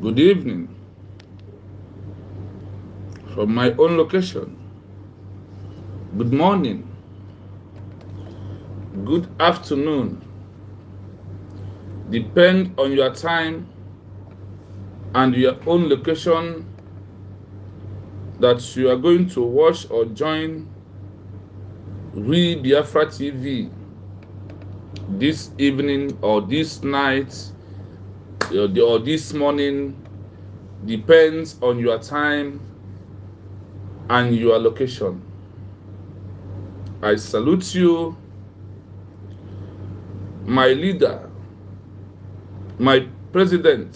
Good evening from my own location. Good morning, good afternoon. Depend on your time and your own location that you are going to watch or join We Biafra TV this evening or this night or this morning. Depends on your time and your location. I salute you, my leader, my president,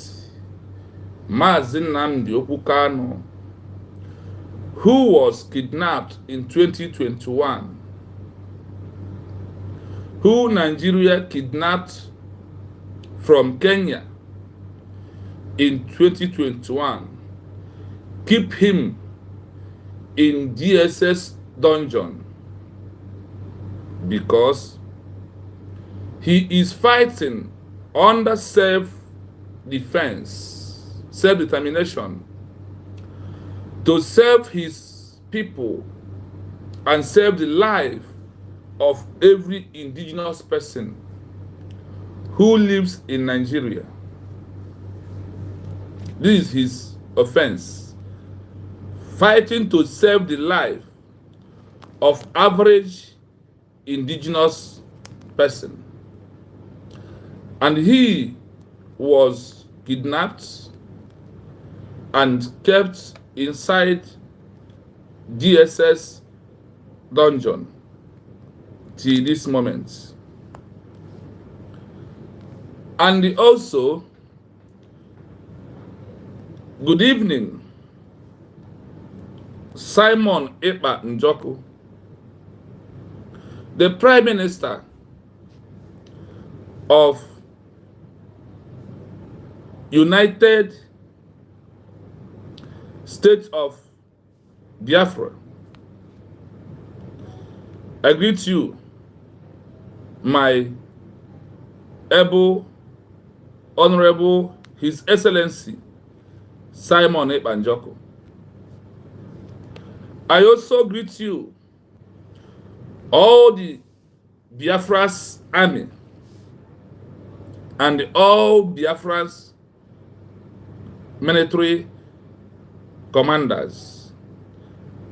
Maazị Nnamdi Kanu, who was kidnapped in 2021, who Nigeria kidnapped from Kenya in 2021, keep him in DSS dungeon because he is fighting under self-defense, self-determination to save his people and save the life of every indigenous person who lives in Nigeria. This is his offense, fighting to save the life of average indigenous person. And he was kidnapped and kept inside DSS dungeon till this moment. And also, good evening, Simon Ekpa Njoku, the Prime Minister of United States of Biafra. I greet you, my able, honorable, His Excellency, Simon Ekpa Njoku. I also greet you, all the Biafra's army and all Biafra's military commanders.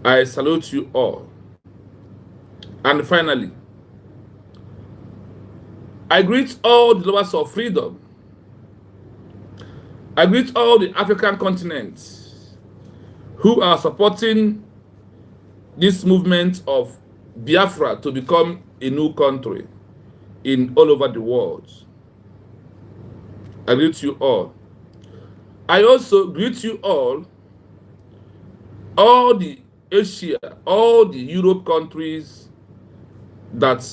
I salute you all. And finally, I greet all the lovers of freedom. I greet all the African continent who are supporting this movement of Biafra to become a new country in all over the world. I greet you all. I also greet you all the Asia, all the Europe countries that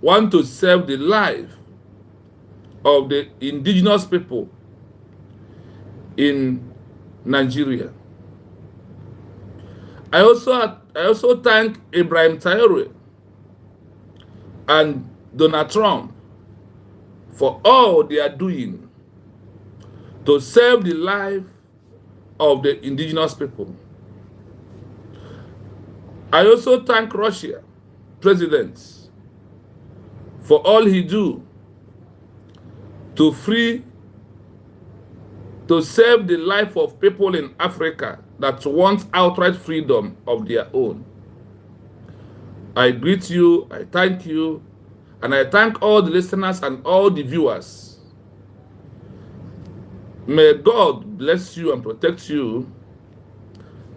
want to save the life of the indigenous people in Nigeria. I also thank Ibrahim Traore and Donald Trump for all they are doing to save the life of the indigenous people. I also thank Russia president for all he do to save the life of people in Africa that want outright freedom of their own. I greet you, I thank you, and I thank all the listeners and all the viewers. May God bless you and protect you.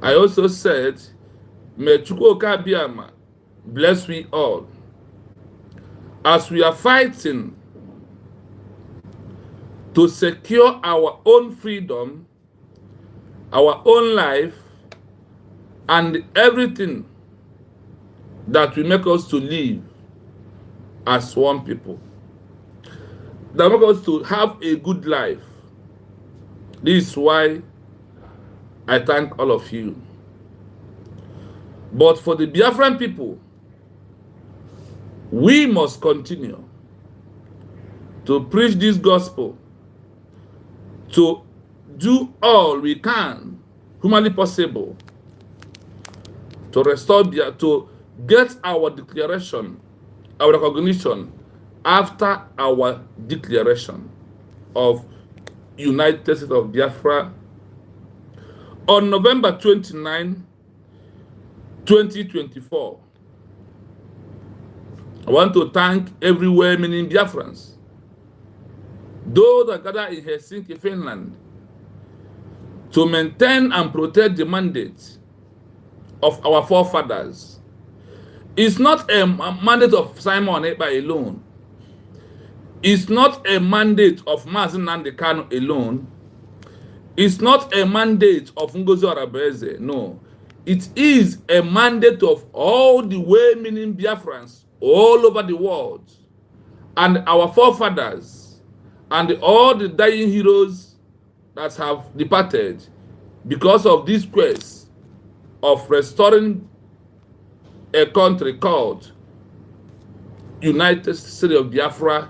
I also said, may Chukwuka Biama bless we all as we are fighting to secure our own freedom, our own life, and everything that will make us to live as one people, that make us to have a good life. This is why I thank all of you. But for the Biafran people, we must continue. to preach this gospel, to do all we can, humanly possible, to restore, to get our declaration, our recognition after our declaration of United States of Biafra on November 29, 2024. I want to thank every well-meaning Biafrans, those that gather in Helsinki, Finland, to maintain and protect the mandate of our forefathers. It's not a mandate of Simon Ekpa alone. It's not a mandate of Mazi Nnamdi Kanu alone. It's not a mandate of Ngozi Orebeze. No. It is a mandate of all the well-meaning Biafrans all over the world, and our forefathers, and all the dying heroes that have departed because of this quest of restoring a country called United States of Biafra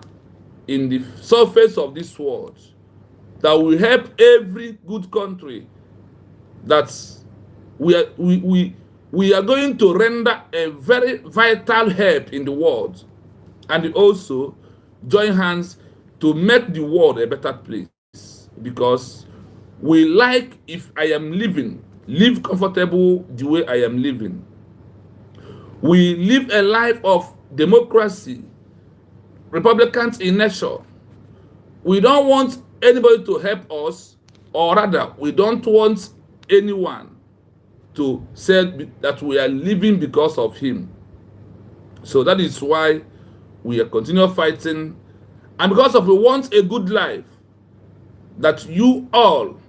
in the surface of this world, that will help every good country that we are going to render a very vital help in the world, and also join hands to make the world a better place. Because we like, if I am living, live comfortable the way I am living. We live a life of democracy, Republicans in nature. We don't want anybody to help us, or rather, we don't want anyone to say that we are living because of him. So that is why we are continue fighting, and because of we want a good life that you all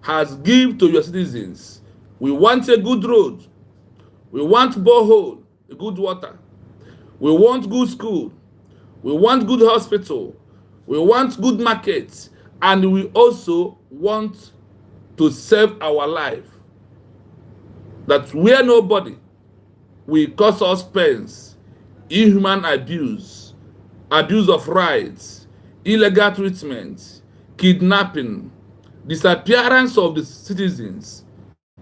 has give to your citizens. We want a good road. We want borehole, good water. We want good school. We want good hospital. We want good markets. And we also want to save our life. That where nobody will cause us pains, inhuman abuse, abuse of rights, illegal treatment, kidnapping, disappearance of the citizens.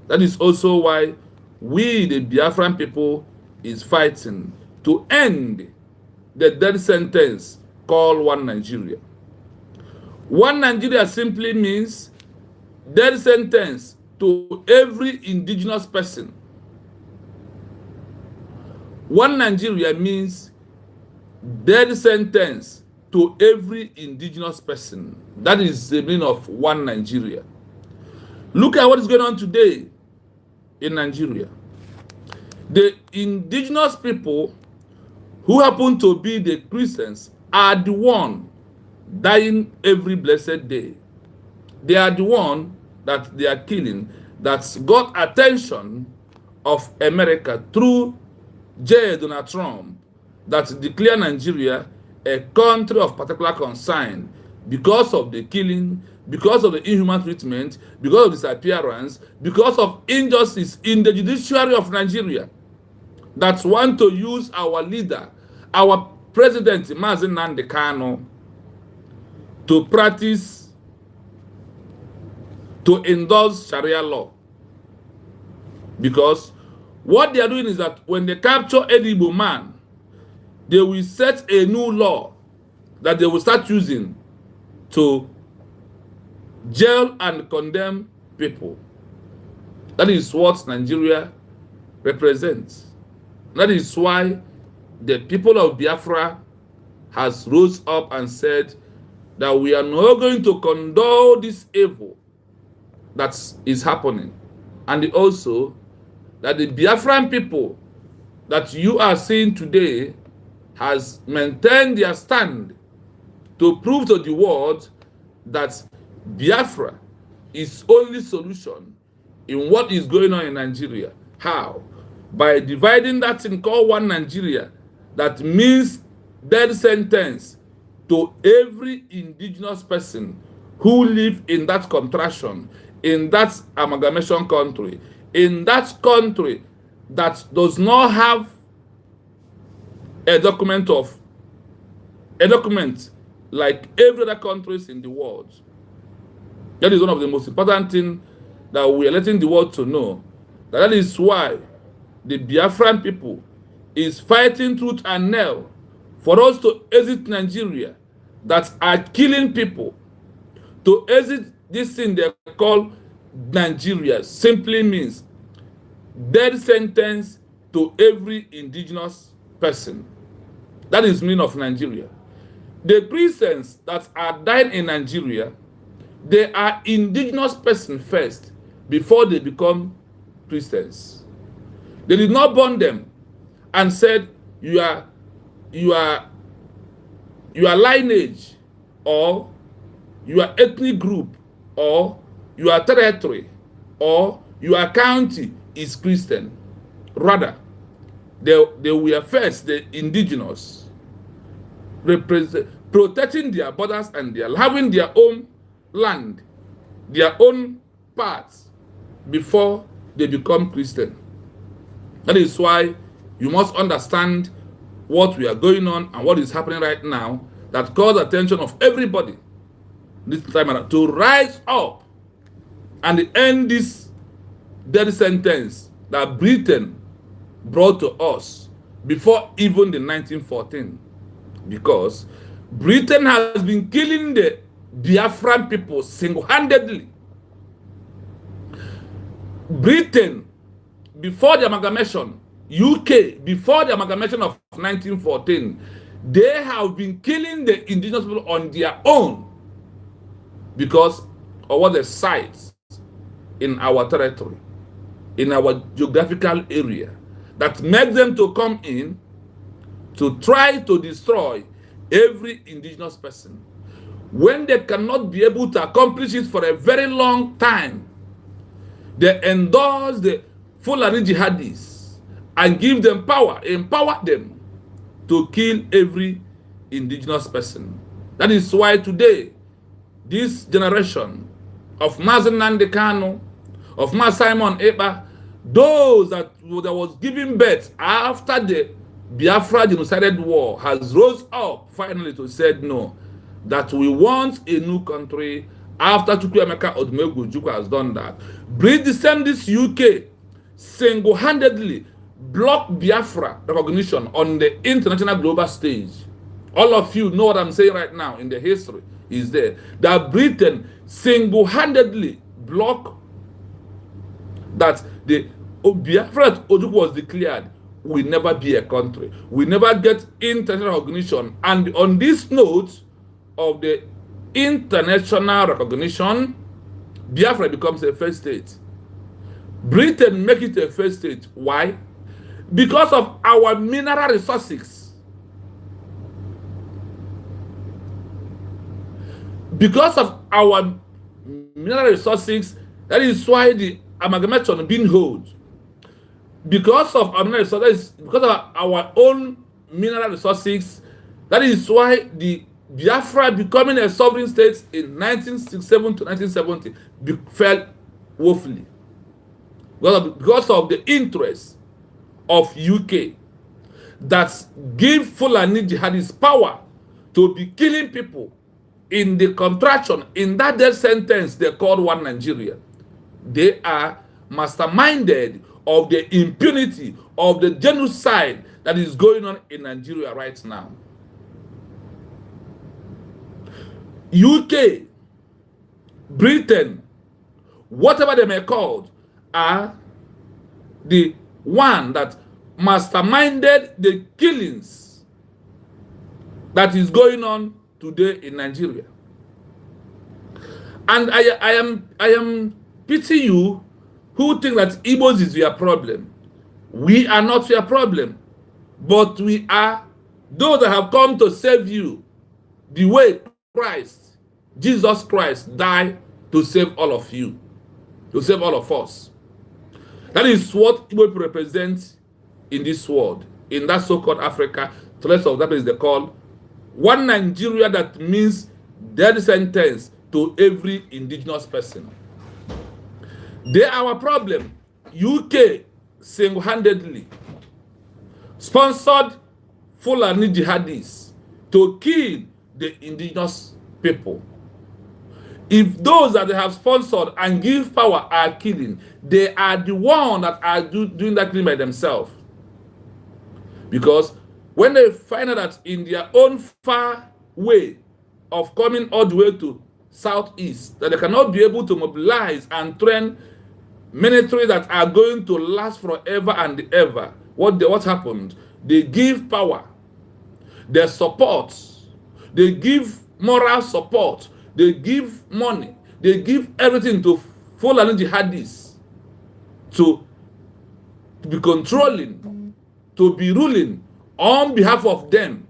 That is also why we, the Biafran people, is fighting to end the death sentence called One Nigeria. One Nigeria simply means death sentence to every indigenous person. One Nigeria means death sentence to every indigenous person. That is the meaning of One Nigeria. Look at what is going on today in Nigeria. The indigenous people who happen to be the Christians are the one dying every blessed day. They are the one that they are killing, that's got attention of America through J. Donald Trump, that declare Nigeria a country of particular concern because of the killing, because of the inhuman treatment, because of disappearance, because of injustice in the judiciary of Nigeria, that want to use our leader, our president, Mazi Nnamdi Kanu, to practice, to endorse Sharia law. Because what they are doing is that when they capture any Igbo man, they will set a new law that they will start using to jail and condemn people. That is what Nigeria represents. That is why the people of Biafra has rose up and said that we are not going to condone this evil that is happening. And also that the Biafran people that you are seeing today has maintained their stand to prove to the world that Biafra is only solution in what is going on in Nigeria. How? By dividing that thing called One Nigeria, that means death sentence to every indigenous person who live in that contraction, in that amalgamation country, in that country that does not have a document like every other countries in the world. That is one of the most important things that we are letting the world to know. That is why the Biafran people is fighting tooth and nail for us to exit Nigeria that are killing people. To exit this thing they call Nigeria simply means death sentence to every indigenous person. That is meaning of Nigeria. The Christians that are dying in Nigeria, they are indigenous person first before they become Christians. They did not burn them and said your lineage or your ethnic group or your territory or your county is Christian. Rather, they were first the indigenous, protecting their borders and having their own land, their own parts before they become Christian. That is why you must understand what we are going on and what is happening right now that calls the attention of everybody this time around to rise up and end this death sentence that Britain brought to us before even the 1914. Because Britain has been killing the Biafran people single-handedly. Britain, before the amalgamation, UK, before the amalgamation of 1914, they have been killing the indigenous people on their own because of what the sites in our territory, in our geographical area, that make them to come in to try to destroy every indigenous person. When they cannot be able to accomplish it for a very long time, they endorse the Fulani jihadists and give them power, empower them to kill every indigenous person. That is why today, this generation of Mazen Nnamdi Kanu, of Ma Simon Ekpa, those that was giving birth after the Biafra genocidal war has rose up finally to say no, that we want a new country after Chukwuemeka Odumegwu Ojukwu has done that. This UK single-handedly blocked Biafra recognition on the international global stage. All of you know what I'm saying right now in the history is there. That Britain single-handedly blocked that the Biafra Ojukwu was declared will never be a country. We never get international recognition. And on this note of the international recognition, Biafra becomes a first state. Britain make it a first state. Why? Because of our mineral resources. Because of our mineral resources, that is why the amalgamation being held. Because of our mineral resources, because of our own mineral resources, that is why the Biafra becoming a sovereign state in 1967 to 1970 fell woefully. Because of the interest of UK that give Fulani jihadists power to be killing people in the contraction, in that death sentence they called One Nigeria. They are masterminded of the impunity of the genocide that is going on in Nigeria right now. UK, Britain, whatever they may call, are the one that masterminded the killings that is going on today in Nigeria. And I am pity you who think that Igbos is your problem. We are not your problem, but we are those that have come to save you the way Christ, Jesus Christ, died to save all of you, to save all of us. That is what Igbo represents in this world, in that so-called Africa. To the rest of that is they call One Nigeria, that means death sentence to every indigenous person. They are our problem. UK single-handedly sponsored Fulani jihadists to kill the indigenous people. If those that they have sponsored and give power are killing, they are the ones that are doing that killing by themselves. Because when they find out that in their own far way of coming all the way to southeast, that they cannot be able to mobilize and train military that are going to last forever and ever, what happened? They give power, they support, they give moral support, they give money, they give everything to Fulani jihadists to be controlling, to be ruling on behalf of them.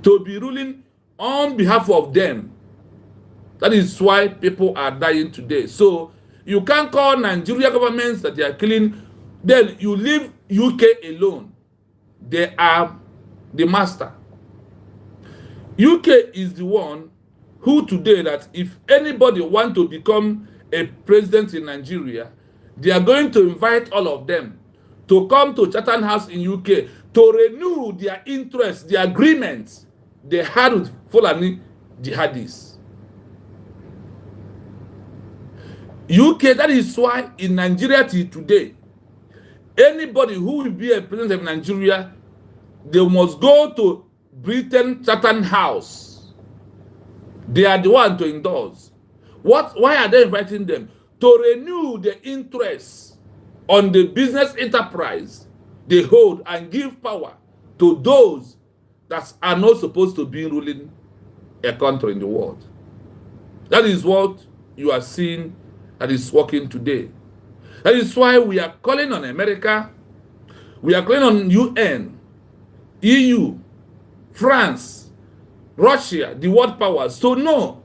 To be ruling on behalf of them. That is why people are dying today. So you can't call Nigeria governments that they are killing. Then you leave UK alone. They are the master. UK is the one who today that if anybody want to become a president in Nigeria, they are going to invite all of them to come to Chatham House in UK to renew their interest, the agreement they had with Fulani jihadists. UK, that is why in Nigeria till today, anybody who will be a president of Nigeria, they must go to Britain Chatham House. They are the one to endorse. Why are they inviting them? To renew their interest on the business enterprise they hold and give power to those that are not supposed to be ruling a country in the world. That is what you are seeing that is working today. That is why we are calling on America, we are calling on UN, EU, France, Russia, the world powers, to know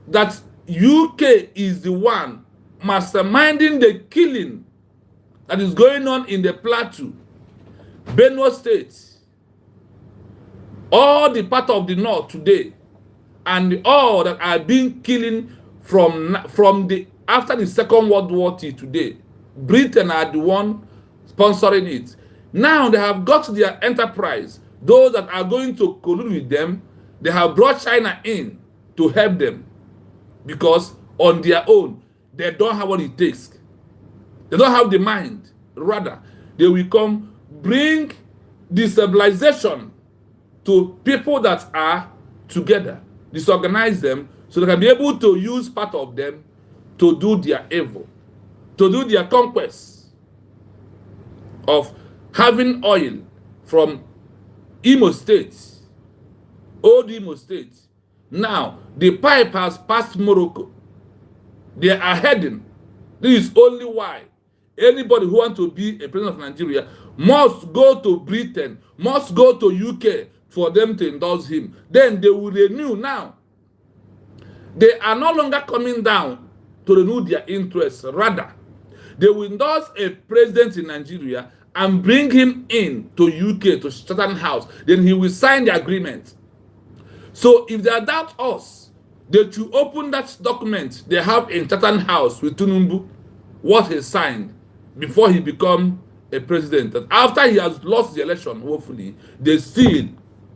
that UK is the one masterminding the killing that is going on in the Plateau, Benue State, all the part of the north today, and all that are being killing from the after the Second World War till today. Britain are the one sponsoring it. Now they have got their enterprise. Those that are going to collude with them, they have brought China in to help them, because on their own they don't have what it takes. They don't have the mind. Rather, they will come bring destabilization to people that are together, disorganize them, so they can be able to use part of them to do their evil, to do their conquest of having oil from Imo State, old Imo State. Now, the pipe has passed Morocco. They are heading. This is only why anybody who wants to be a president of Nigeria must go to Britain, must go to UK for them to endorse him. Then they will renew now. They are no longer coming down to renew their interests. Rather, they will endorse a president in Nigeria and bring him in to UK, to Chatham House. Then he will sign the agreement. So if they doubt us, they should open that document they have in Chatham House with Tinubu, what he signed before he become a president. And after he has lost the election, hopefully, they still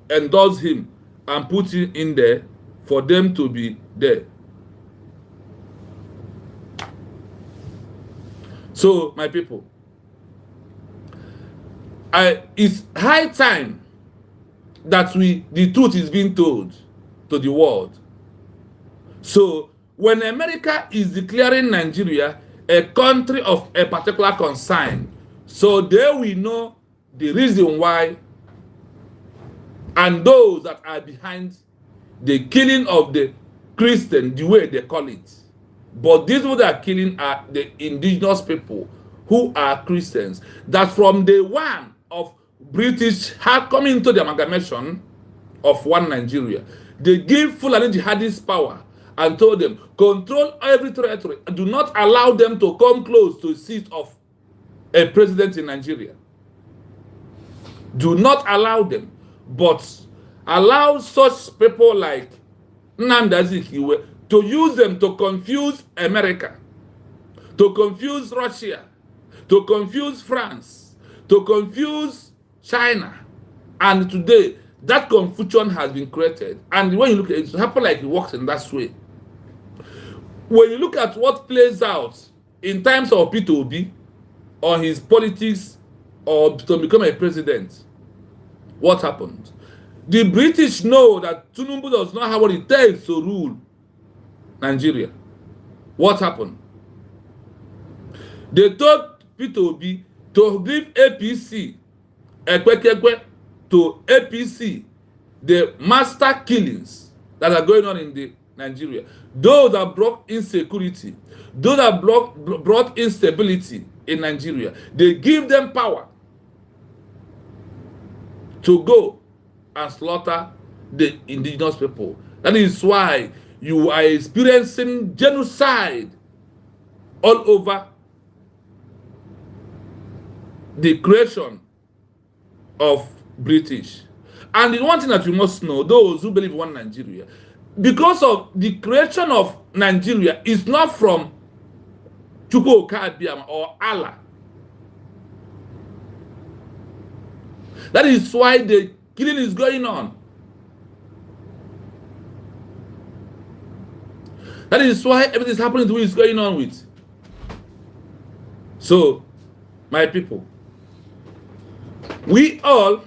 endorse him and put him in there for them to be there. So, my people, it's high time that the truth is being told to the world. So, when America is declaring Nigeria a country of a particular concern, so they will know the reason why, and those that are behind the killing of the Christian, the way they call it. But these people that are killing are the indigenous people who are Christians, that from day one of British had come into the amalgamation of one Nigeria, they give Fulani jihadists power and told them, control every territory and do not allow them to come close to the seat of a president in Nigeria. Do not allow them, but allow such people like Nnamdi Azikiwe to use them to confuse America, to confuse Russia, to confuse France, to confuse China. And today, that confusion has been created. And when you look at it, it happens like it works in that way. When you look at what plays out in times of Peter Obi or his politics or to become a president, what happened? The British know that Tinubu does not have what it takes to rule Nigeria. What happened? They told Peter Obi to give APC, Ekwekekwe, to APC, the master killings that are going on in the Nigeria. Those that brought insecurity, those that brought instability in Nigeria, they give them power to go and slaughter the indigenous people. That is why you are experiencing genocide all over the creation of British. And the one thing that you must know, those who believe in one Nigeria, because of the creation of Nigeria is not from Chukwu Okabiam or Allah. That is why the killing is going on. That is why everything is happening to who is going on with. So, my people, we all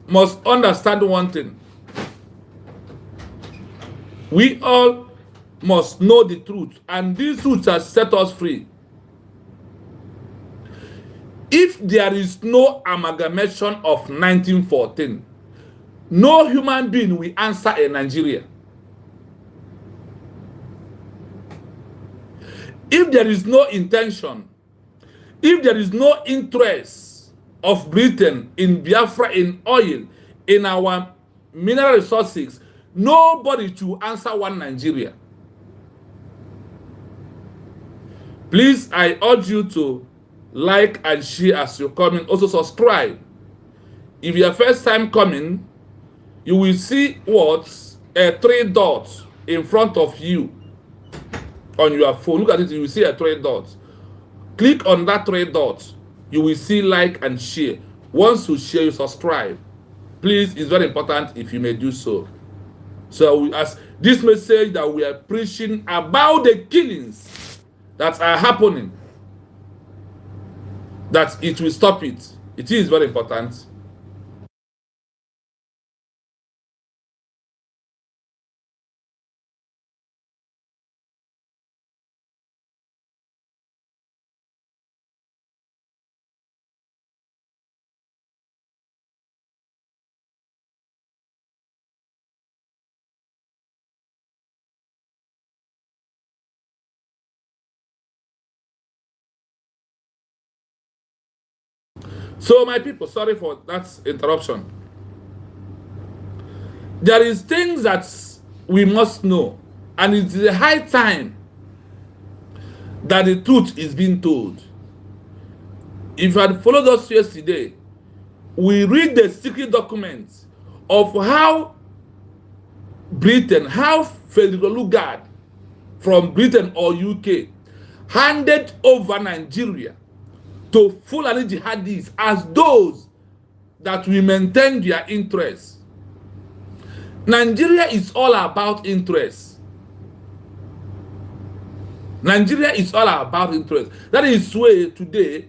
must understand one thing. We all must know the truth, and this truth has set us free. If there is no amalgamation of 1914, no human being will answer in Nigeria. If there is no intention, if there is no interest of Britain in Biafra, in oil, in our mineral resources, nobody to answer one Nigeria. Please, I urge you to like and share as you're coming. Also subscribe. If you're first time coming, you will see what's a 3 dots in front of you on your phone. Look at it, you will see a 3 dots. Click on that 3 dots. You will see like and share. Once you share, you subscribe. Please, it's very important if you may do so. So as this message that we are preaching about the killings that are happening, that it will stop it. It is very important. So, my people, sorry for that interruption. There is things that we must know, and it's a high time that the truth is being told. If you had followed us yesterday, we read the secret documents of how Britain, how Federal Lugard from Britain or UK handed over Nigeria to Fulani jihadists as those that will maintain their interests. Nigeria is all about interest. Nigeria is all about interest. That is why today,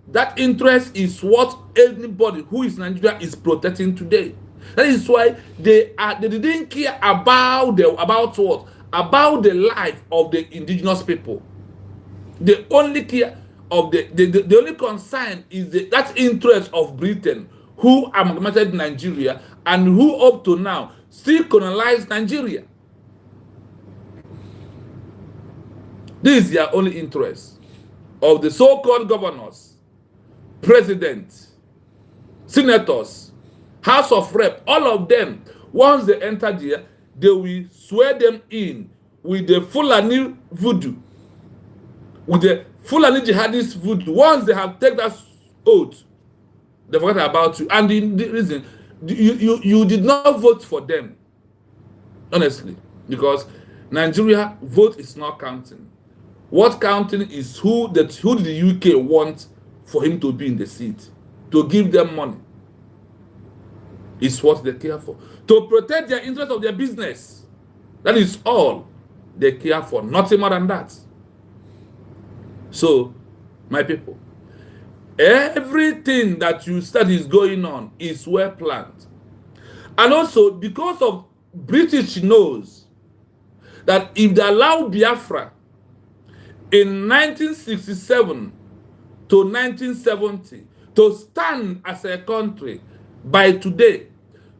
that interest is what anybody who is Nigeria is protecting today. That is why they didn't care about what? About the life of the indigenous people. They only care of the only concern is that interest of Britain, who amalgamated Nigeria and who up to now still colonized Nigeria. This is their only interest of the so-called governors, president, senators, House of Rep, all of them. Once they enter there, they will swear them in with the Fulani voodoo, with the Fulani jihadist voodoo. Once they have taken that oath, they forget about you. And the reason, you did not vote for them, honestly, because Nigeria vote is not counting. What counting is who did the UK want for him to be in the seat, to give them money. is what they care for. To protect their interest of their business. That is all they care for. Nothing more than that. So, my people, everything that you said is going on is well planned. And also, because of British knows that if they allow Biafra in 1967 to 1970 to stand as a country, by today,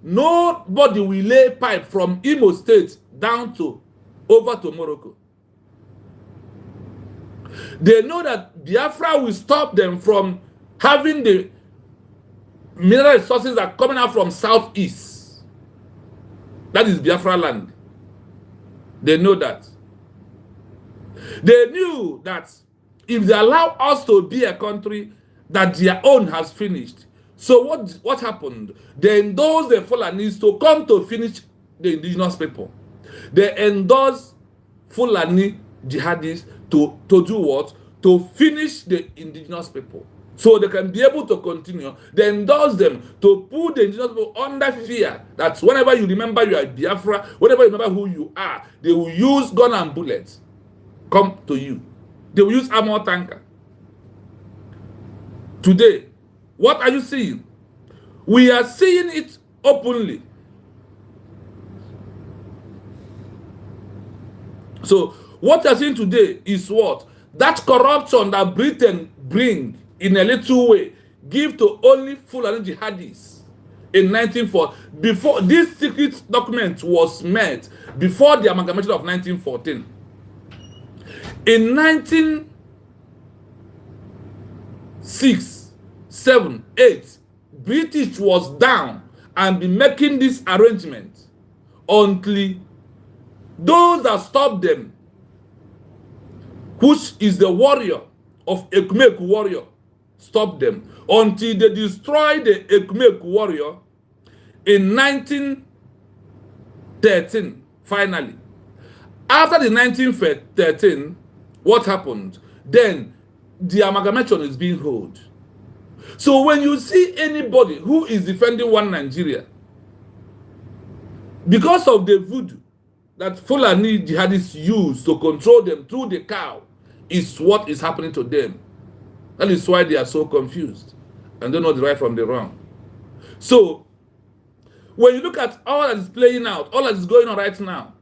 nobody will lay pipe from Imo State down to over to Morocco. They know that Biafra will stop them from having the mineral resources that are coming out from southeast. That is Biafra land. They know that. They knew that if they allow us to be a country that their own has finished. So what happened? They endorsed the Fulanis to come to finish the indigenous people. They endorsed Fulani jihadists to do what? To finish the indigenous people. So they can be able to continue. They endorse them to put the indigenous people under fear. That whenever you remember you are Biafra, whenever you remember who you are, they will use gun and bullets. Come to you. They will use armor tanker. Today, what are you seeing? We are seeing it openly. So, what you are seeing today is what? That corruption that Britain bring in a little way, give to only Fulani jihadists in 1940. Before this secret document was made, before the amalgamation of 1914. In 1906, 7, 8, British was down and be making this arrangement until those that stopped them, which is the warrior of Ekumeku warrior, stopped them until they destroyed the Ekumeku warrior in 1913, finally. After the 1913, what happened? Then the amalgamation is being held. So when you see anybody who is defending one Nigeria, because of the voodoo that Fulani jihadists use to control them through the cow, is what is happening to them. That is why they are so confused and don't know the right from the wrong. So when you look at all that is playing out, all that is going on right now,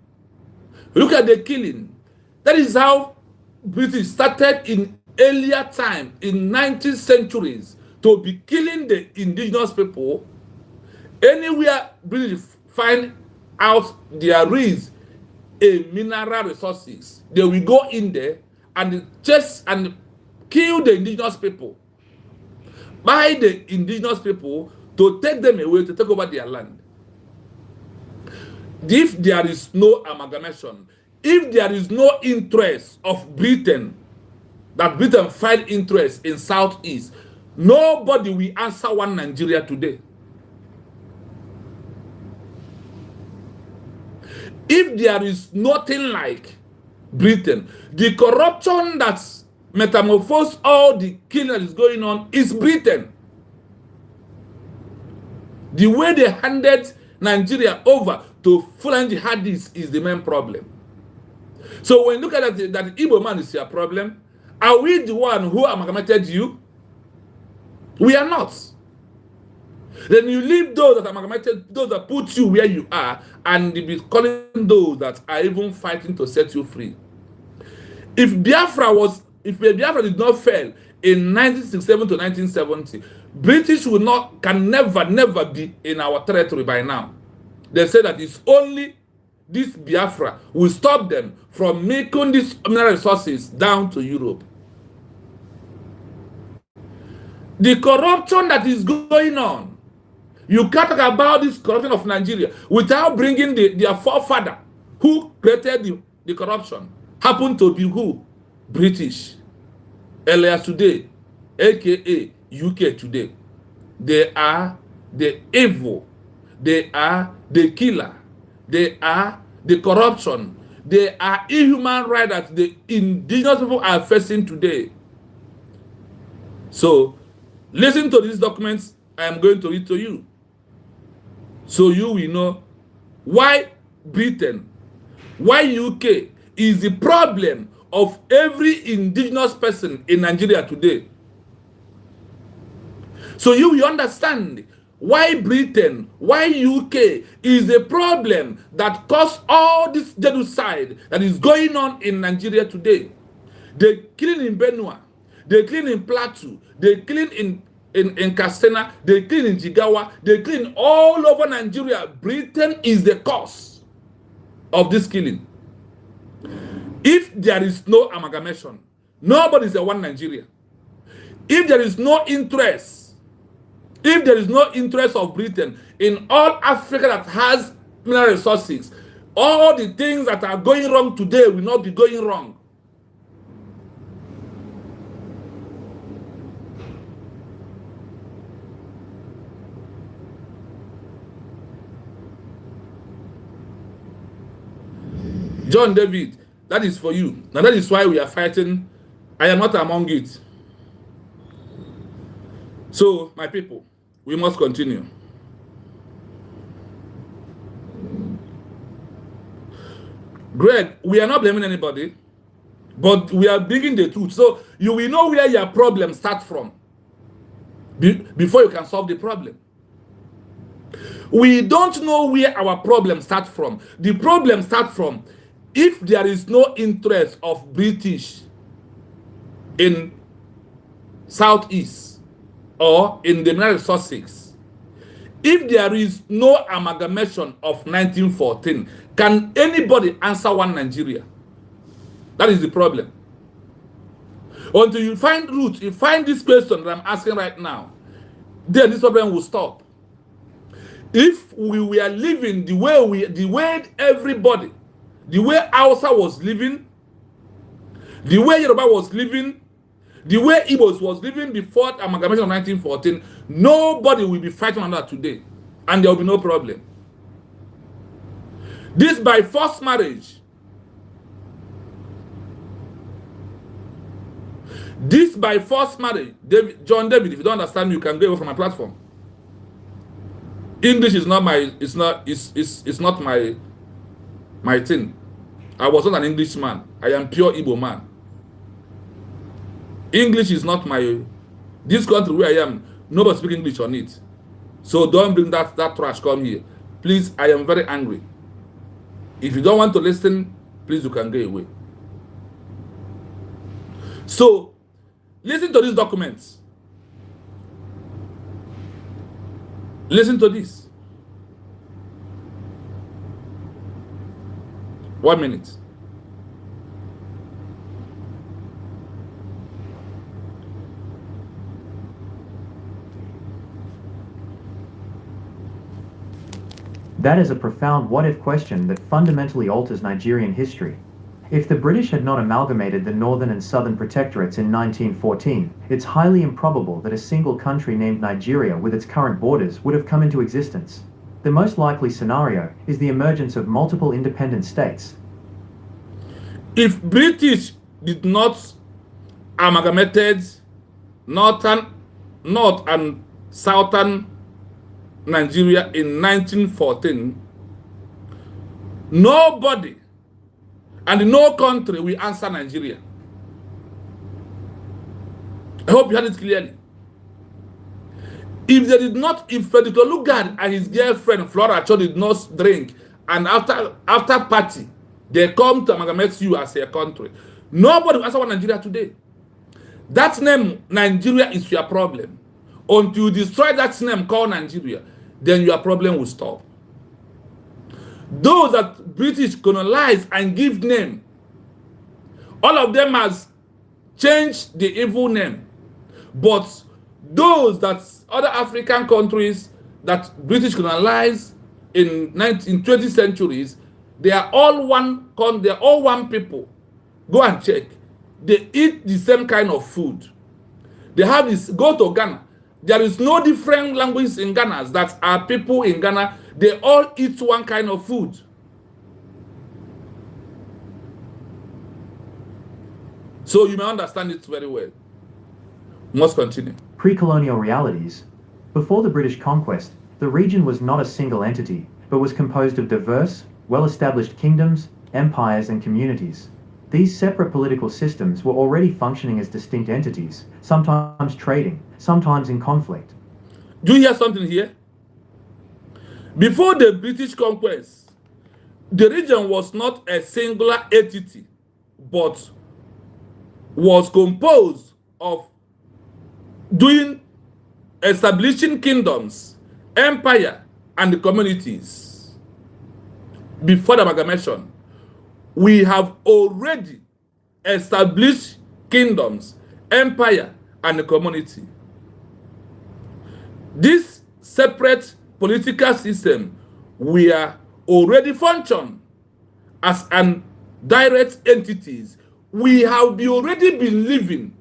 look at the killing. That is how British started in earlier time, in 19th centuries, to be killing the indigenous people. Anywhere British find out there is a mineral resources, they will go in there and chase and kill the indigenous people. By the indigenous people to take them away, to take over their land. If there is no amalgamation, if there is no interest of Britain, that Britain find interest in Southeast, nobody will answer one Nigeria today. If there is nothing like Britain, the corruption that's metamorphosed all the killing that is going on is Britain. The way they handed Nigeria over to Fulani jihadists is the main problem. So when you look at that Igbo man is your problem, are we the one who amalgamated you? We are not. Then you leave those that amalgamated, those that put you where you are, and you be calling those that are even fighting to set you free. If Biafra did not fail in 1967 to 1970, British can never be in our territory by now. They say that it's only this Biafra will stop them from making these mineral resources down to Europe. The corruption that is going on, you can't talk about this corruption of Nigeria without bringing their forefather who created the corruption. Happened to be who? British. Earlier today, aka UK today. They are the evil. They are the killer. They are the corruption. They are inhuman rights that the indigenous people are facing today. So, listen to these documents I am going to read to you. So you will know why Britain, why UK is the problem of every indigenous person in Nigeria today. So you will understand why Britain, why UK is a problem that caused all this genocide that is going on in Nigeria today. They killing in Benue, they killing in Plateau, they killing in Katsina, they killing in Jigawa, they killing all over Nigeria. Britain is the cause of this killing. If there is no amalgamation, nobody is a one Nigeria. If there is no interest, if there is no interest of Britain in all Africa that has mineral resources, all the things that are going wrong today will not be going wrong. John David, that is for you. Now that is why we are fighting. I am not among it. So, my people, we must continue. Greg, we are not blaming anybody, but we are bringing the truth. So you will know where your problem starts from before you can solve the problem. We don't know where our problem starts from. The problem starts from if there is no interest of British in Southeast or in the mineral resources. If there is no amalgamation of 1914, can anybody answer one Nigeria? That is the problem. Until you find root, you find this question that I'm asking right now, then this problem will stop. If we were living the way everybody, the way Hausa was living, the way Yoruba was living, the way Igbos was living before amalgamation of 1914, nobody will be fighting on that today, and there will be no problem. This by forced marriage, John David, if you don't understand me, you can go away from my platform. English is not my thing. I was not an Englishman. I am pure Igbo man. English is not this country where I am, nobody speaks English on it. So don't bring that trash come here. Please, I am very angry. If you don't want to listen, please, you can go away. So, listen to these documents. Listen to this. 1 minute. That is a profound what-if question that fundamentally alters Nigerian history. If the British had not amalgamated the northern and southern protectorates in 1914, it's highly improbable that a single country named Nigeria with its current borders would have come into existence. The most likely scenario is the emergence of multiple independent states. If British did not amalgamated North and Southern Nigeria in 1914, nobody and no country will answer Nigeria. I hope you heard it clearly. If Frederick Lugard and his girlfriend Flora Cho did not drink, and after party, they come to amalgamate you as a country, nobody will answer one Nigeria today. That name, Nigeria, is your problem. Until you destroy that name called Nigeria, then your problem will stop. Those that British colonize and give name, all of them has changed the evil name. But those that other African countries that British colonized in 20th centuries, they are all one people. Go and check. They eat the same kind of food. They have this. Go to Ghana. There is no different languages in Ghana that are people in Ghana. They all eat one kind of food. So you may understand it very well. Must continue. Pre-colonial realities. Before the British conquest, The region was not a single entity, but was composed of diverse, well-established kingdoms, empires, and communities. These separate political systems were already functioning as distinct entities, sometimes trading, sometimes in conflict. Do you hear something here? Before the British conquest, the region was not a singular entity, but was composed of establishing kingdoms, empire, and communities. Before the amalgamation, we have already established kingdoms, empire, and community. This separate political system were already function as an direct entities. We have already been living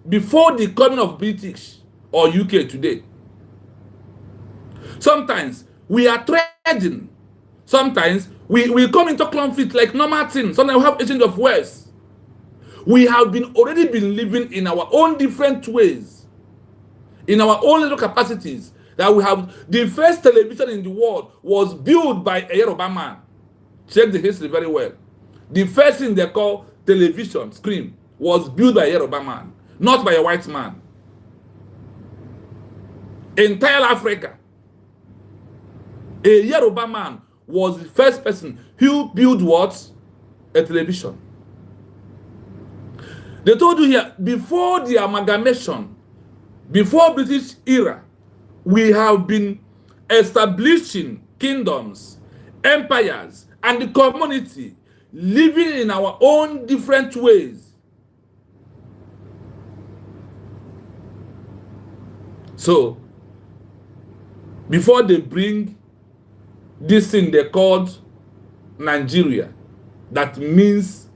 before the coming of British or UK today. Sometimes we are trading. Sometimes we come into conflict like normal things. Sometimes we have exchange of words. We have already been living in our own different ways, in our own little capacities. That we have. The first television in the world was built by a Yoruba man. Check the history very well. The first thing they call television screen was built by a Yoruba man, not by a white man. Entire Africa, a Yoruba man was the first person who built what? A television. They told you here, before the amalgamation, before British era, we have been establishing kingdoms, empires, and the community, living in our own different ways. So, before they bring this thing they called Nigeria, that means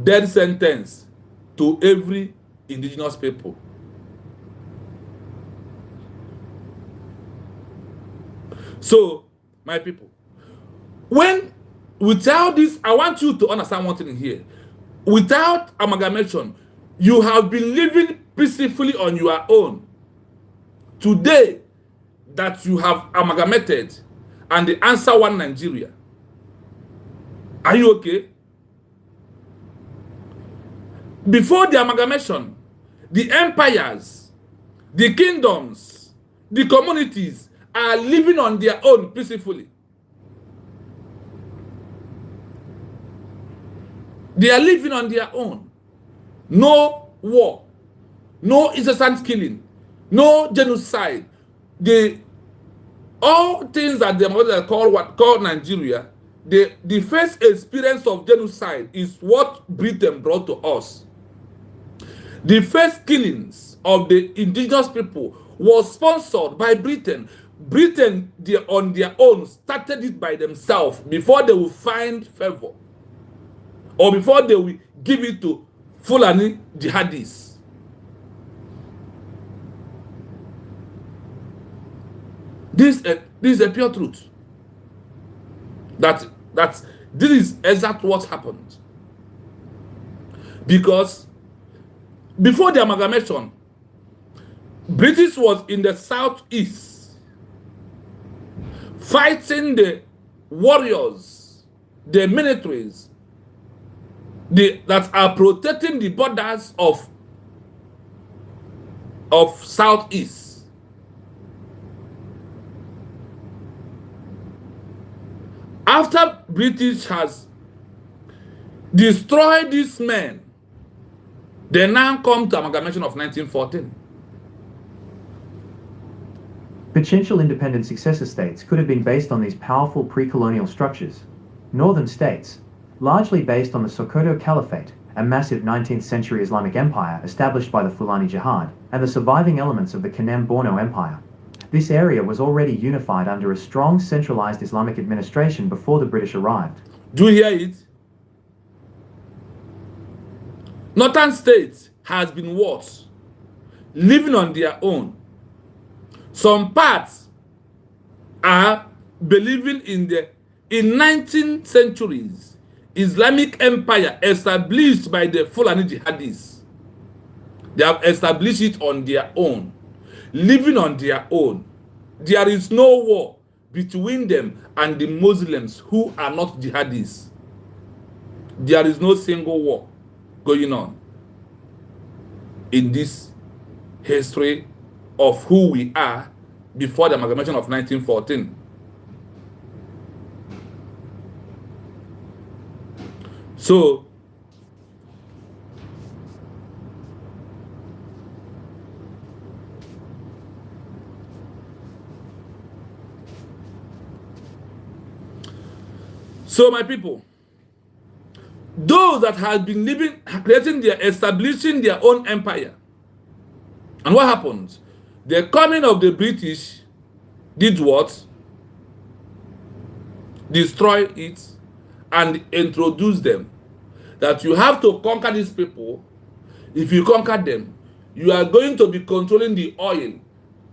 death sentence to every indigenous people. So, my people, without this, I want you to understand one thing here. Without amalgamation, you have been living peacefully on your own. Today, that you have amalgamated and the answer one Nigeria. Are you okay? Before the amalgamation, the empires, the kingdoms, the communities are living on their own peacefully. They are living on their own. No war, no incessant killing, no genocide. All things that they call Nigeria, the first experience of genocide is what Britain brought to us. The first killings of the indigenous people was sponsored by Britain. Britain, on their own, started it by themselves before they will find favor or before they will give it to Fulani jihadists. This is a pure truth. That this is exactly what happened. Because before the amalgamation, British was in the southeast fighting the warriors, the militaries that are protecting the borders of southeast. After British has destroyed these men, they now come to amalgamation of 1914. Potential independent successor states could have been based on these powerful pre-colonial structures. Northern states, largely based on the Sokoto Caliphate, a massive 19th century Islamic empire established by the Fulani Jihad, and the surviving elements of the Kanem-Borno Empire. This area was already unified under a strong centralized Islamic administration before the British arrived. Do you hear it? Northern states has been what? Living on their own. Some parts are believing in 19th centuries Islamic empire established by the Fulani jihadists. They have established it on their own, living on their own. There is no war between them and the Muslims who are not jihadis. There is no single war going on in this history of who we are before the amalgamation of 1914. So, my people, those that have been living, establishing their own empire, and what happened? The coming of the British did what? Destroy it and introduce them. That you have to conquer these people. If you conquer them, you are going to be controlling the oil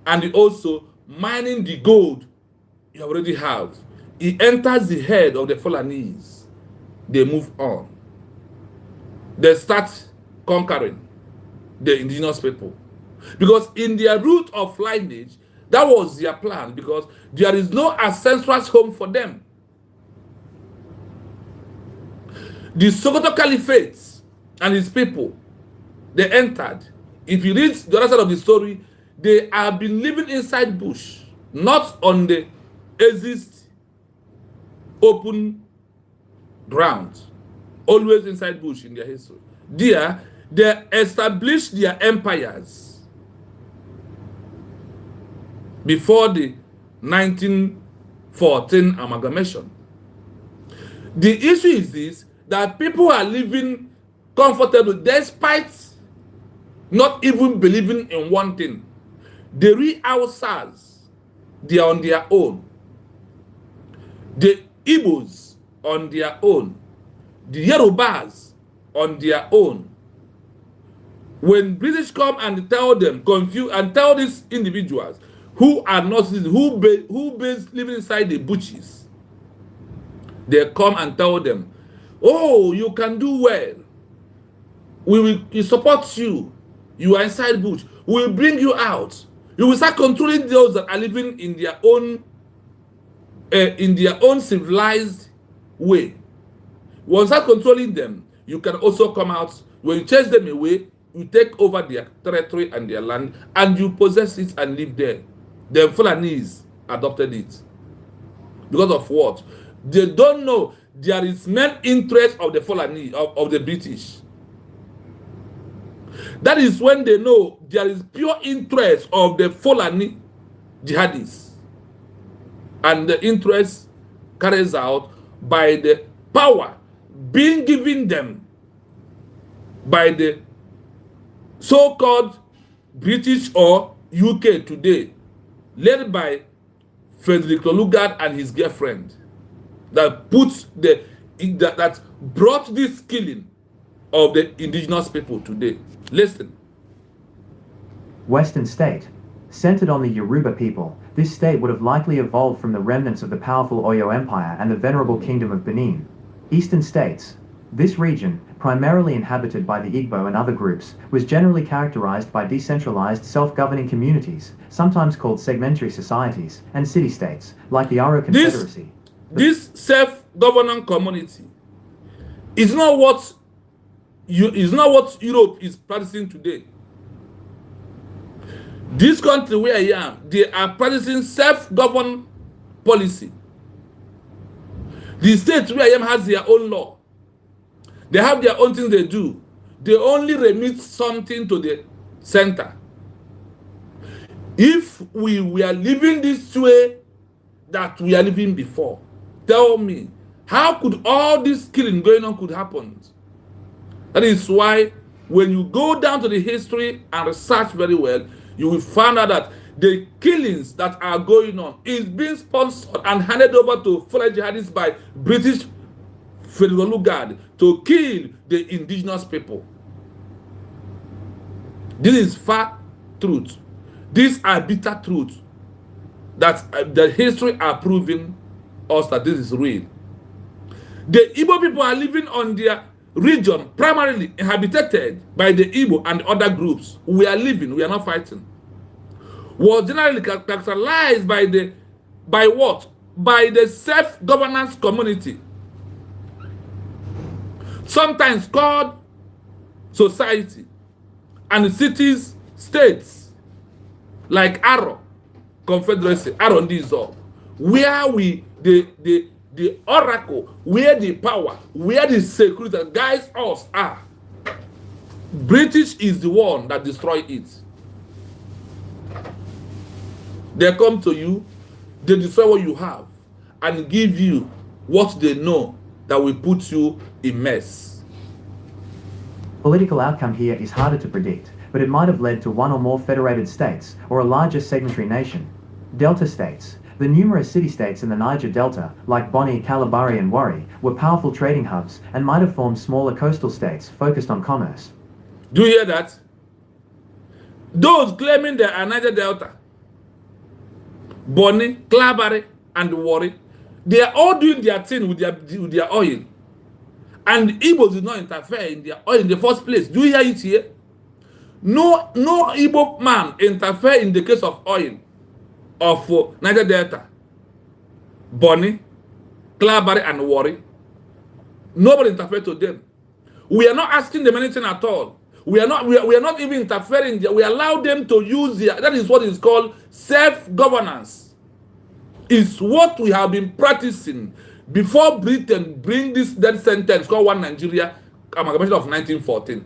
and also mining the gold you already have. It enters the head of the Fulanis. They move on. They start conquering the indigenous people. Because in their route of lineage, that was their plan, because there is no ancestral home for them. The Sokoto Caliphate and his people, they entered. If you read the other side of the story, they have been living inside bush, not on the exist open ground, always inside bush in their history. There, they established their empires before the 1914 amalgamation. The issue is this, that people are living comfortable despite not even believing in one thing. The real Hausas, they are on their own. The Igbos on their own. The Yorubas on their own. When British come and tell them, confuse and tell these individuals who are not who living inside the bushes, they come and tell them, oh, you can do well. We will support you. You are inside bush. We will bring you out. You will start controlling those that are living in their own civilized way. Once you start controlling them, you can also come out. When you chase them away, you take over their territory and their land, and you possess it and live there. The Fulanis adopted it. Because of what? They don't know there is main interest of the Fulani, of the British. That is when they know there is pure interest of the Fulani jihadis. And the interest carries out by the power being given them by the so-called British or UK today, led by Frederick Lugard and his girlfriend, that that brought this killing of the indigenous people today. Listen. Western state. Centered on the Yoruba people, this state would have likely evolved from the remnants of the powerful Oyo Empire and the venerable Kingdom of Benin. Eastern states. This region, primarily inhabited by the Igbo and other groups, was generally characterized by decentralized self-governing communities, sometimes called segmentary societies, and city-states, like the Aro Confederacy. This self-governing community is not what Europe is practicing today. This country where I am, they are practicing self-governed policy. The state where I am has their own law. They have their own things they do. They only remit something to the center. If we were living this way that we are living before, tell me, how could all this killing going on could happen? That is why when you go down to the history and research very well, you will find out that the killings that are going on is being sponsored and handed over to Fulani jihadists by British Federal Lugard to kill the indigenous people. This is fact truth. These are bitter truths that the history are proving us that this is real. The Igbo people are living on their region primarily inhabited by the Igbo and other groups. We are living, we are not fighting. was generally characterized by what? By the self-governance community, sometimes called society, and cities, states, like Aro, Confederacy, Aro Ndizo, where the oracle, where the power, where the security that guides us are. British is the one that destroy it. They come to you, they destroy what you have, and give you what they know that will put you in mess. Political outcome here is harder to predict, but it might have led to one or more federated states, or a larger segmentary nation. Delta states. The numerous city-states in the Niger Delta, like Bonny, Kalabari and Warri, were powerful trading hubs and might have formed smaller coastal states focused on commerce. Do you hear that? Those claiming they are Niger Delta, Bonny, Kalabari and Warri, they are all doing their thing with their oil. And Igbo did not interfere in their oil in the first place. Do you hear it here? No Igbo man interfere in the case of oil of Niger Delta, Bonny, Kalabari and Warri. Nobody interfered to them. We are not asking them anything at all. We are not even interfering. We allow them to use that is what is called self-governance. It's what we have been practicing before Britain bring this death sentence called One Nigeria, amalgamation of 1914.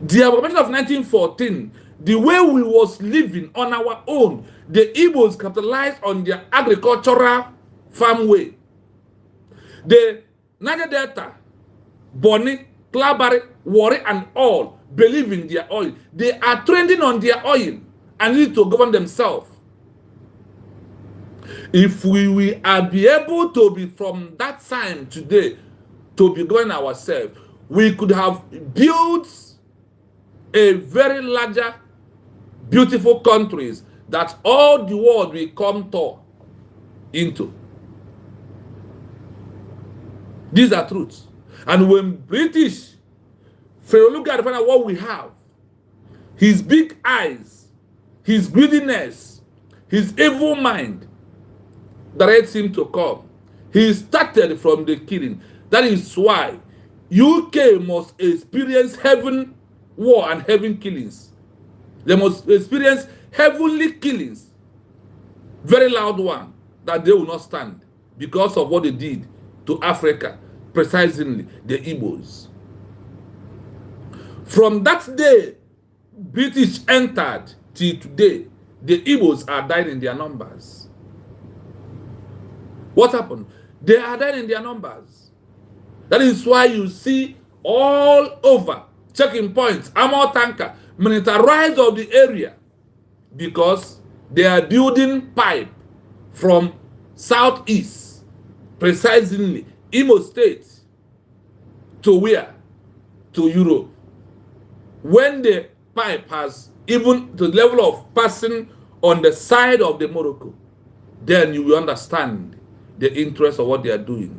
The amalgamation of 1914, the way we was living on our own, the Igbos capitalized on their agricultural farm way. The Niger Delta, Bonny, Kalabari, Warri, and all believe in their oil. They are trending on their oil and need to govern themselves. If we are be able to be from that time today to be governing ourselves, we could have built a very larger, beautiful countries that all the world will come to into. These are truths. And when British, look at what we have, his big eyes, his greediness, his evil mind directs him to come. He started from the killing. That is why UK must experience heaven war and heaven killings. They must experience heavenly killings, very loud one, that they will not stand because of what they did to Africa, precisely the Igbos. From that day British entered till today, the Igbos are dying in their numbers. What happened? They are dying in their numbers. That is why you see all over checking points, armor tanker, militarized of the area, because they are building pipe from southeast, precisely Imo State, to where? To Europe. When the pipe has even to the level of passing on the side of the Morocco, then you will understand the interest of what they are doing.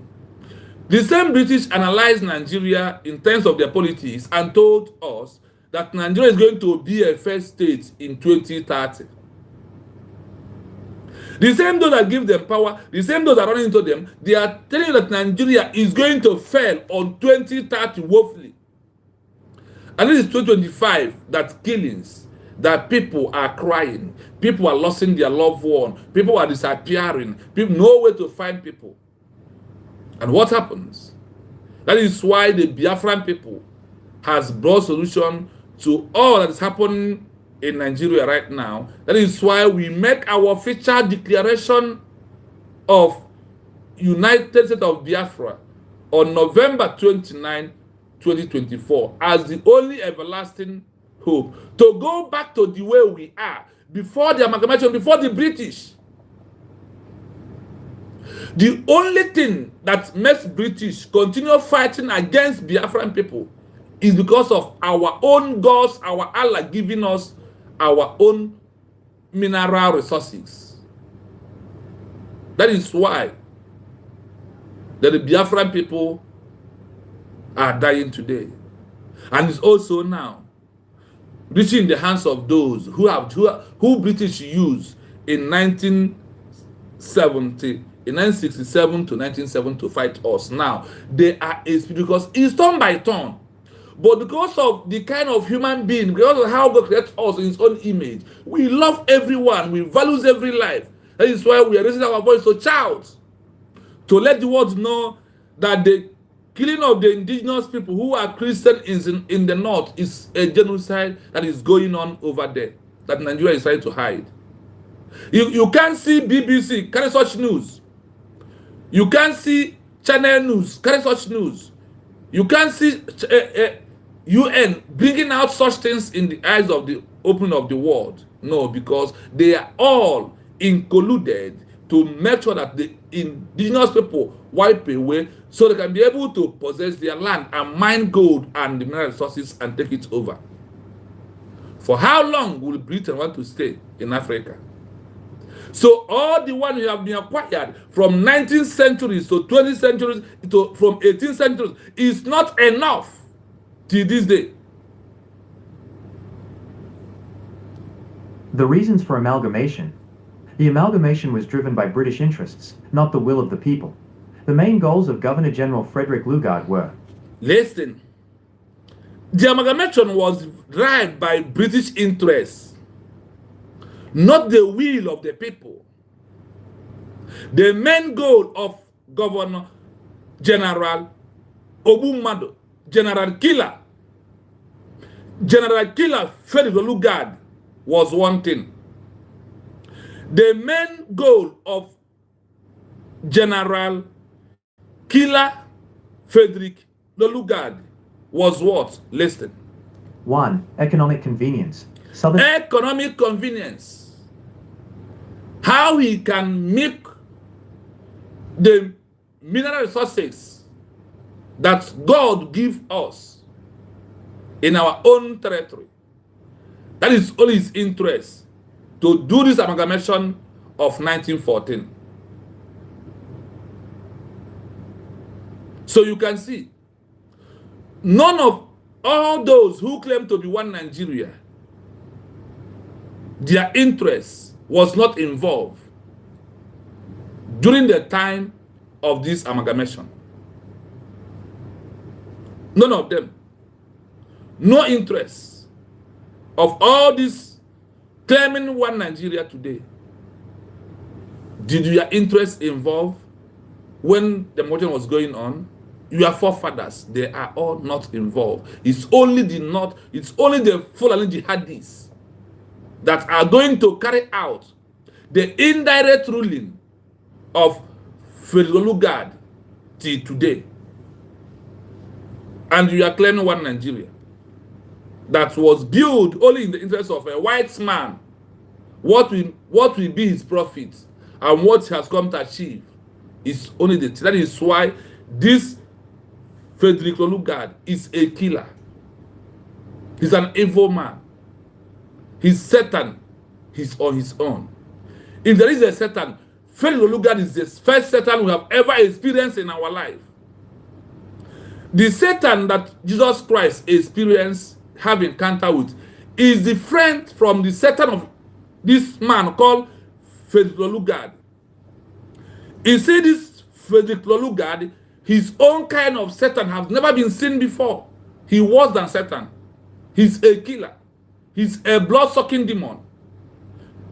The same British analyzed Nigeria in terms of their politics and told us that Nigeria is going to be a first state in 2030. The same those that give them power, the same those that are running into them, they are telling you that Nigeria is going to fail on 2030 woefully. And it is 2025 that killings, that people are crying, people are losing their loved one, people are disappearing, people nowhere to find people. And what happens? That is why the Biafran people has brought solution to all that is happening in Nigeria right now. That is why we make our official declaration of United States of Biafra on November 29, 2024 as the only everlasting hope to go back to the way we are before the amalgamation, before the British. The only thing that makes British continue fighting against Biafran people is because of our own gods, our Allah giving us our own mineral resources. That is why the Biafran people are dying today. And it's also now. reaching the hands of those who British used in 1970, in 1967 to 1970 to fight us. Now they are because it's turn by turn. But because of the kind of human being, because of how God created us in his own image, we love everyone, we value every life. That is why we are raising our voice to shout, to let the world know that the killing of the indigenous people who are Christians in the north is a genocide that is going on over there, that Nigeria is trying to hide. You can't see BBC carry such news. You can't see Channel News carry such news. You can't see UN bringing out such things in the eyes of the opening of the world. No, because they are all colluded to make sure that the indigenous people wipe away so they can be able to possess their land and mine gold and the mineral resources and take it over. For how long will Britain want to stay in Africa? So all the one you have been acquired from 19th centuries to 20th centuries to from 18th centuries is not enough till this day. The reasons for amalgamation. The amalgamation was driven by British interests, not the will of the people. The main goals of Governor-General Frederick Lugard were: Listen, the amalgamation was driven by British interests, not the will of the people. The main goal of Governor General Obumado, General Killer Frederick Lugard was one thing. The main goal of General Killer Frederick Lugard was what? Listen. 1. Economic convenience. Economic convenience. How he can make the mineral resources that God give us in our own territory. That is only his interest to do this amalgamation of 1914. So you can see, none of all those who claim to be one Nigeria, their interest was not involved during the time of this amalgamation. None of them. No interest of all this claiming one Nigeria today. Did your interest involve when the motion was going on? Your forefathers, they are all not involved. It's only the North, it's only the Fulani jihadists that are going to carry out the indirect ruling of Frederick Lugard till today. And you are claiming one Nigeria that was built only in the interest of a white man. What will be his profit and what he has come to achieve is only the that is why this Frederick Lugard is a killer. He's an evil man. He's Satan. He's on his own. If there is a Satan, Frederick Lugard is the first Satan we have ever experienced in our life. The Satan that Jesus Christ experienced, have encounter with, is different from the Satan of this man called Frederick Lugard. You see, this Frederick Lugard, his own kind of Satan has never been seen before. He was than Satan. He's a killer. He's a blood-sucking demon.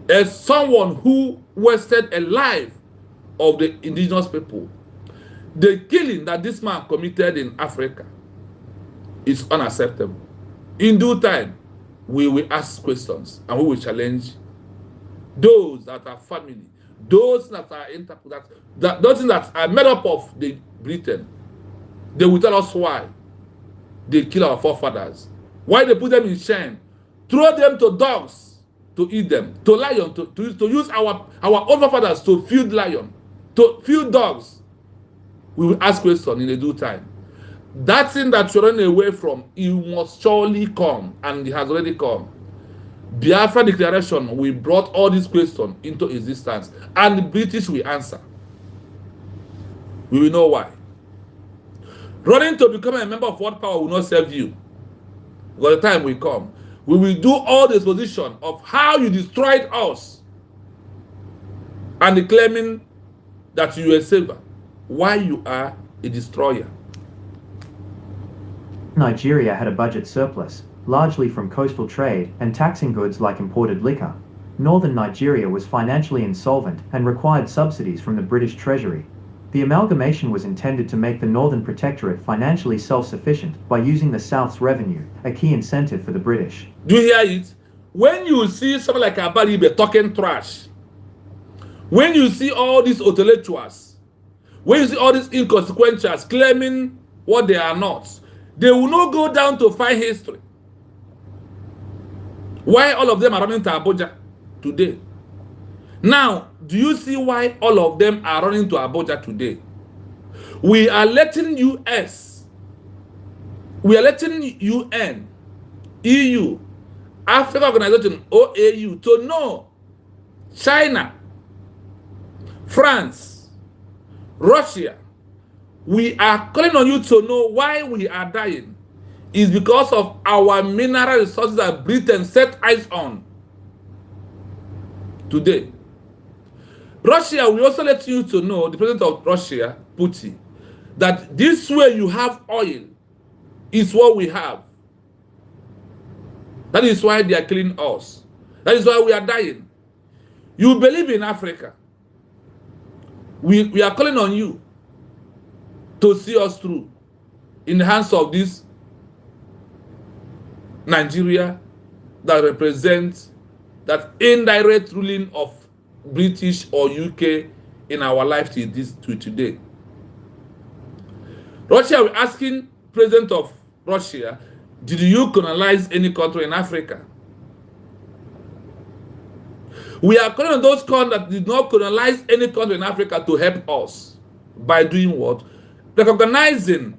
As someone who wasted a life of the indigenous people. The killing that this man committed in Africa is unacceptable. In due time, we will ask questions and we will challenge those that are family, those that are those that are made up of the Britain. They will tell us why they kill our forefathers, why they put them in shame, throw them to dogs to eat them, to lion, to use our own forefathers to feed lion, to feed dogs. We will ask questions in a due time. That thing that you're running away from, it must surely come, and it has already come. Biafra Declaration, we brought all these questions into existence, and the British will answer. We will know why. Running to become a member of what power will not serve you. By the time we come, We will do all the exposition of how you destroyed us and claiming that you are a savior, why you are a destroyer. Nigeria had a budget surplus, largely from coastal trade and taxing goods like imported liquor. Northern Nigeria was financially insolvent and required subsidies from the British Treasury. The amalgamation was intended to make the Northern Protectorate financially self-sufficient by using the South's revenue, a key incentive for the British. Do you hear it? When you see someone like Abaribe talking trash, when you see all these intellectuals, when you see all these inconsequentials claiming what they are not, they will not go down to find history. Why all of them are running to Abuja today? Now, do you see why all of them are running to Abuja today? We are letting US, we are letting UN, EU, Africa Organization, OAU, to know China, France, Russia. We are calling on you to know why we are dying. Is because of our mineral resources that Britain set eyes on today. Russia, we also let you to know, the president of Russia, Putin, that this way you have oil is what we have. That is why they are killing us. That is why we are dying. You believe in Africa. We are calling on you to see us through in the hands of this Nigeria that represents that indirect ruling of British or UK in our life to today. Russia, we're asking President of Russia, did you colonize any country in Africa? We are calling on those countries that did not colonize any country in Africa to help us by doing what? Recognizing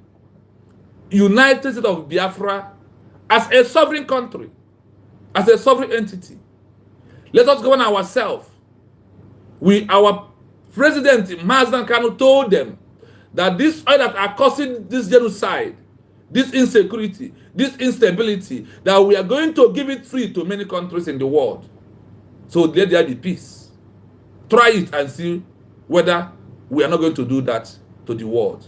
United States of Biafra as a sovereign country, as a sovereign entity. Let us govern ourselves. Our president, Mazdan Kanu, told them that this oil that are causing this genocide, this insecurity, this instability, that we are going to give it free to many countries in the world. So let there be peace. Try it and see whether we are not going to do that to the world.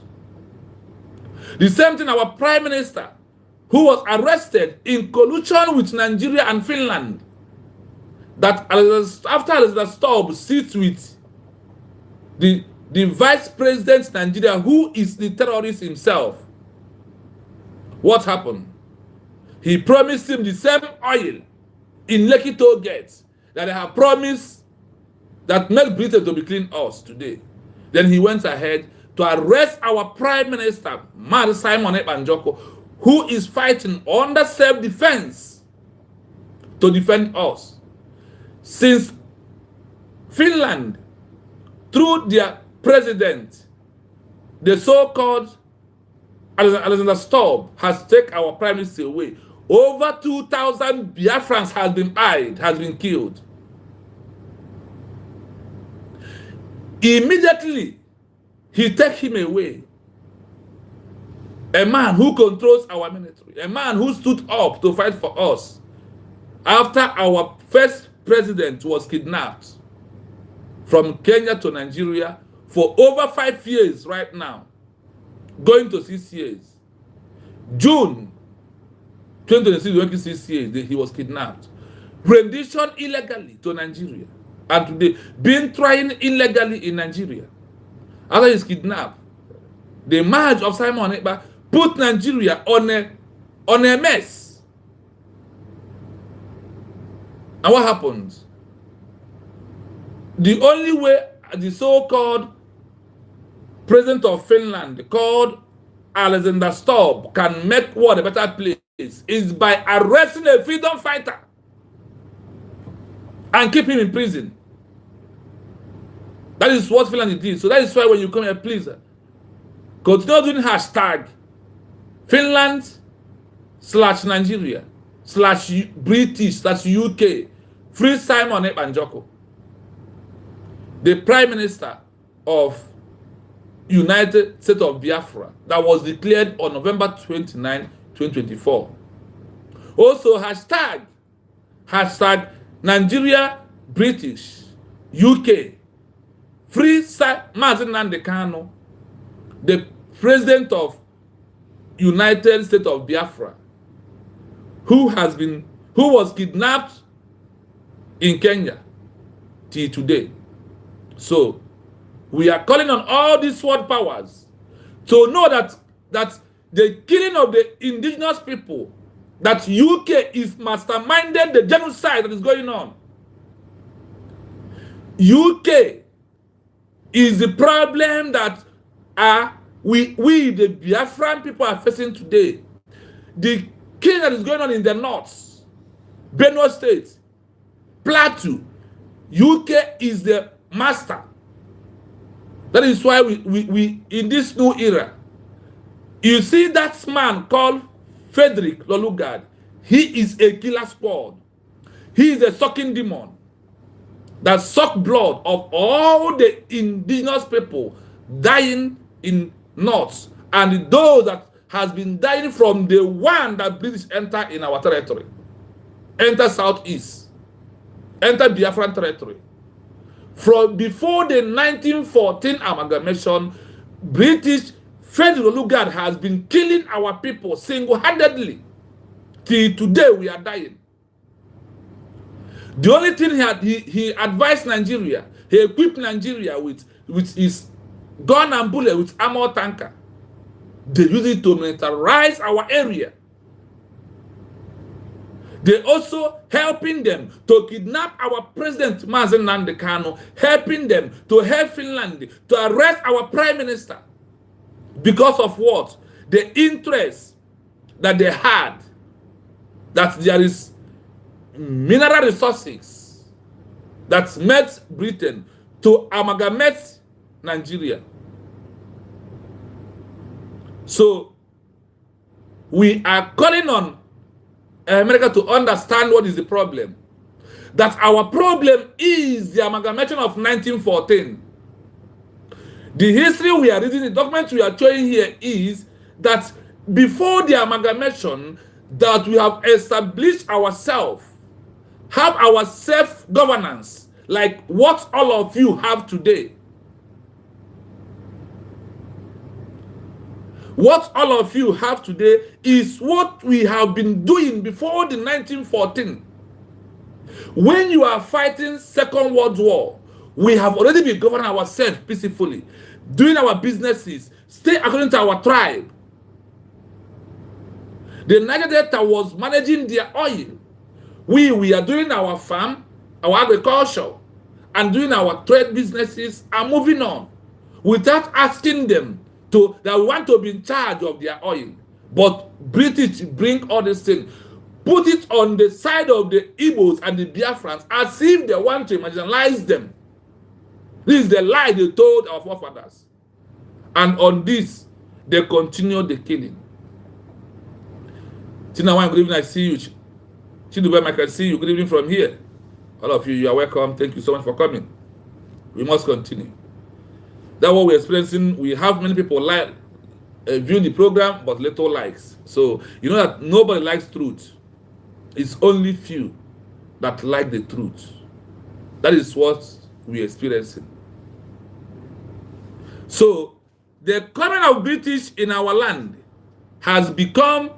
The same thing, our prime minister, who was arrested in collusion with Nigeria and Finland, that after Alexander Stubb sits with the vice president of Nigeria, who is the terrorist himself. What happened? He promised him the same oil in Lekki toll gates that they have promised that make Britain to be clean us today. Then he went ahead to arrest our prime minister, Mad Simon Ekpanjoko, who is fighting under self-defense to defend us. Since Finland, through their president, the so-called Alexander Stubb, has taken our prime minister away, over 2,000 Biafrans has been killed. Immediately, he take him away. A man who controls our military, a man who stood up to fight for us after our first president was kidnapped from Kenya to Nigeria for over 5 years right now, going to 6 years. June 2026, working 6 years, he was kidnapped. Rendition illegally to Nigeria. And today, being tried illegally in Nigeria. After he's kidnapped, the march of Simon Ekpa put Nigeria on a mess. And what happens? The only way the so-called president of Finland, called Alexander Stubb, can make world a better place is by arresting a freedom fighter and keep him in prison. That is what Finland did. So that is why when you come here, please continue doing hashtag Finland/Nigeria/British/UK free Simon Ekpanjoko, the Prime Minister of United States of Biafra, that was declared on November 29, 2024. Also hashtag Hashtag Nigeria, British, UK, free Mazi Nnamdi Kanu, the president of United States of Biafra, who was kidnapped in Kenya till today. So we are calling on all these world powers to know that the killing of the indigenous people, that UK is masterminded the genocide that is going on. UK is the problem that we the Biafran people are facing today. The killing that is going on in the north, Benue State, Plateau, UK is the master. That is why we in this new era, you see that man called Frederick Lolugard. He is a killer squad. He is a sucking demon that suck blood of all the indigenous people dying in north and those that has been dying from the one that British enter in our territory, enter southeast, enter Biafran territory. From before the 1914 amalgamation, British Federal Lugard has been killing our people single-handedly. Till today, we are dying. The only thing he advised Nigeria, he equipped Nigeria with his gun and bullet, with armor tanker. They use it to militarize our area. They also helping them to kidnap our president, Mazi Nnamdi Kanu, helping them to help Finland to arrest our prime minister. Because of what? The interest that they had, that there is mineral resources that made Britain to amalgamate Nigeria. So we are calling on America to understand what is the problem. That our problem is the amalgamation of 1914. The history we are reading, the document we are showing here is that before the amalgamation, that we have established ourselves, have our self-governance, like what all of you have today. What all of you have today is what we have been doing before the 1914. When you are fighting Second World War, we have already been governing ourselves peacefully, doing our businesses, stay according to our tribe. The Niger Delta was managing their oil. We are doing our farm, our agriculture, and doing our trade businesses and moving on without asking them that we want to be in charge of their oil. But British bring all these things, put it on the side of the Igbos and the Biafrans as if they want to marginalize them. This is the lie they told our forefathers. And on this, they continue the killing. Chinawan, good evening, I see you. Chidubem, I can see you. Good evening from here. All of you, you are welcome. Thank you so much for coming. We must continue. That's what we're experiencing. We have many people view the program, but little likes. So, you know that nobody likes truth. It's only few that like the truth. That is what we're experiencing. So, the coming of British in our land has become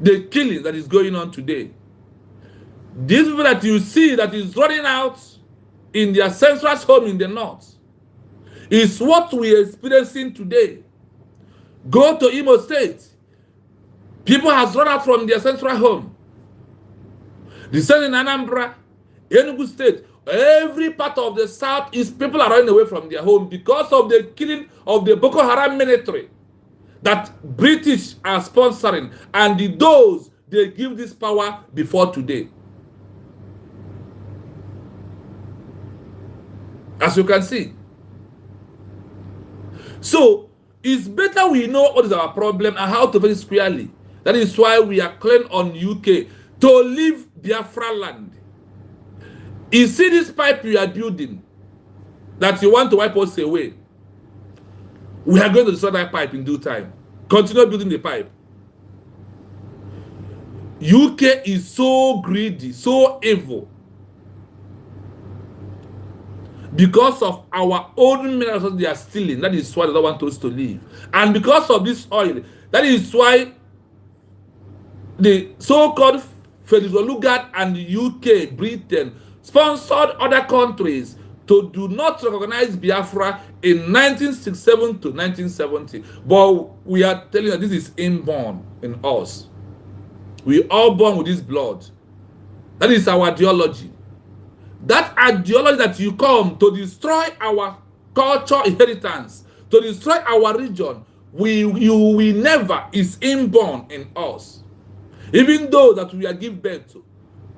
the killing that is going on today. These people that you see that is running out in their ancestral home in the north is what we are experiencing today. Go to Imo State. People has run out from their ancestral home. The same in Anambra, Enugu State, every part of the south is people are running away from their home because of the killing of the Boko Haram military that British are sponsoring, and those they give this power before today. As you can see. So, it's better we know what is our problem and how to face it squarely. That is why we are calling on UK to leave Biafra land. You see this pipe you are building that you want to wipe us away. We are going to destroy that pipe in due time. Continue building the pipe. UK is so greedy, so evil, because of our own minerals they are stealing. That is why they don't want us to leave. And because of this oil, that is why the so-called Federal Lugard and the UK, Britain, sponsored other countries to do not recognize Biafra in 1967 to 1970. But we are telling you this is inborn in us. We are born with this blood. That is our ideology. That ideology that you come to destroy our culture inheritance, to destroy our region, we never is inborn in us. Even though that we are give birth to,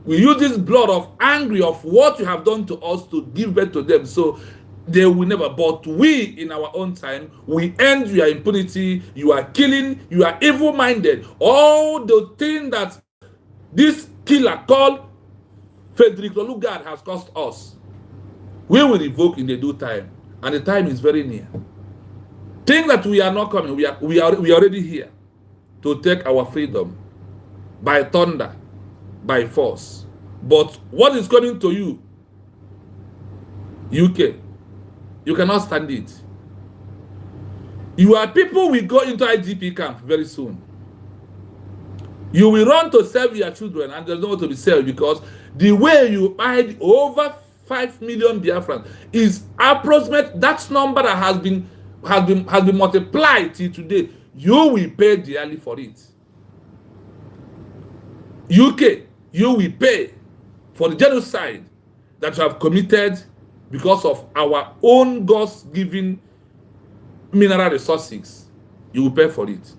we use this blood of angry of what you have done to us to give birth to them, so they will never. But we, in our own time, we end your impunity. You are killing. You are evil-minded. All the things that this killer called Federico Lugard has cost us, we will revoke in the due time, and the time is very near. Think that we are not coming. We are already here to take our freedom by thunder, by force. But what is coming to you, UK, you cannot stand it. Your people will go into IDP camp very soon. You will run to serve your children, and there's no one to be served, because the way you hide over 5 million Biafrans is approximate. That number that has been multiplied till today. You will pay dearly for it. UK, you will pay for the genocide that you have committed because of our own God's-given mineral resources. You will pay for it.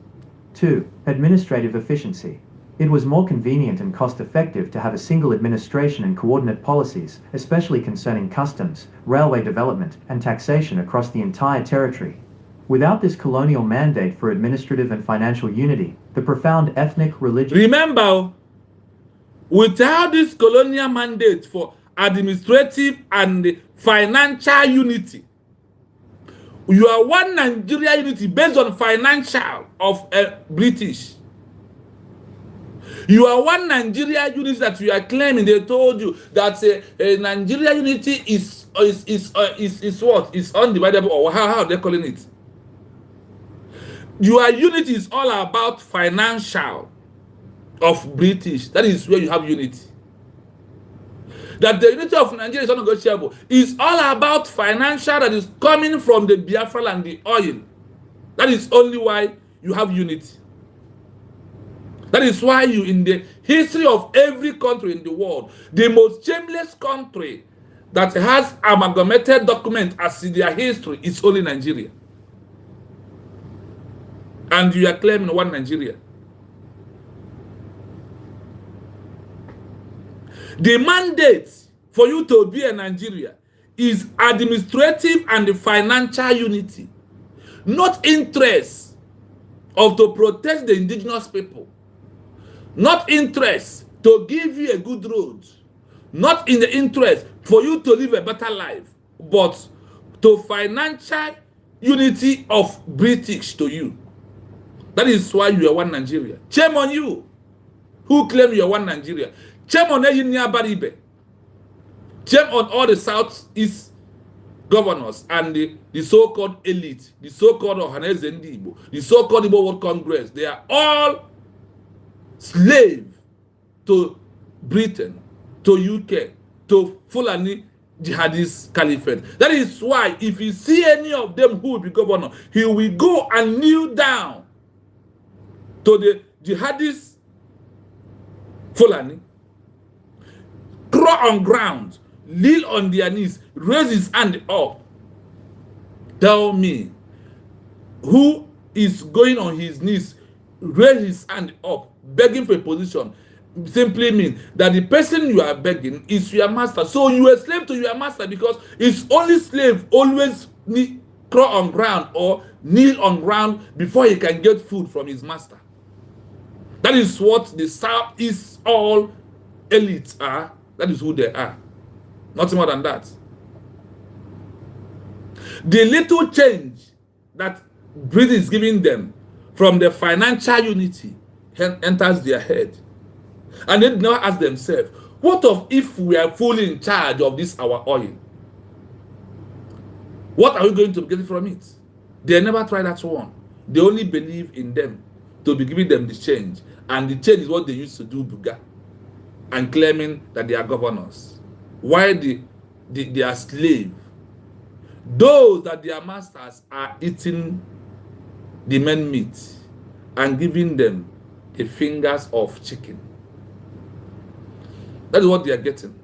2. Administrative efficiency. It was more convenient and cost-effective to have a single administration and coordinate policies, especially concerning customs, railway development, and taxation across the entire territory. Without this colonial mandate for administrative and financial unity, the profound ethnic, religious... Remember, without this colonial mandate for administrative and financial unity, you are one Nigeria unity based on financial of British. You are one Nigeria unity that you are claiming. They told you that a Nigeria unity is what? Is undividable, or how they're calling it. Your unity is all about financial of British. That is where you have unity. That the unity of Nigeria is unnegotiable. It's all about financial that is coming from the Biafra and the oil. That is only why you have unity. That is why you, in the history of every country in the world, the most shameless country that has amalgamated document as their history is only Nigeria. And you are claiming one Nigeria. The mandate for you to be a Nigeria is administrative and financial unity, not interest of to protect the indigenous people, not interest to give you a good road, not in the interest for you to live a better life, but to financial unity of British to you. That is why you are one Nigeria. Shame on you who claim you are one Nigeria. Shame on Eyinia Baribe. Shame on all the Southeast governors and the so-called elite, the so-called Ohaneze Ndibo, the so-called Igbo World Congress. They are all slaves to Britain, to UK, to Fulani Jihadist Caliphate. That is why if you see any of them who will be governor, he will go and kneel down to the Jihadist Fulani, crawl on ground, kneel on their knees, raise his hand up. Tell me, who is going on his knees, raise his hand up, begging for a position, simply means that the person you are begging is your master. So you are a slave to your master, because it's only slave always crawl on ground or kneel on ground before he can get food from his master. That is what the Southeast all elites are. That is who they are. Nothing more than that. The little change that Britain is giving them from the financial unity enters their head. And they did not ask themselves, what of if we are fully in charge of this our oil? What are we going to get from it? They never tried that one. They only believe in them to be giving them the change. And the change is what they used to do buga and claiming that they are governors. Why they are slaves? Those that their masters are eating the men meat and giving them the fingers of chicken. That is what they are getting.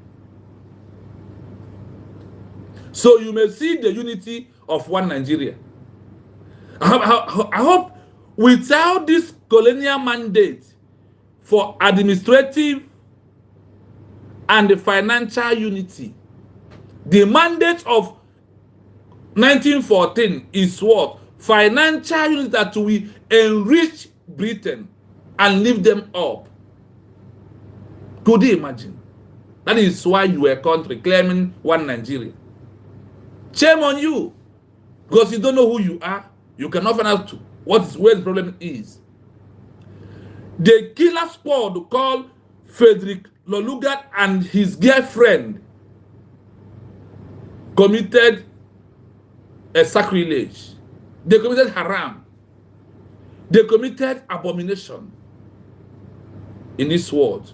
So you may see the unity of one Nigeria. I hope without this colonial mandate for administrative and the financial unity, the mandate of 1914 is what? Financial unity that will enrich Britain and lift them up. Could you imagine? That is why you were a country claiming one Nigeria. Shame on you, because you don't know who you are. You cannot find out where the problem is. The killer squad called Frederick Lolugat and his girlfriend committed a sacrilege. They committed haram. They committed abomination in this world.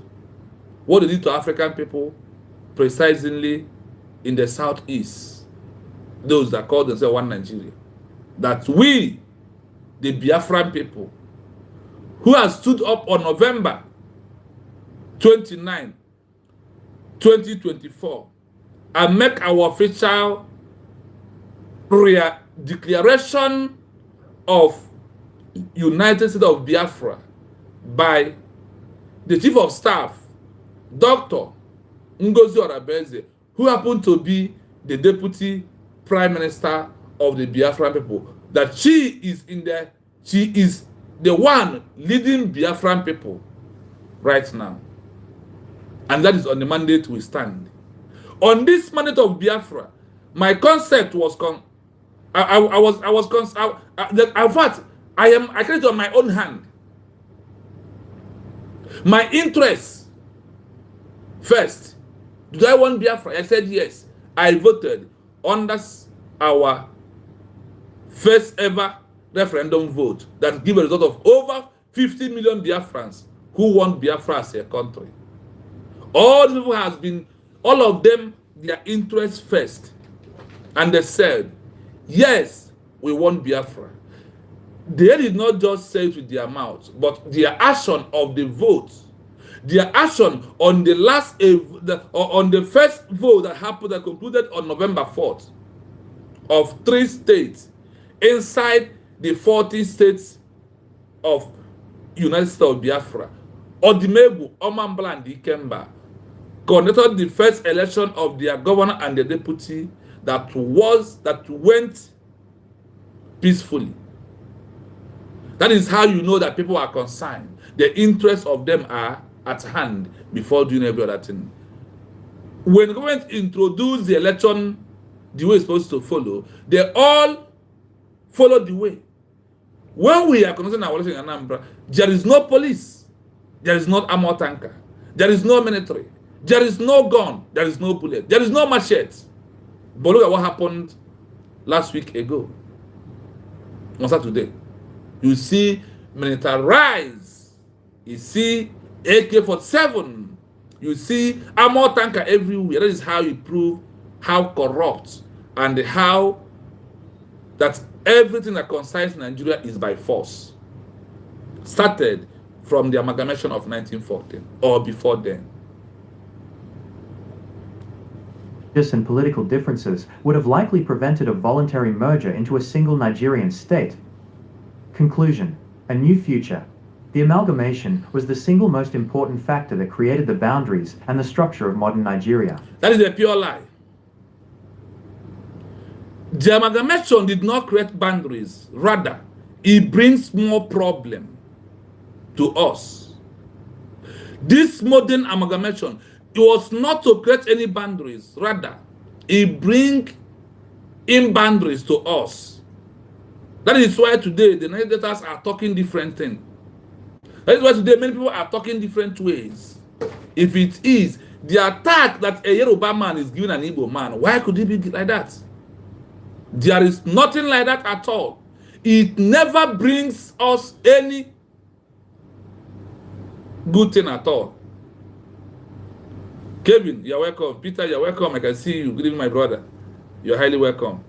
What they did to African people, precisely in the southeast, those that call themselves one Nigeria, that we, the Biafran people, who have stood up on November 29, 2024, and make our official declaration of United States of Biafra by the Chief of Staff, Dr. Ngozi Orabeze, who happened to be the Deputy Prime Minister of the Biafran people, that she is the one leading Biafran people right now. And that is on the mandate we stand. On this mandate of Biafra, my concept was in fact, I created on my own hand. My interest first. Do I want Biafra? I said yes. I voted under our first ever referendum vote that gave a result of over 50 million Biafrans who want Biafra as a country. All the people has been, all of them, their interest first. And they said, yes, we want Biafra. They did not just say it with their mouth, but their action of the vote, their action on the on the first vote that happened, that concluded on November 4th, of 3 states inside the 40 states of United States of Biafra, Odimegwu, Omambala, and Ikemba conducted the first election of their governor and the deputy that went peacefully. That is how you know that people are concerned. The interests of them are at hand before doing every other thing. When the government introduced the election the way it's supposed to follow, they all followed the way. When we are conducting our election in Anambra, there is no police, there is no armor tanker, there is no military, there is no gun, there is no bullet, there is no machete. But look at what happened last week ago, on Saturday. You see militarize, you see AK-47, you see armor tanker everywhere. That is how you prove how corrupt and how that everything that concerns Nigeria is by force. Started from the amalgamation of 1914 or before then. And political differences would have likely prevented a voluntary merger into a single Nigerian state. Conclusion: a new future. The amalgamation was the single most important factor that created the boundaries and the structure of modern Nigeria. That is a pure lie. The amalgamation did not create boundaries. Rather, it brings more problem to us. This modern amalgamation, it was not to create any boundaries. Rather, it brings in boundaries to us. That is why today the legislators are talking different things. That is why today many people are talking different ways. If it is, the attack that a Yoruba man is giving an Igbo man, why could it be like that? There is nothing like that at all. It never brings us any good thing at all. Kevin, you're welcome. Peter, you're welcome. I can see you. Good evening, my brother. You're highly welcome.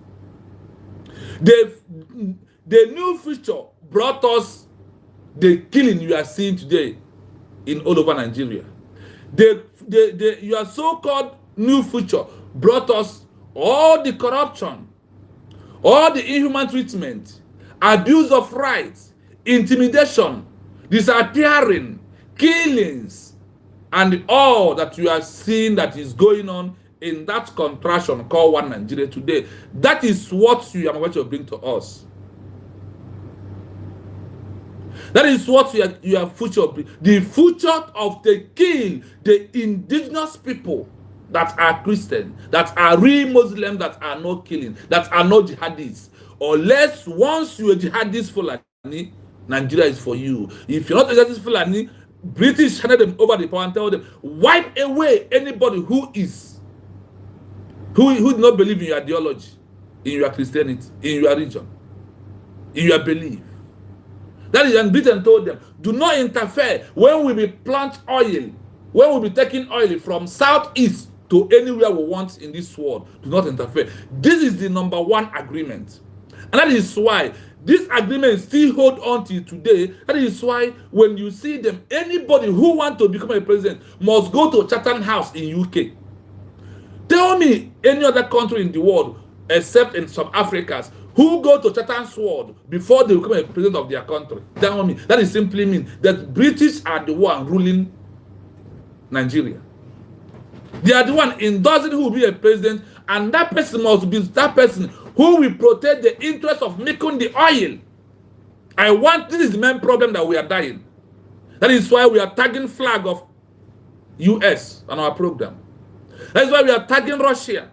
The new future brought us the killing you are seeing today in all over Nigeria. Your so-called new future brought us all the corruption, all the inhuman treatment, abuse of rights, intimidation, disappearing, killings, and all that you are seeing that is going on in that contraction called One Nigeria today. That is what you are going to bring to us. That is what your future be. The future of the kill the indigenous people that are Christian, that are real Muslims, that are not killing, that are not jihadists. Unless once you are jihadist Fulani, Nigeria is for you. If you're not a jihadist Fulani, British handed them over the power and tell them, wipe away anybody who did not believe in your ideology, in your Christianity, in your religion, in your belief. That is, and Britain told them, do not interfere when we plant oil, when we be taking oil from southeast to anywhere we want in this world. Do not interfere. This is the number one agreement. And that is why this agreement still hold on till today. That is why when you see them, anybody who want to become a president must go to Chatham House in UK. Tell me any other country in the world, except in some Africans, who go to Chatham Sword before they become a president of their country. Tell me. That is simply mean that British are the one ruling Nigeria. They are the one endorsing who will be a president, and that person must be that person who will protect the interest of making the oil. This is the main problem that we are dying. That is why we are tagging flag of US on our program. That is why we are tagging Russia.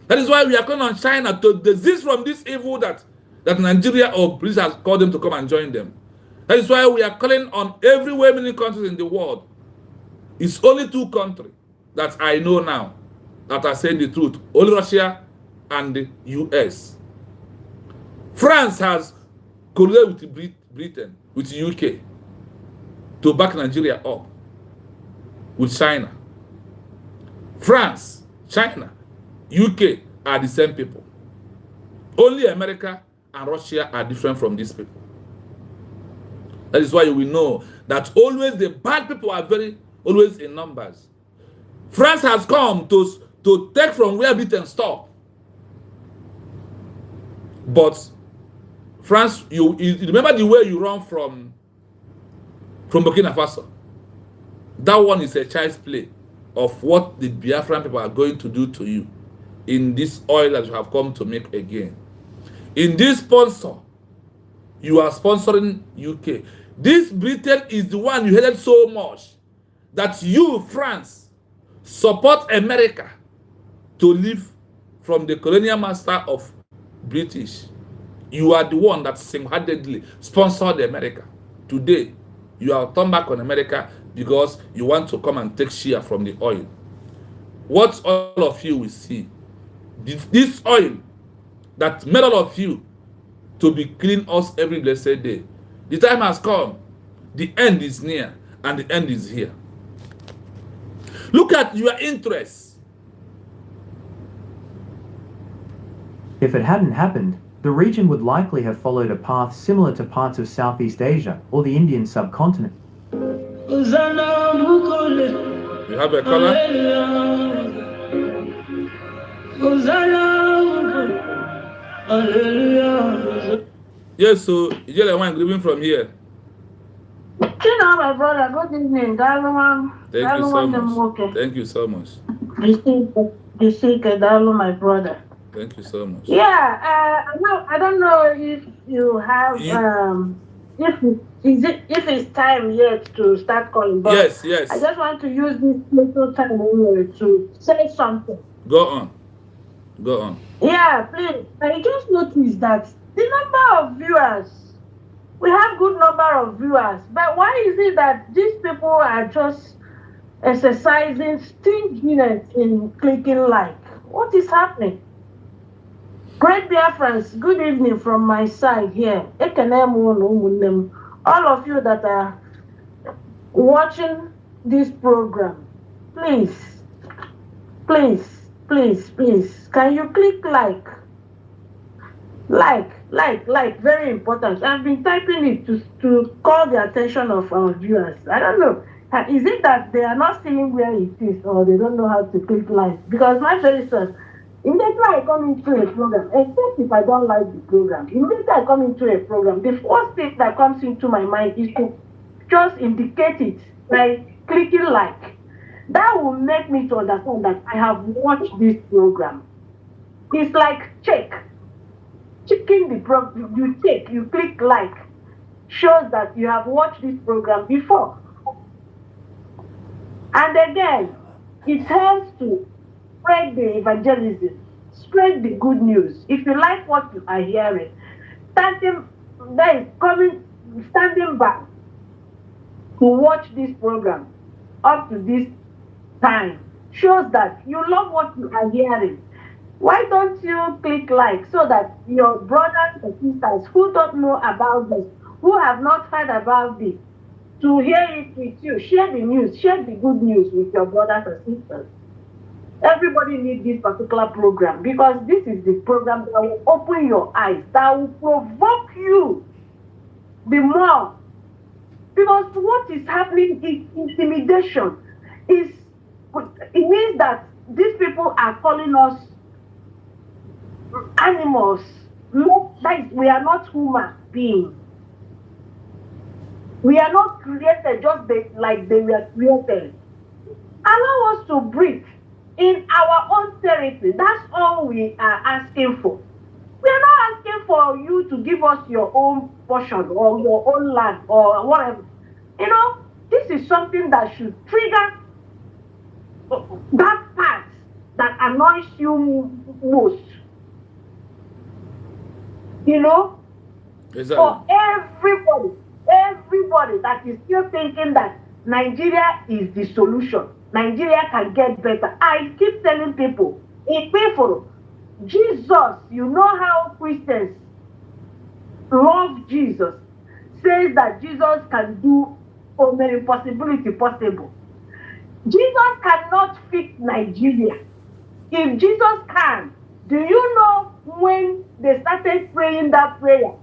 That is why we are calling on China to desist from this evil that Nigeria or British has called them to come and join them. That is why we are calling on everywhere many countries in the world. It's only two countries that I know now that are saying the truth. Only Russia and the US. France has collaborated with Britain, with the UK, to back Nigeria up with China. France, China, UK are the same people. Only America and Russia are different from these people. That is why you will know that always the bad people are always in numbers. France has come to take from where Britain stopped. But France, you remember the way you run from Burkina Faso? That one is a child's play of what the Biafran people are going to do to you in this oil that you have come to make again. In this sponsor, you are sponsoring UK. This Britain is the one you hated so much that you, France, support America to live from the colonial master of British. You are the one that single-handedly sponsored America. Today, you are turned back on America because you want to come and take share from the oil. What all of you will see, this oil that made all of you to be killing us every blessed day. The time has come. The end is near, and the end is here. Look at your interests. If it hadn't happened, the region would likely have followed a path similar to parts of Southeast Asia or the Indian subcontinent. You have a caller? Yes, so you get one grieving from here. Hello, my brother. Good evening. Thank you so much. Thank you so much. My brother. Thank you so much. Yeah, I don't know if you have if it's time yet to start calling. But yes. I just want to use this little time to say something. Go on. Yeah, please. I just noticed that the number of viewers, we have good number of viewers, but why is it that these people are just exercising stinginess in clicking like. What is happening? Great dear friends, good evening from my side here. All of you that are watching this program, please, please, can you click like? Like, very important. I've been typing it to call the attention of our viewers. I don't know. Is it that they are not seeing where it is or they don't know how to click like? Because my very self, immediately I come into a program, except if I don't like the program, immediately I come into a program, the first thing that comes into my mind is to just indicate it by clicking like. That will make me to understand that I have watched this program. It's like checking the program. You click like, shows that you have watched this program before. And again, it helps to spread the evangelism, spread the good news. If you like what you are hearing, standing back to watch this program up to this time shows that you love what you are hearing. Why don't you click like so that your brothers and sisters who don't know about this, who have not heard about this, to hear it with you, share the news, share the good news with your brothers and sisters. Everybody needs this particular program because this is the program that will open your eyes, that will provoke you the more. Because what is happening is intimidation. It means that these people are calling us animals. We are not human beings. We are not created just like they were created. Allow us to breathe in our own territory. That's all we are asking for. We are not asking for you to give us your own portion or your own land or whatever. This is something that should trigger that part that annoys you most. Exactly. For everybody that is still thinking that Nigeria is the solution, Nigeria can get better. I keep telling people, Jesus, you know how Christians love Jesus, says that Jesus can do impossibility possible. Jesus cannot fix Nigeria. If Jesus can, do you know when they started praying that prayer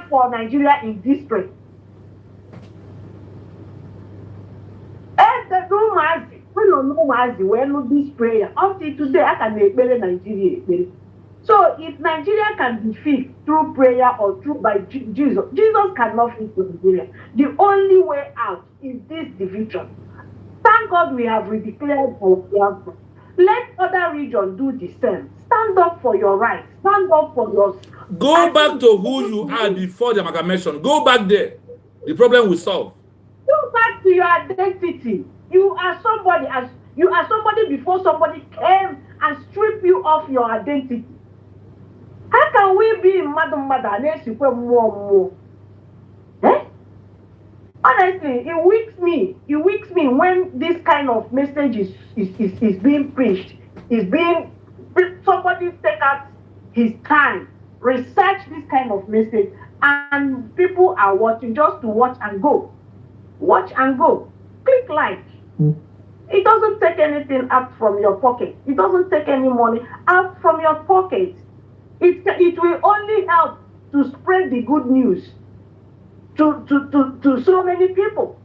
for Nigeria in district? We know this prayer. Until today, I can make Nigeria. So if Nigeria can be fixed through prayer or by Jesus cannot fix Nigeria. The only way out is this division. Thank God we have redeclared our Biafra. Let other regions do the same. Stand up for your rights. Stand up for yours. Go back to who you are before the amalgamation. Go back there. The problem will solve. Go back to your identity. You are somebody before somebody came and stripped you of your identity. How can we be in Madam unless you put more? Honestly, it weaks me when this kind of message is being preached. Somebody take out his time, research this kind of message, and people are watching just to watch and go. Watch and go. Click like. It doesn't take anything out from your pocket. It doesn't take any money out from your pocket. It will only help to spread the good news to so many people.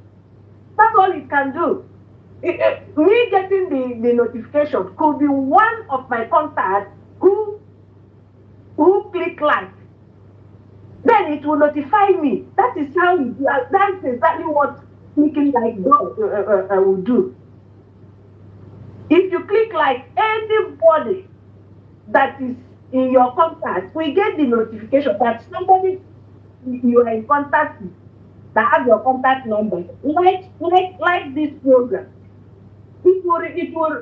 That's all it can do. Me getting the notification could be one of my contacts who click like. Then it will notify me. That is how that's exactly what clicking like will do. If you click like, anybody that is in your contact will get the notification that somebody you are in contact with that has your contact number, like this program. It will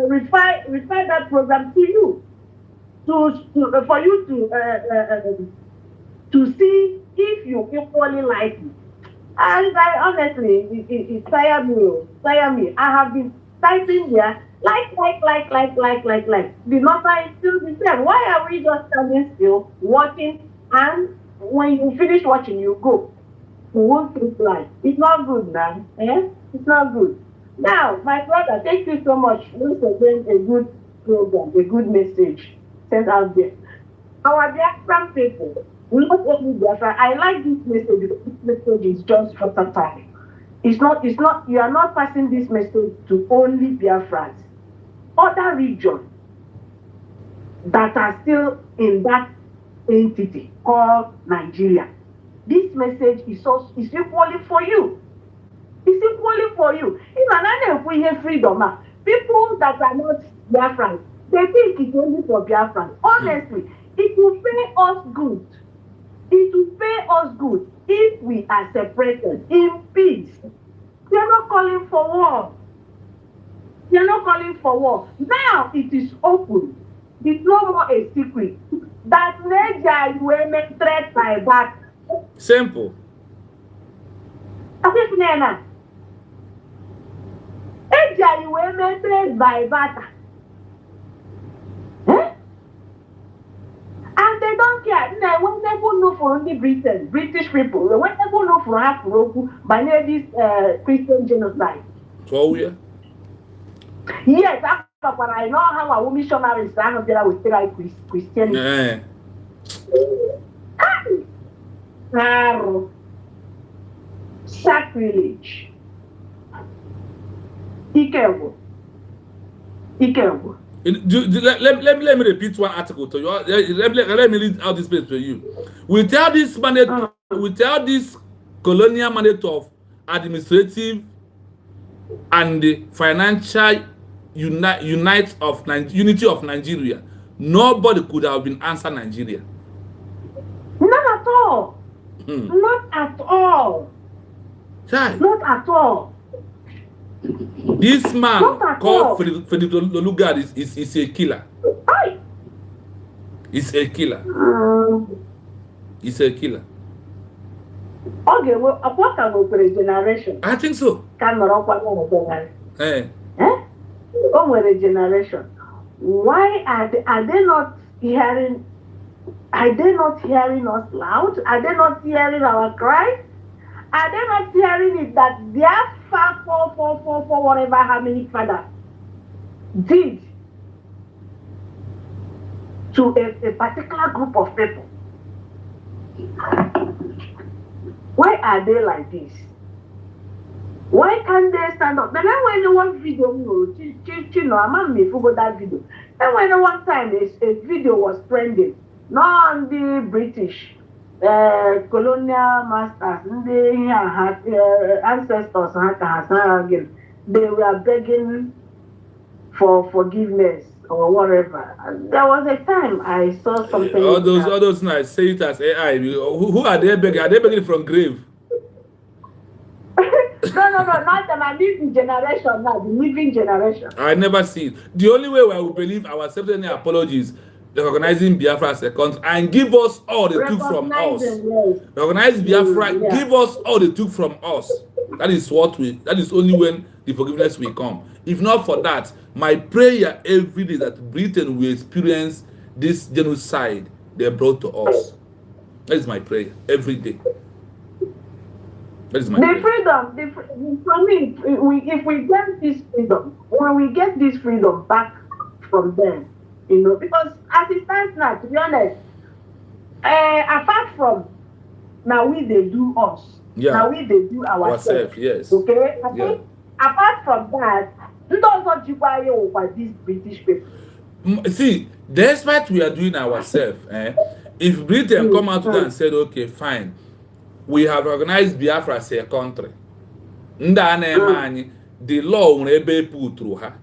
refer that program to you for you to see if you equally like it. And I honestly, it tired me. Tired me. I have been typing there, like. The number is still the same. Why are we just standing still, watching, and when you finish watching, you go? We won't reply. It's not good, man. Eh? It's not good. Now, my brother, thank you so much. Once again, a good program, a good message sent out there. Our Biafran people, not only Biafran, I like this message because this message is just versatile. It's not, you are not passing this message to only Biafrans. Other regions that are still in that entity called Nigeria. This message is equally for you. It's equally for you. If we have freedom, people that are not Biafrans, they think it's only for Biafrans. Honestly, it will pay us good. It will pay us good if we are separated in peace. They are not calling for war. They are not calling for war. Now it is open. It's no more a secret that Nigeria will make threat by that. Simple. Nigeria will make threat by that. And they don't care. Now, when they go look for only British people, when they go look for Afro, by this Christian genocide. So yeah. Yes, but I know how our missionaries are there with Christianity. Sacrilege. Ikewo. Let me repeat one article to you. Let me read out this page to you. Without this mandate, without this colonial mandate of administrative and the financial unity of Nigeria, nobody could have been answered Nigeria. Not at all. Not at all. Right. Not at all. This man called Frederick Lugard is a killer. He's a killer. He's a killer. Okay, well, what can go for a generation? I think so. Eh? Over a generation. Why are they not hearing? Are they not hearing us loud? Are they not hearing our cries? Are they not hearing it that their far for whatever how many fathers did to a particular group of people? Why are they like this? Why can't they stand up? But then when the one video, I'm me forgot that video. Then when the one time a video was trending, not on the British colonial masters, the ancestors, again, they were begging for forgiveness or whatever. And there was a time I saw something. All those nights, say it as AI. Who are they begging? Are they begging from grave? No, not the living generation now, the living generation. I never see it. The only way I will believe our accepting any apologies, recognizing Biafra as a country and give us all they took from us. Yes. Recognize Biafra, give us all they took from us. That is only when the forgiveness will come. If not for that, my prayer every day that Britain will experience this genocide they brought to us. That is my prayer every day. That is my prayer. Freedom, for me, if we get this freedom, when we get this freedom back from them, because as it stands now, to be honest, apart from now they do us, now they do ourselves. Yes. Okay? Apart from that, you don't want to buy over these British people. See, despite we are doing ourselves, if Britain come out to that and said, okay, fine, we have recognized Biafra as a country, the law will be put through her.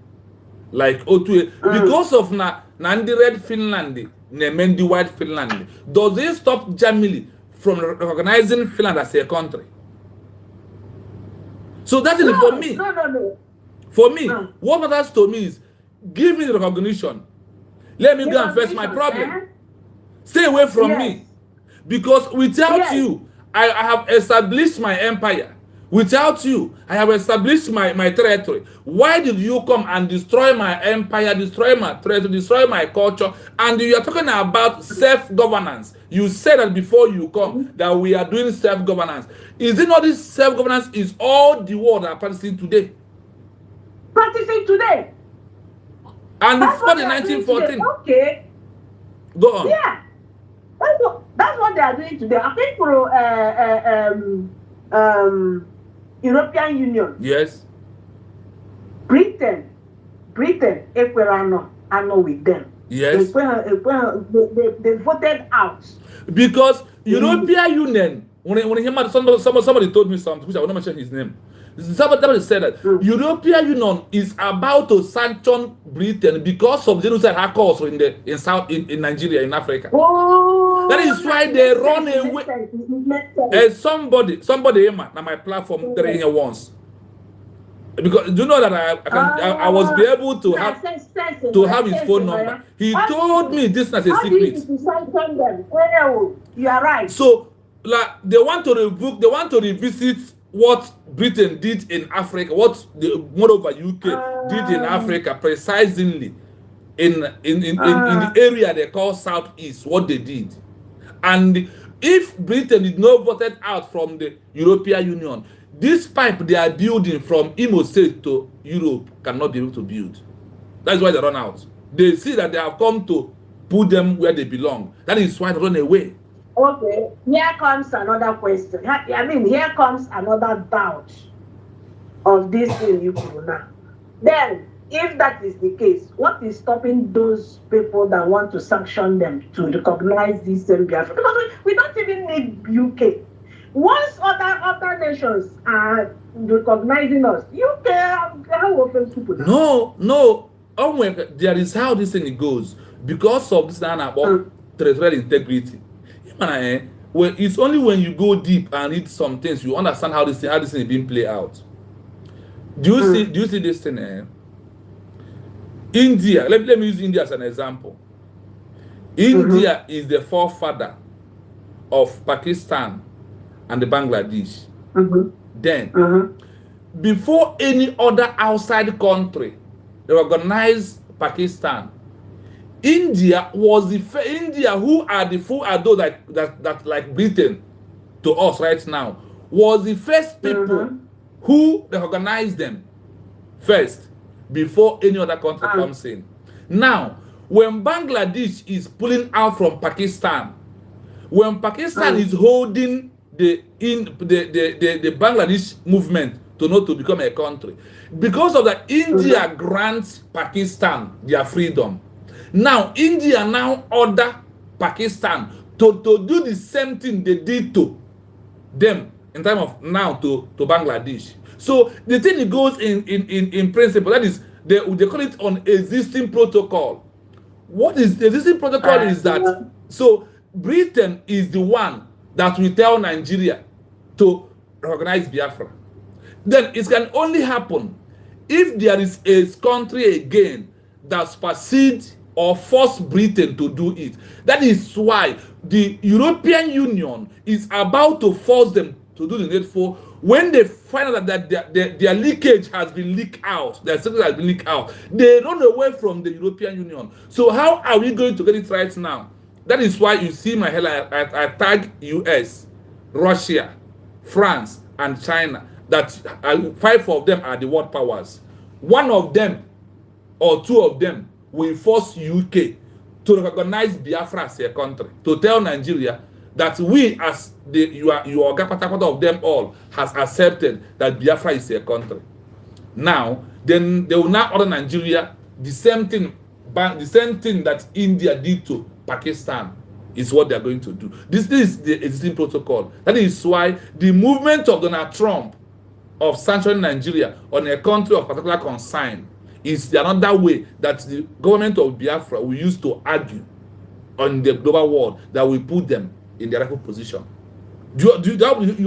Like because of Nandi Red Finland, Nemendi White Finland, does it stop Germany from recognizing Finland as a country? So that is for me. No. For me, what matters to me is give me the recognition. Let me go and face my problem. Stay away from me. Because without you, I have established my empire. Without you, I have established my territory. Why did you come and destroy my empire, destroy my territory, destroy my culture? And you are talking about self-governance. You said that before you come, that we are doing self-governance. Is it not this self-governance is all the world are practicing today? Practicing today. And That's before what the they are doing 1914. today. Okay. Go on. Yeah. That's what they are doing today. I think for European Union. Yes. Britain, if we are not with them. Yes. They voted out. Because European Union, when somebody told me something, which I will not mention his name. Somebody said that European Union is about to sanction Britain because of genocide occurs in Nigeria, in Africa. Oh, that is why they run away. And somebody on my platform there here once. Because do you know that I was be able to have his phone number. He told me this as a secret. You are right. So like they want to revisit what Britain did in Africa, what the moreover UK did in Africa, precisely in the area they call Southeast, what they did. And if Britain did not voted out from the European Union, this pipe they are building from Imo State to Europe cannot be able to build. That's why they run out. They see that they have come to put them where they belong. That is why they run away. Okay, here comes another question. Here comes another doubt of this thing you put now. Then, if that is the case, what is stopping those people that want to sanction them to recognize this Biafra? Because we don't even need UK. Once other nations are recognizing us, UK, how often people? No. There is how this thing goes. Because of this about territorial integrity. Well, it's only when you go deep and read some things you understand how this thing is being played out. Do you see this thing? India. Let me use India as an example. India is the forefather of Pakistan and the Bangladesh. Then, before any other outside country recognized Pakistan, India was who are those that like Britain to us right now, was the first people who recognized them first before any other country comes in. Now, when Bangladesh is pulling out from Pakistan, when Pakistan is holding the Bangladesh movement to become a country, because of that, India grants Pakistan their freedom. Now, India now order Pakistan to do the same thing they did to them in time of now to Bangladesh. So the thing it goes in principle, that is, they call it on existing protocol. What is the existing protocol is that, so Britain is the one that will tell Nigeria to recognize Biafra. Then it can only happen if there is a country again that supersedes or force Britain to do it. That is why the European Union is about to force them to do the needful. When they find out that their leakage has been leaked out, their secret has been leaked out, they run away from the European Union. So how are we going to get it right now? That is why you see my headline, I tag US, Russia, France, and China. That 5 of them are the world powers. One of them or 2 of them will force UK to recognize Biafra as a country, to tell Nigeria that we, as your part of them all, has accepted that Biafra is a country. Now, then they will now order Nigeria the same thing that India did to Pakistan is what they are going to do. This is the existing protocol. That is why the movement of Donald Trump of sanctioning Nigeria on a country of particular concern is another way that the government of Biafra will use to argue on the global world that will put them in their rightful position. You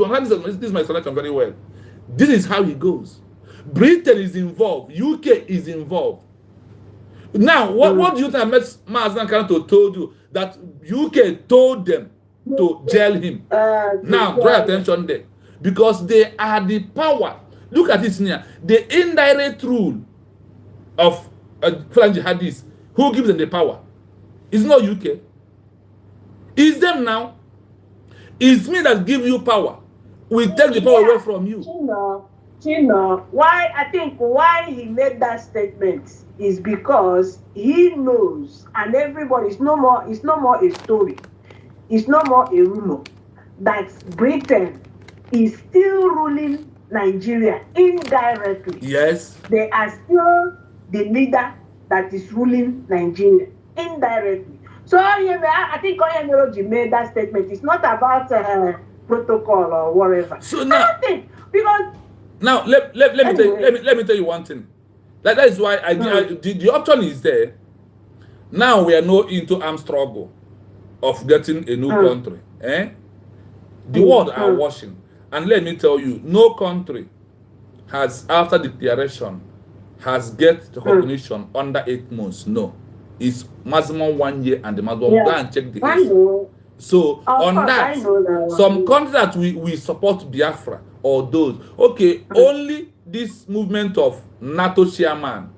understand this is my selection very well. This is how it goes. Britain is involved. UK is involved. Now, what do you think Maazan Kanto told you? That UK told them to jail him. Now, draw attention there. Because they are the power. Look at this here. The indirect rule of Fulani jihadists. Who gives them the power? It's not UK. It's them now. It's me that give you power. We take the power away from you. Chino, why he made that statement is because he knows, and everybody, it's no more a story. It's no more a rumor that Britain is still ruling Nigeria indirectly. Yes. They are still the leader that is ruling Nigeria indirectly. So I think Onyemeroji made that statement. It's not about protocol or whatever. So now, because now let me tell you one thing. That is why the option is there. Now we are not into armed struggle of getting a new country. The world are watching. And let me tell you, no country has, after declaration, has get recognition under 8 months. No. It's maximum 1 year and the maximum. Go and check the history. So on that, some countries that we support Biafra or those, okay, only this movement of NATO chairman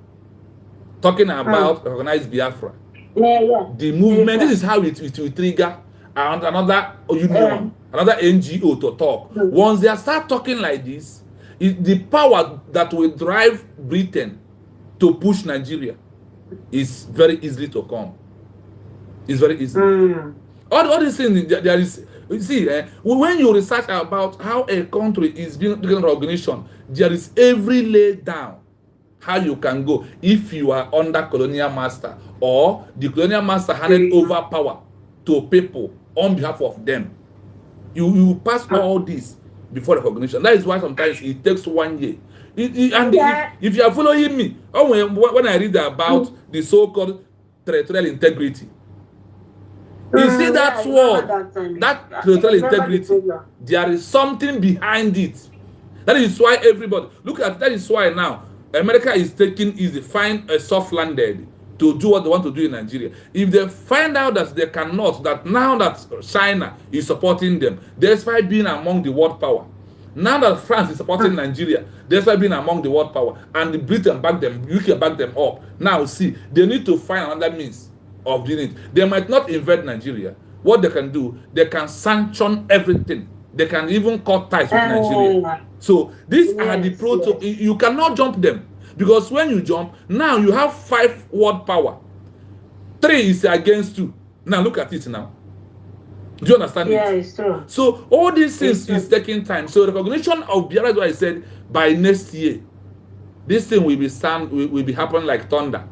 talking about recognize Biafra. The movement, this is how it will trigger another union, another NGO to talk. Once they start talking like this, the power that will drive Britain to push Nigeria is very easily to come. It's very easy. All these things, there is, you see, when you research about how a country is being given recognition, there is every lay down how you can go if you are under colonial master or the colonial master handed over power to people on behalf of them. You pass all this before recognition. That is why sometimes it takes 1 year. If you are following me, when I read about the so-called territorial integrity, you see that word, that territorial integrity, there is something behind it. That is why everybody, look at that is why now America is taking easy, find a soft landed to do what they want to do in Nigeria. If they find out that they cannot, that now that China is supporting them, despite being among the world power, now that France is supporting Nigeria, despite being among the world power, and the Britain back them, UK back them up, now see, they need to find another means of doing it. They might not invade Nigeria. What they can do, they can sanction everything. They can even cut ties with Nigeria. So these are the protocol. You cannot jump them. Because when you jump, now you have 5 world power. 3 is against 2. Now look at it now. Do you understand it? Yeah, it's true. So all these things is taking time. So recognition of Biafra is what I said, by next year, this thing will be happening like thunder.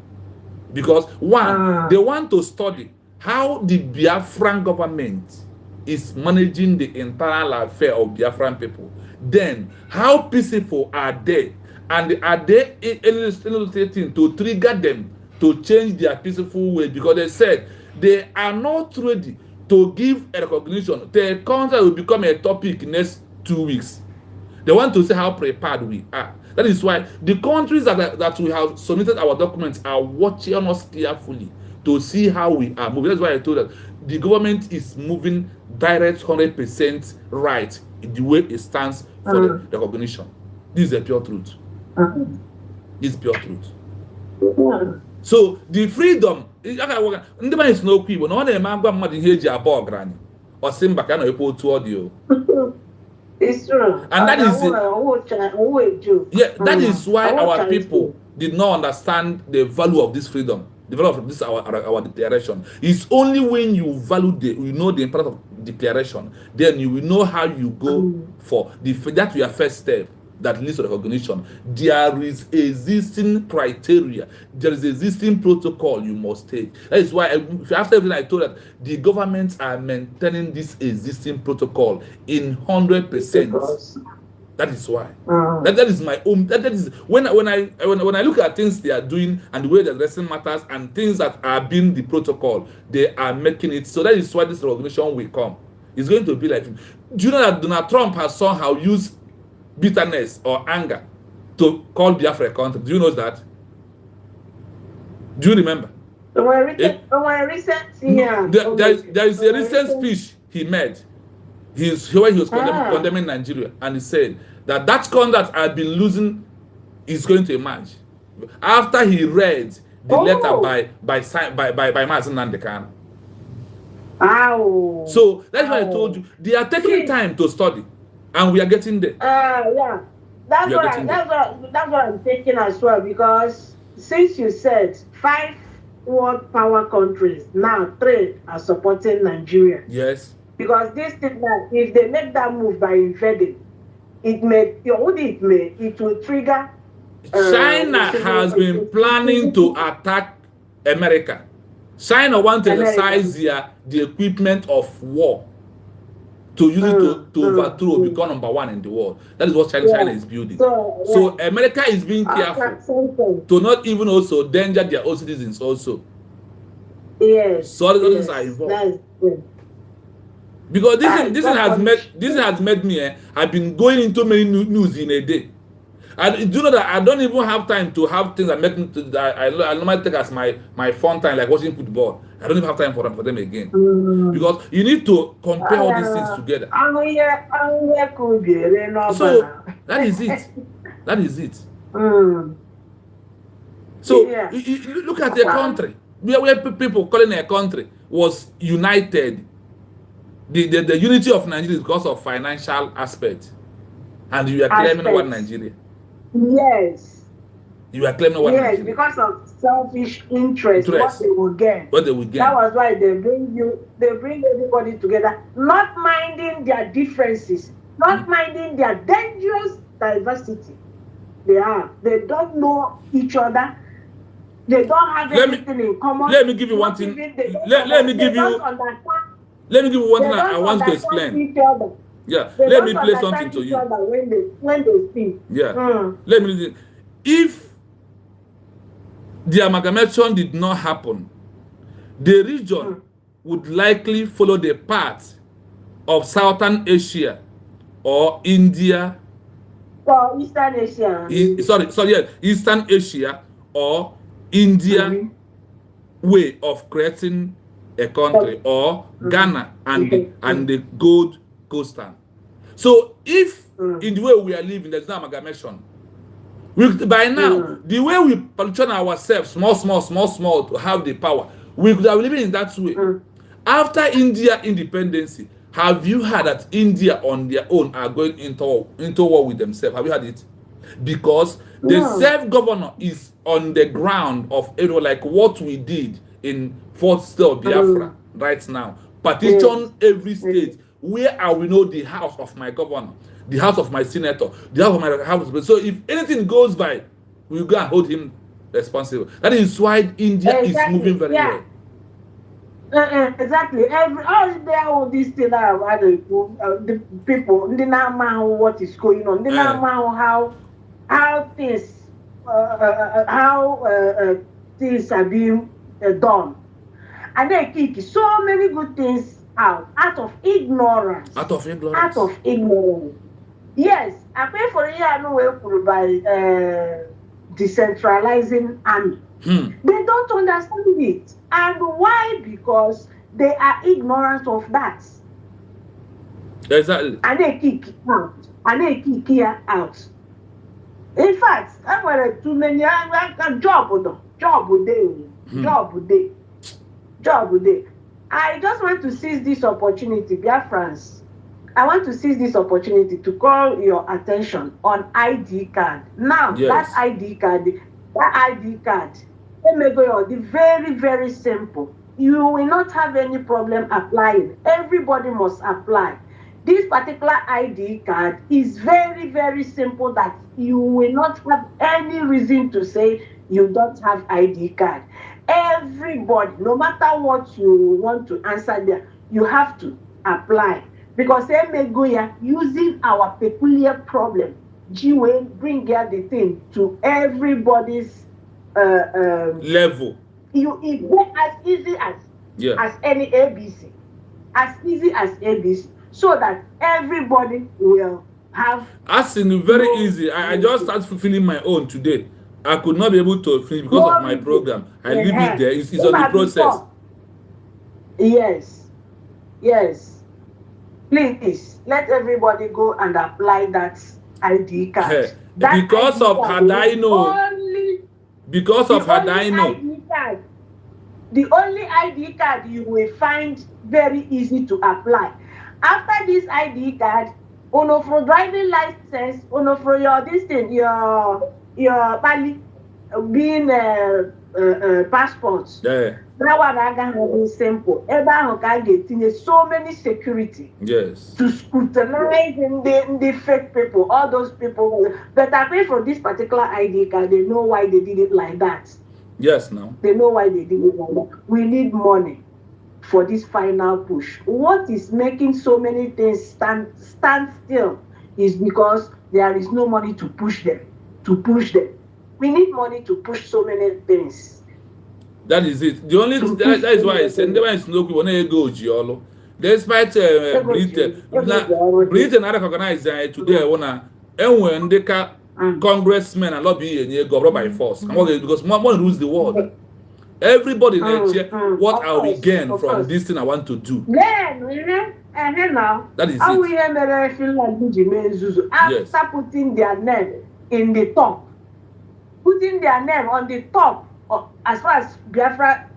Because one, they want to study how the Biafran government is managing the internal affair of Biafran people. Then, how peaceful are they? And are they illustrating to trigger them to change their peaceful way? Because they said they are not ready to give a recognition. The country will become a topic next 2 weeks. They want to see how prepared we are. That is why the countries that we have submitted our documents are watching us carefully to see how we are moving. That's why I told that the government is moving direct 100% right in the way it stands for the recognition. This is the pure truth. This is pure truth. So the freedom, ndị mmadụ si n'okwu Igbo na ọ na-eme agwa mmadụ ihe eji abụọ ọgaranya ọ sị mba ka a na-ekwu otu ọ dị o. It's true. And that is that is why our people did not understand the value of this freedom, the value of this our declaration. It's only when you value you know the importance of declaration, then you will know how you go for that your first step that leads to recognition. There is existing criteria, there is existing protocol you must take. That is why after everything I told that the governments are maintaining this existing protocol in 100%. That is why. That is my own. That is when I look at things they are doing and the way they're addressing matters and things that are being the protocol, they are making it. So that is why this recognition will come. It's going to be like. Do you know that Donald Trump has somehow used bitterness or anger to call Biafra a country? Do you know that? Do you remember? There is a recent speech he made, when he was condemning Nigeria, and he said that contract I've been losing is going to emerge after he read the letter by Mazen Nandekan. Ow. So that's why I told you they are taking time to study, and we are getting there. Yeah, that's what I'm thinking as well, because since you said 5 world power countries, now 3 are supporting Nigeria. Yes. Because this thing now, if they make that move by invading, it will trigger. China has been planning to attack America. China wants to exercise the equipment of war to use it to overthrow, become number 1 in the world. That is what China is building. So America is being careful to not even also danger their own citizens also. Yes. So all these are involved. Because this has made me. I've been going into many news in a day. I do know that I don't even have time to have things that make me I normally take as my fun time, like watching football. I don't even have time for them again. Because you need to compare all these things together. So that is it. That is it. So you look at a country where people calling a country was united. The unity of Nigeria is because of financial aspect, and you are claiming one Nigeria. Yes. You are claiming one Nigeria. Yes, because of selfish interest, what they will gain. What they will gain. That was why they bring everybody together, not minding their differences, not minding their dangerous diversity. They don't know each other. They don't have anything in common. Let me give you one thing. Let me give you one thing I want to explain. Yeah, let me play something to you. When they speak. Yeah. Let me. If the amalgamation did not happen, the region would likely follow the path of Southern Asia or India. Or Eastern Asia. Eastern Asia or India way of creating a country, or Ghana and the Gold Coastal. So if in the way we are living there's no amalgamation, by now the way we position ourselves small to have the power, we could have living in that way. After India independence, have you heard that India on their own are going into war with themselves? Have you heard it? Because the self-governor is on the ground of like what we did in 4th state of Biafra right now. Petition every state. Where are we know the house of my governor, the house of my senator, the house of my house? So if anything goes by, we go and hold him responsible. That is why India is moving very well. Exactly. All these things the people, they don't know what is going on. They don't know how things things are being done, and they kick so many good things out of ignorance. Yes, I pay for a year by decentralizing army. They don't understand it. And why? Because they are ignorant of that. Exactly. And they kick here out. In fact, I want too many job day. I just want to seize this opportunity, Biafrans. I want to seize this opportunity to call your attention on ID card. Now, that ID card, very, very simple. You will not have any problem applying. Everybody must apply. This particular ID card is very, very simple, that you will not have any reason to say you don't have ID card. Everybody, no matter what you want to answer there, you have to apply. Because they may go here using our peculiar problem. G-Way bring here the thing to everybody's level. It's as easy as any ABC. As easy as ABC. So that everybody will have. As in very easy. I just started fulfilling my own today. I could not be able to finish because of my program. I leave it there. It's on the process. Yes. Please let everybody go and apply that ID card. That because ID of card Hadaino. Because of Hadaino. The only ID card you will find very easy to apply. After this ID card, for driving license, for your this thing, your being passports. Yeah. That one again be simple. So many security. Yes. To scrutinize in the fake people, all those people that are paying for this particular ID card, they know why they did it like that. Yes, now. They know why they did it like that. We need money for this final push. What is making so many things stand still is because there is no money to push them. We need money to push so many things. That is it. The only that is why I said never is no people when go Giolo. Despite Britain are recognized today wanna and when they can congressmen and lobby and government by force. Because one rules the world. Everybody what are we gain from this thing I want to do? Now that is how it. We feel like after putting their name in the top, putting their name on the top. As far as Biafra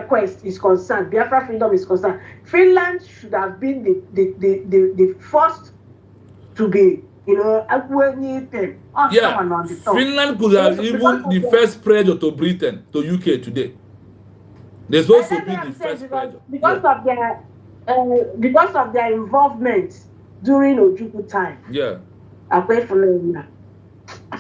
quest is concerned, Biafra freedom is concerned, Finland should have been the first to be, anything. Yeah, on the top. Finland could have even the first pressure to Britain, to UK today. They're supposed to be the first pressure. Because of their involvement during Ojukwu time. Yeah. Away from them.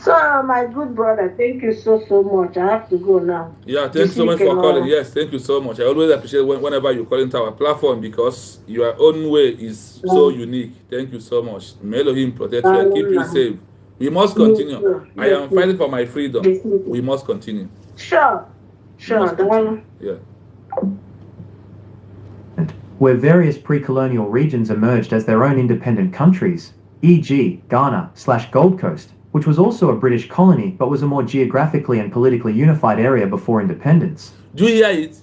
So, my good brother, thank you so much. I have to go now. Yeah, thanks so much for calling. Yes, thank you so much. I always appreciate whenever you call into our platform because your own way is so unique. Thank you so much. May Elohim protect you and keep you safe. We must continue. I am fighting for my freedom. We must continue. Sure. Yeah. Where various pre-colonial regions emerged as their own independent countries, e.g., Ghana/Gold Coast, which was also a British colony but was a more geographically and politically unified area before independence. Do you hear it?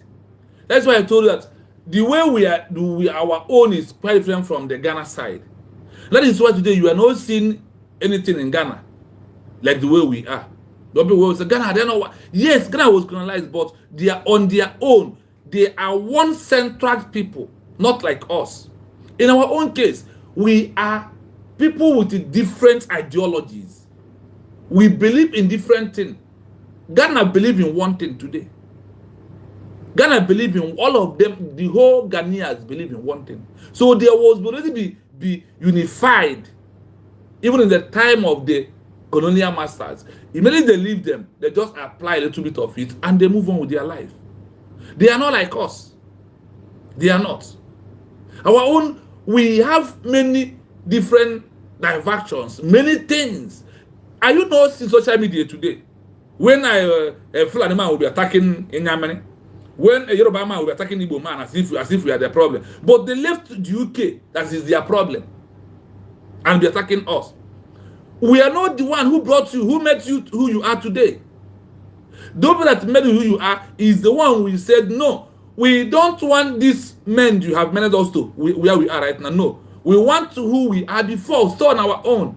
That's why I told you that the way our own is quite different from the Ghana side. That is why today you are not seeing anything in Ghana like the way we are. The people will say Ghana, they know what. Yes, Ghana was colonized, but they are on their own. They are one central people, not like us. In our own case, we are people with different ideologies. We believe in different things. Ghana believe in one thing today. Ghana believe in all of them. The whole Ghanaians believe in one thing. So there was already be unified, even in the time of the colonial masters. Immediately they leave them, they just apply a little bit of it and they move on with their life. They are not like us. They are not. Our own, we have many different diversions, many things. Are you not seeing social media today? When a Fulani man will be attacking Inyamene, when a Yoruba man will be attacking Igbo man as if we are the problem. But they left the UK, that is their problem. And be attacking us. We are not the one who brought you, who made you who you are today. The people that made you who you are is the one we said, no, we don't want these men you have managed us to where we are right now. No. We want to who we are before, stay on our own,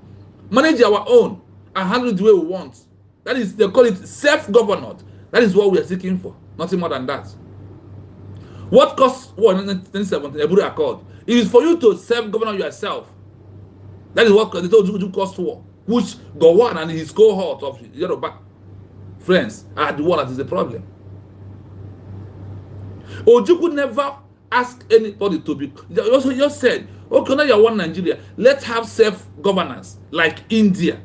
manage our own, and handle it the way we want. That is, they call it self-governed. That is what we are seeking for. Nothing more than that. What caused war in 1917, the Eburu Accord? It is for you to self-govern yourself. That is what they told you caused war, which Gowon and his cohort of Yoruba friends are the one that is the problem. Ojukwu never ask anybody to be. They also just said, okay, now you're one Nigeria. Let's have self-governance like India.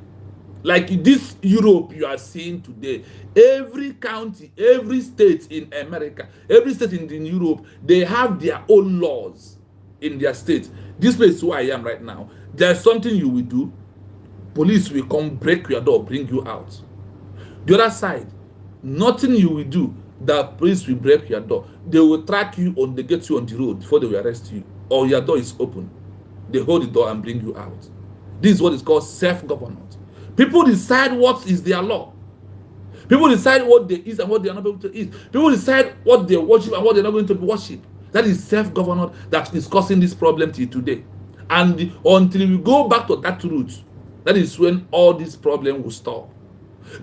Like this Europe you are seeing today, every county, every state in America, every state in Europe, they have their own laws in their state. This place where I am right now, there's something you will do, police will come break your door, bring you out. The other side, nothing you will do, the police will break your door. They will track you or they get you on the road before they will arrest you, or your door is open. They hold the door and bring you out. This is what is called self-governance. People decide what is their law. People decide what they eat and what they are not able to eat. People decide what they worship and what they are not going to worship. That is self-governance that is causing this problem till today. And until we go back to that root, that is when all this problem will stop.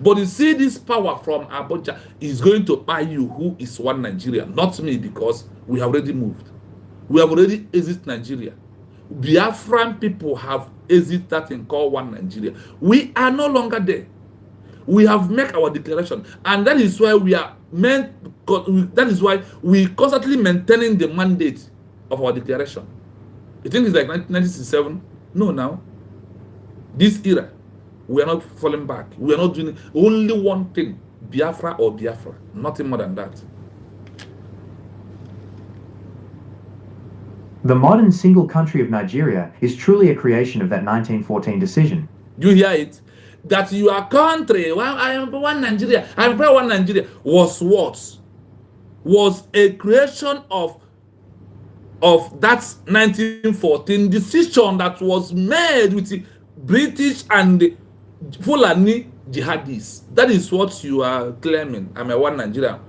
But you see, this power from Abuja is going to buy you who is one Nigeria, not me, because we have already moved. We have already exited Nigeria. Biafran people have exited that thing called one Nigeria. We are no longer there. We have made our declaration, and that is why we are meant. That is why we constantly maintaining the mandate of our declaration. You think it's like 1967? No, now this era, we are not falling back. We are not doing only one thing: Biafra or Biafra. Nothing more than that. The modern single country of Nigeria is truly a creation of that 1914 decision. You hear it? That your country, well, I am one Nigeria, I am one Nigeria, was what? Was a creation of that 1914 decision that was made with the British and the Fulani jihadists. That is what you are claiming. I'm a one Nigeria.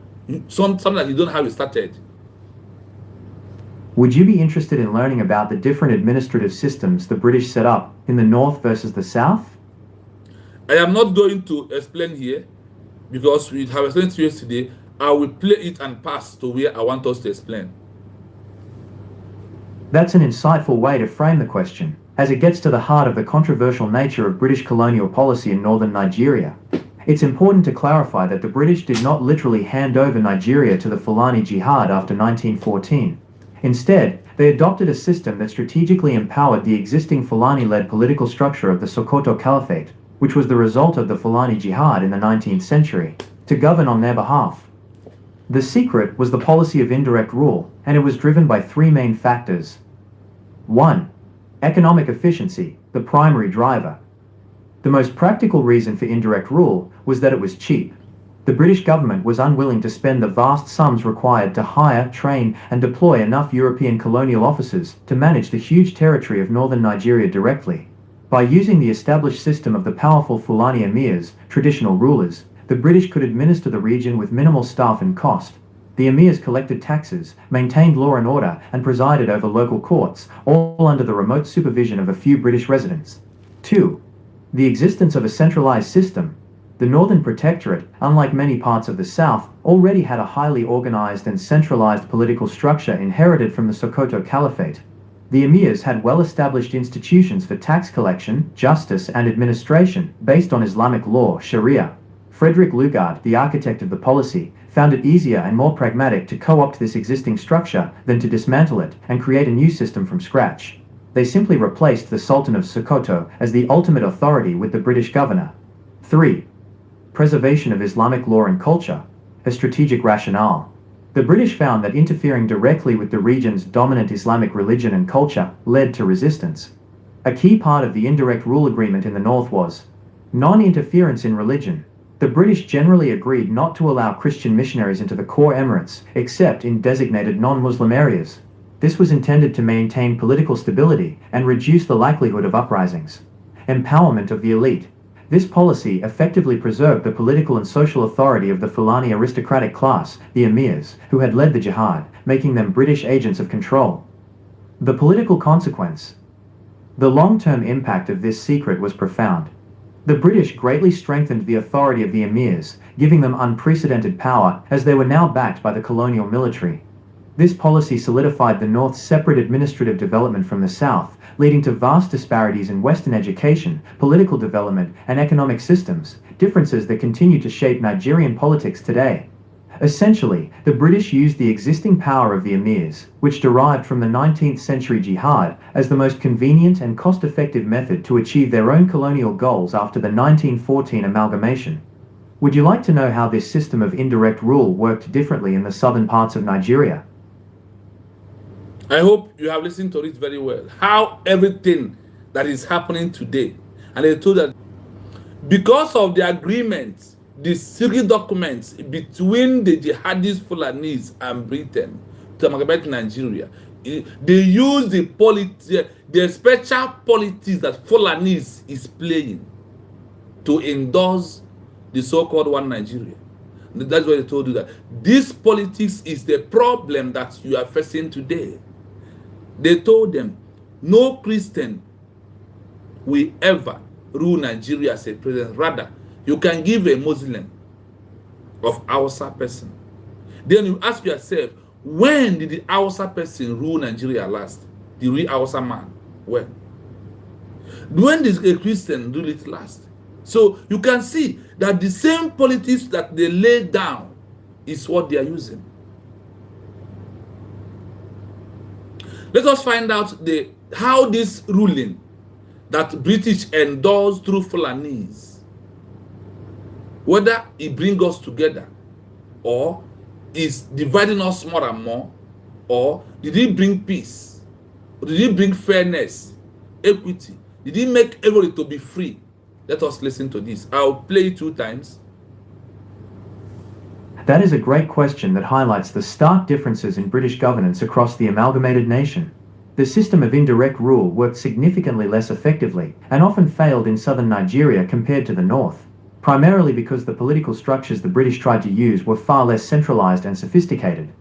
Something that you don't have it started. Would you be interested in learning about the different administrative systems the British set up in the North versus the South? I am not going to explain here because we have explained to you yesterday. I will play it and pass to where I want us to explain. That's an insightful way to frame the question, as it gets to the heart of the controversial nature of British colonial policy in northern Nigeria. It's important to clarify that the British did not literally hand over Nigeria to the Fulani Jihad after 1914. Instead, they adopted a system that strategically empowered the existing Fulani-led political structure of the Sokoto Caliphate, which was the result of the Fulani Jihad in the 19th century, to govern on their behalf. The secret was the policy of indirect rule, and it was driven by three main factors. 1. Economic efficiency, the primary driver. The most practical reason for indirect rule was that it was cheap. The British government was unwilling to spend the vast sums required to hire, train, and deploy enough European colonial officers to manage the huge territory of northern Nigeria directly. By using the established system of the powerful Fulani emirs, traditional rulers, the British could administer the region with minimal staff and cost. The emirs collected taxes, maintained law and order, and presided over local courts, all under the remote supervision of a few British residents. 2. The existence of a centralized system. The Northern Protectorate, unlike many parts of the South, already had a highly organized and centralized political structure inherited from the Sokoto Caliphate. The emirs had well-established institutions for tax collection, justice, and administration based on Islamic law, Sharia. Frederick Lugard, the architect of the policy, found it easier and more pragmatic to co-opt this existing structure than to dismantle it and create a new system from scratch. They simply replaced the Sultan of Sokoto as the ultimate authority with the British governor. 3. Preservation of Islamic law and culture, a strategic rationale. The British found that interfering directly with the region's dominant Islamic religion and culture led to resistance. A key part of the indirect rule agreement in the North was non-interference in religion. The British generally agreed not to allow Christian missionaries into the core emirates, except in designated non-Muslim areas. This was intended to maintain political stability and reduce the likelihood of uprisings. Empowerment of the elite. This policy effectively preserved the political and social authority of the Fulani aristocratic class, the emirs, who had led the jihad, making them British agents of control. The political consequence. The long-term impact of this secret was profound. The British greatly strengthened the authority of the emirs, giving them unprecedented power as they were now backed by the colonial military. This policy solidified the North's separate administrative development from the South, leading to vast disparities in Western education, political development, and economic systems, differences that continue to shape Nigerian politics today. Essentially, the British used the existing power of the emirs, which derived from the 19th century jihad, as the most convenient and cost-effective method to achieve their own colonial goals after the 1914 amalgamation. Would you like to know how this system of indirect rule worked differently in the southern parts of Nigeria? I hope you have listened to it very well. How everything that is happening today, and they told that because of the agreement, the secret documents between the jihadist Fulanis and Britain to amalgamate Nigeria, they use the special politics that Fulanis is playing to endorse the so-called one Nigeria. That's why they told you that this politics is the problem that you are facing today. They told them, No Christian will ever rule Nigeria as a president. Rather, you can give a Muslim of Hausa person. Then you ask yourself, when did the Hausa person rule Nigeria last? The real Hausa man. When? When did a Christian rule it last? So you can see that the same politics that they laid down is what they are using. Let us find out how this ruling that British endorsed through Fulanis, whether it brings us together or is dividing us more and more, or did it bring peace? Or did it bring fairness, equity? Did it make everybody to be free? Let us listen to this. I'll play it 2 times. That is a great question that highlights the stark differences in British governance across the amalgamated nation. The system of indirect rule worked significantly less effectively and often failed in southern Nigeria compared to the north, primarily because the political structures the British tried to use were far less centralized and sophisticated.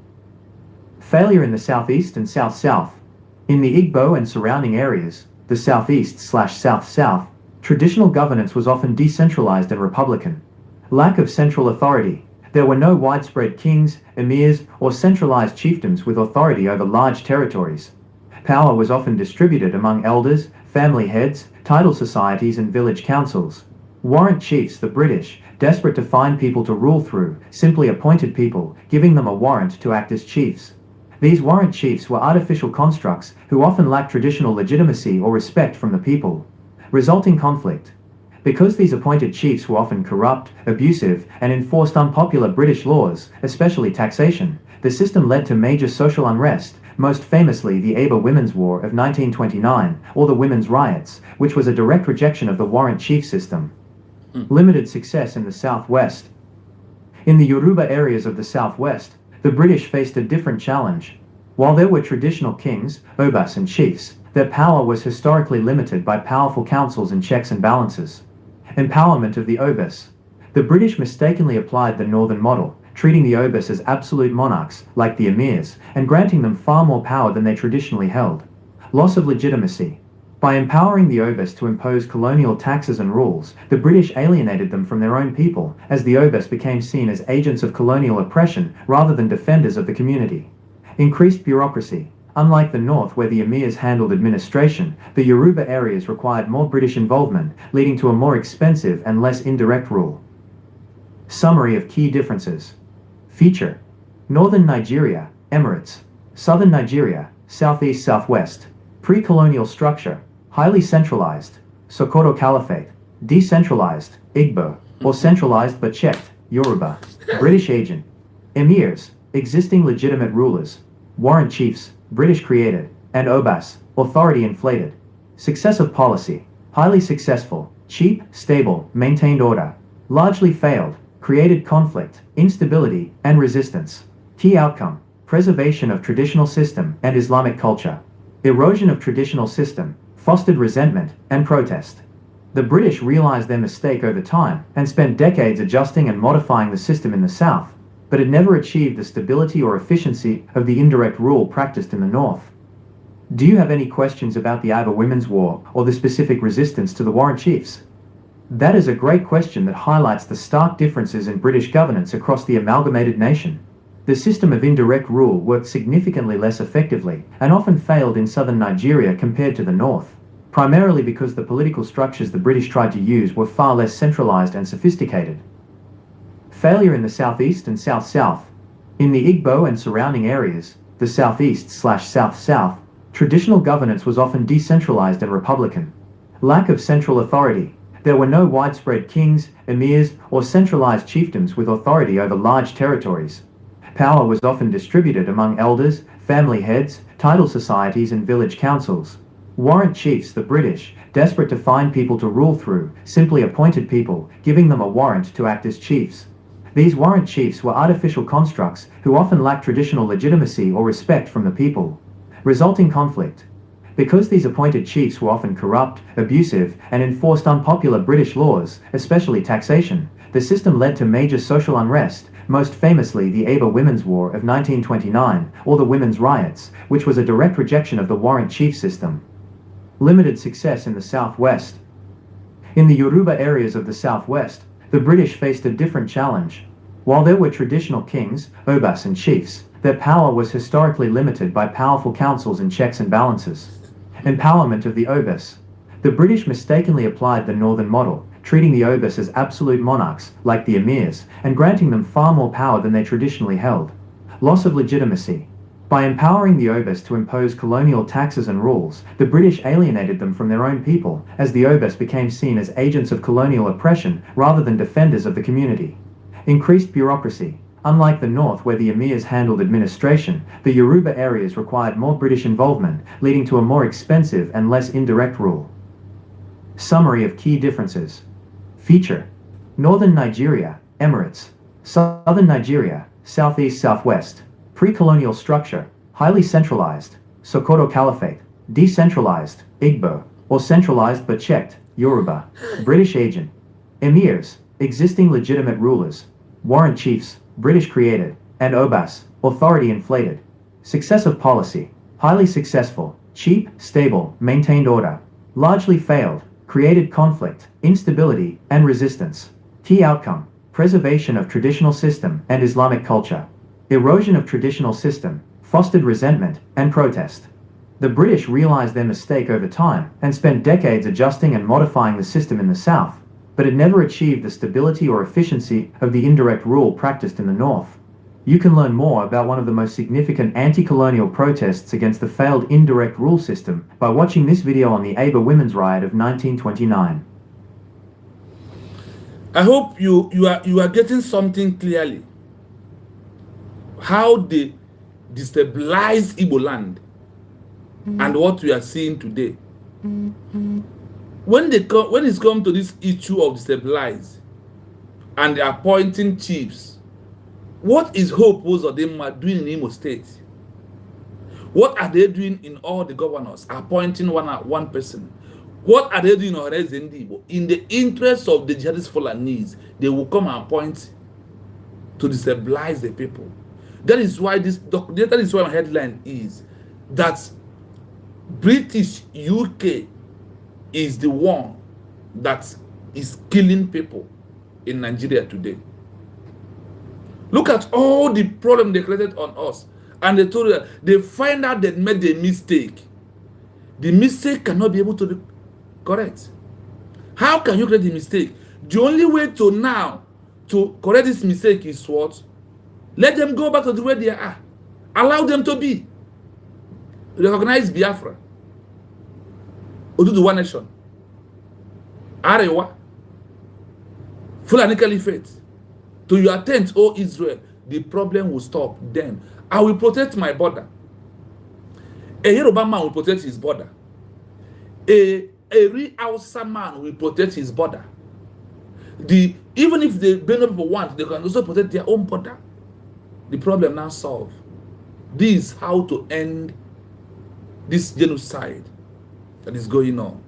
Failure in the southeast and south-south. In the Igbo and surrounding areas, the southeast/south-south, traditional governance was often decentralized and republican. Lack of central authority. There were no widespread kings, emirs, or centralized chiefdoms with authority over large territories. Power was often distributed among elders, family heads, title societies, and village councils. Warrant chiefs, the British, desperate to find people to rule through, simply appointed people, giving them a warrant to act as chiefs. These warrant chiefs were artificial constructs who often lacked traditional legitimacy or respect from the people. Resulting conflict. Because these appointed chiefs were often corrupt, abusive, and enforced unpopular British laws, especially taxation, the system led to major social unrest, most famously the Aba Women's War of 1929, or the Women's Riots, which was a direct rejection of the warrant chief system. Limited success in the southwest. In the Yoruba areas of the southwest, the British faced a different challenge. While there were traditional kings, obas, and chiefs, their power was historically limited by powerful councils and checks and balances. Empowerment of the obas. The British mistakenly applied the northern model, treating the obas as absolute monarchs, like the emirs, and granting them far more power than they traditionally held. Loss of legitimacy. By empowering the obas to impose colonial taxes and rules, the British alienated them from their own people, as the obas became seen as agents of colonial oppression rather than defenders of the community. Increased bureaucracy. Unlike the north where the emirs handled administration, the Yoruba areas required more British involvement, leading to a more expensive and less indirect rule. Summary of key differences. Feature. Northern Nigeria, Emirates. Southern Nigeria, Southeast Southwest. Pre-colonial structure, highly centralized, Sokoto Caliphate. Decentralized, Igbo, or centralized but checked, Yoruba. British agent. Emirs, existing legitimate rulers. Warrant chiefs, British created, and obas, authority inflated. Success of policy, highly successful, cheap, stable, maintained order. Largely failed, created conflict, instability, and resistance. Key outcome, preservation of traditional system and Islamic culture. Erosion of traditional system, fostered resentment and protest. The British realized their mistake over time and spent decades adjusting and modifying the system in the south, but it never achieved the stability or efficiency of the indirect rule practiced in the north. Do you have any questions about the Aba Women's War or the specific resistance to the warrant chiefs? That is a great question that highlights the stark differences in British governance across the amalgamated nation. The system of indirect rule worked significantly less effectively and often failed in southern Nigeria compared to the north, primarily because the political structures the British tried to use were far less centralized and sophisticated. Failure in the southeast and south-south. In the Igbo and surrounding areas, the southeast/south-south, traditional governance was often decentralized and republican. Lack of central authority. There were no widespread kings, emirs, or centralized chiefdoms with authority over large territories. Power was often distributed among elders, family heads, title societies, and village councils. Warrant chiefs, the British, desperate to find people to rule through, simply appointed people, giving them a warrant to act as chiefs. These warrant chiefs were artificial constructs who often lacked traditional legitimacy or respect from the people. Resulting conflict. Because these appointed chiefs were often corrupt, abusive, and enforced unpopular British laws, especially taxation, the system led to major social unrest, most famously the Aba Women's War of 1929, or the Women's Riots, which was a direct rejection of the warrant chief system. limited success in the southwest. In the Yoruba areas of the southwest, the British faced a different challenge. While there were traditional kings, obas and chiefs, their power was historically limited by powerful councils and checks and balances. Empowerment of the obas. The British mistakenly applied the northern model, treating the obas as absolute monarchs, like the emirs, and granting them far more power than they traditionally held. Loss of legitimacy. By empowering the obas to impose colonial taxes and rules, the British alienated them from their own people, as the obas became seen as agents of colonial oppression rather than defenders of the community. Increased bureaucracy. Unlike the north where the emirs handled administration, the Yoruba areas required more British involvement, leading to a more expensive and less indirect rule. Summary of key differences. Feature. Northern Nigeria, Emirates. Southern Nigeria, Southeast Southwest. Pre-colonial structure, highly centralized, Sokoto Caliphate. Decentralized, Igbo, or centralized but checked, Yoruba. British agent. Emirs, existing legitimate rulers. Warrant chiefs, British created, and obas, authority inflated. Success of policy, highly successful, cheap, stable, maintained order. Largely failed, created conflict, instability, and resistance. Key outcome, preservation of traditional system and Islamic culture. Erosion of traditional system, fostered resentment, and protest. The British realized their mistake over time and spent decades adjusting and modifying the system in the south, but it never achieved the stability or efficiency of the indirect rule practiced in the north. You can learn more about one of the most significant anti-colonial protests against the failed indirect rule system by watching this video on the Aba Women's Riot of 1929. I hope you are getting something clearly. How they destabilize Igbo land and what we are seeing today. When it's come to this issue of destabilize and they are appointing chiefs, what is Hope Uzodinma doing in Imo State? What are they doing in all the governors, appointing one person? What are they doing in Igbo? In the interest of the jihadist Fulanis, they will come and appoint to destabilize the people. That is why my headline is that British UK is the one that is killing people in Nigeria today. Look at all the problem they created on us. And they told us, they find out they made a mistake. The mistake cannot be able to be correct. How can you create a mistake? The only way to now to correct this mistake is what? Let them go back to the way they are. Allow them to be. Recognize Biafra. Odudu One Nation. Arewa. Fulani Caliphate. To your tent, O Israel, the problem will stop then. I will protect my border. A Yoruba man will protect his border. A real Hausa man will protect his border. Even if the Benue people want, they can also protect their own border. The problem now solved. This is how to end this genocide that is going on.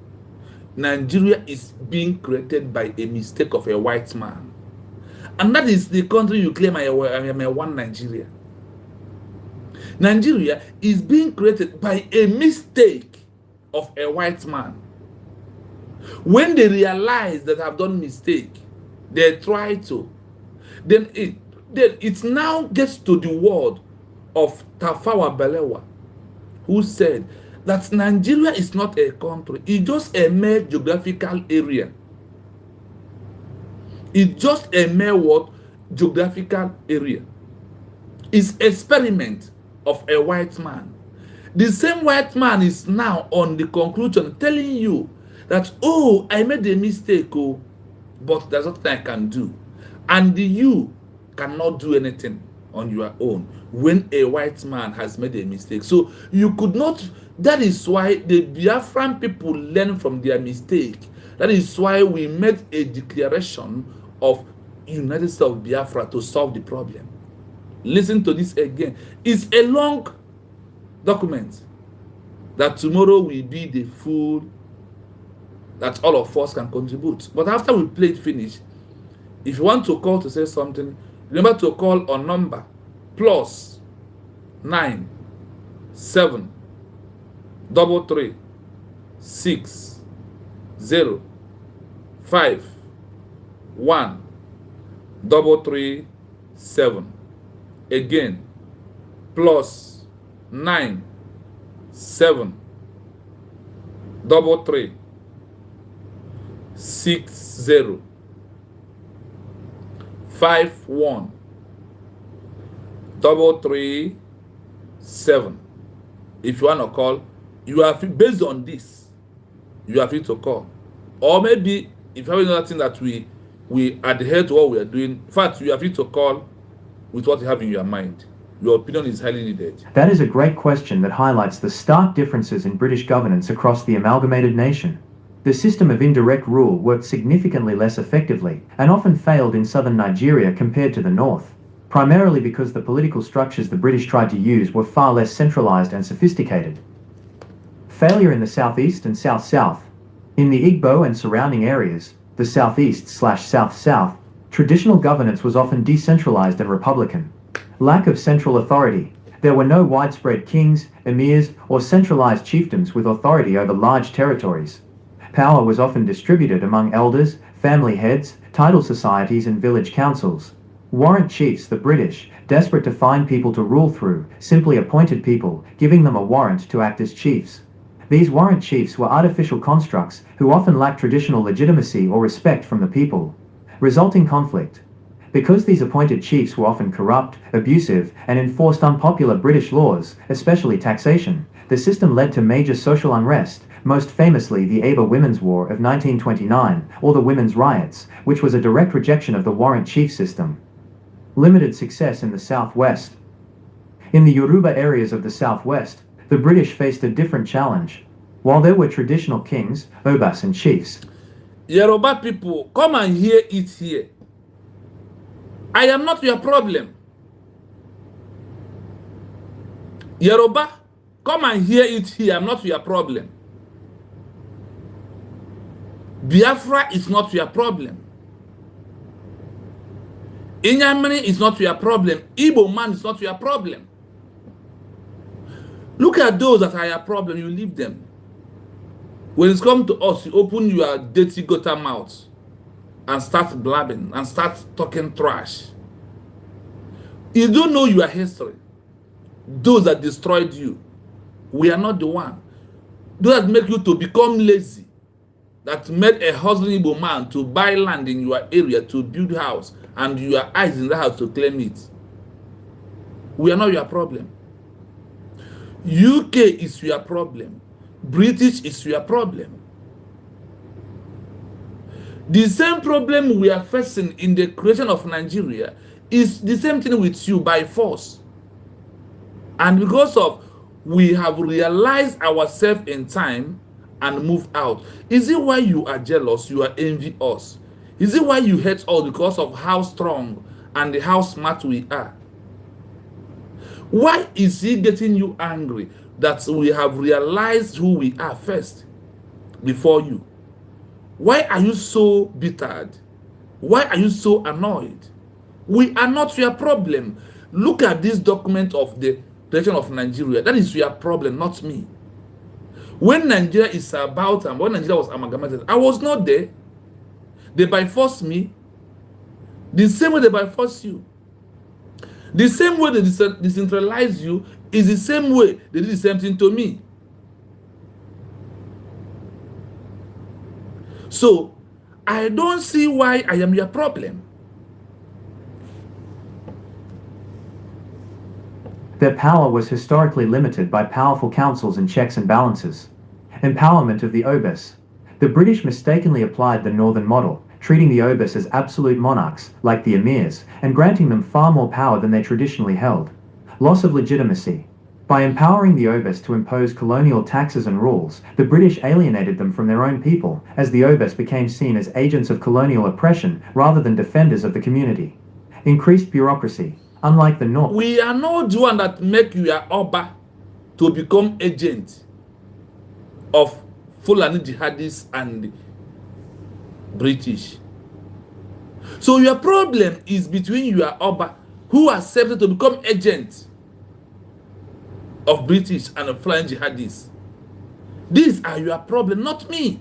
Nigeria is being created by a mistake of a white man. And that is the country you claim I am a one Nigeria. Nigeria is being created by a mistake of a white man. When they realize that I've done mistake, they try to. Then it now gets to the word of Tafawa Balewa, who said that Nigeria is not a country, it's just a mere geographical area. It's just a mere what? Geographical area. It's experiment of a white man. The same white man is now on the conclusion telling you that, oh, I made a mistake, oh, but there's nothing I can do. And you cannot do anything on your own when a white man has made a mistake. So you could not. That is why the Biafran people learn from their mistake. That is why we made a declaration of United States of Biafra to solve the problem. Listen to this again. It's a long document that tomorrow will be the full that all of us can contribute. But after we play it finish, if you want to call to say something, remember to call on number +9 7 3 3 6 0 5 1 3 7. Again, plus 9 7 3 6 0 5 1 3 7. If you want to call, you are free, based on this, you are free to call. Or maybe if you have another thing that we adhere to what we are doing, in fact, you are free to call with what you have in your mind. Your opinion is highly needed. That is a great question that highlights the stark differences in British governance across the amalgamated nation. The system of indirect rule worked significantly less effectively and often failed in southern Nigeria compared to the north, primarily because the political structures the British tried to use were far less centralized and sophisticated. Failure in the southeast and south-south. In the Igbo and surrounding areas, the southeast/south-south, traditional governance was often decentralized and republican. Lack of central authority. There were no widespread kings, emirs, or centralized chiefdoms with authority over large territories. Power was often distributed among elders, family heads, title societies, and village councils. Warrant chiefs. The British, desperate to find people to rule through, simply appointed people, giving them a warrant to act as chiefs. These warrant chiefs were artificial constructs who often lacked traditional legitimacy or respect from the people. Resulting conflict. Because these appointed chiefs were often corrupt, abusive, and enforced unpopular British laws, especially taxation, the system led to major social unrest, most famously the Aber Women's War of 1929, or the Women's Riots, which was a direct rejection of the warrant chief system. Limited success in the southwest. In the Yoruba areas of the southwest, the British faced a different challenge. While there were traditional kings, obas, and chiefs, Yoruba people, come and hear it here. I am not your problem. Yoruba, come and hear it here. I'm not your problem. Biafra is not your problem. Inyamini is not your problem. Igbo man is not your problem. Look at those that are your problem, you leave them. When it's come to us, you open your dirty gutter mouth and start blabbing and start talking trash. You don't know your history. Those that destroyed you, we are not the one. Those that make you to become lazy, that made a hustling Igbo man to buy land in your area to build a house, and your eyes in the house to claim it. We are not your problem. UK is your problem. British is your problem. The same problem we are facing in the creation of Nigeria is the same thing with you by force. And because of we have realized ourselves in time and move out. Is it why you are jealous, you are envy us? Is it why you hate us because of how strong and how smart we are? Why is he getting you angry that we have realized who we are first before you? Why are you so bitter? Why are you so annoyed? We are not your problem. Look at this document of the creation of Nigeria. That is your problem, not me. When Nigeria is about, and when Nigeria was amalgamated, I was not there. They by force me. The same way they by force you. The same way they decentralize you is the same way they did the same thing to me. So, I don't see why I am your problem. Their power was historically limited by powerful councils and checks and balances. Empowerment of the obas. The British mistakenly applied the northern model, treating the obas as absolute monarchs, like the emirs, and granting them far more power than they traditionally held. Loss of legitimacy. By empowering the obas to impose colonial taxes and rules, the British alienated them from their own people, as the obas became seen as agents of colonial oppression rather than defenders of the community. Increased bureaucracy. Unlike the North, we are not the one that make you your Oba to become agent of Fulani jihadists and British. So your problem is between your Oba who accepted to become agent of British and Fulani jihadists. These are your problem, not me.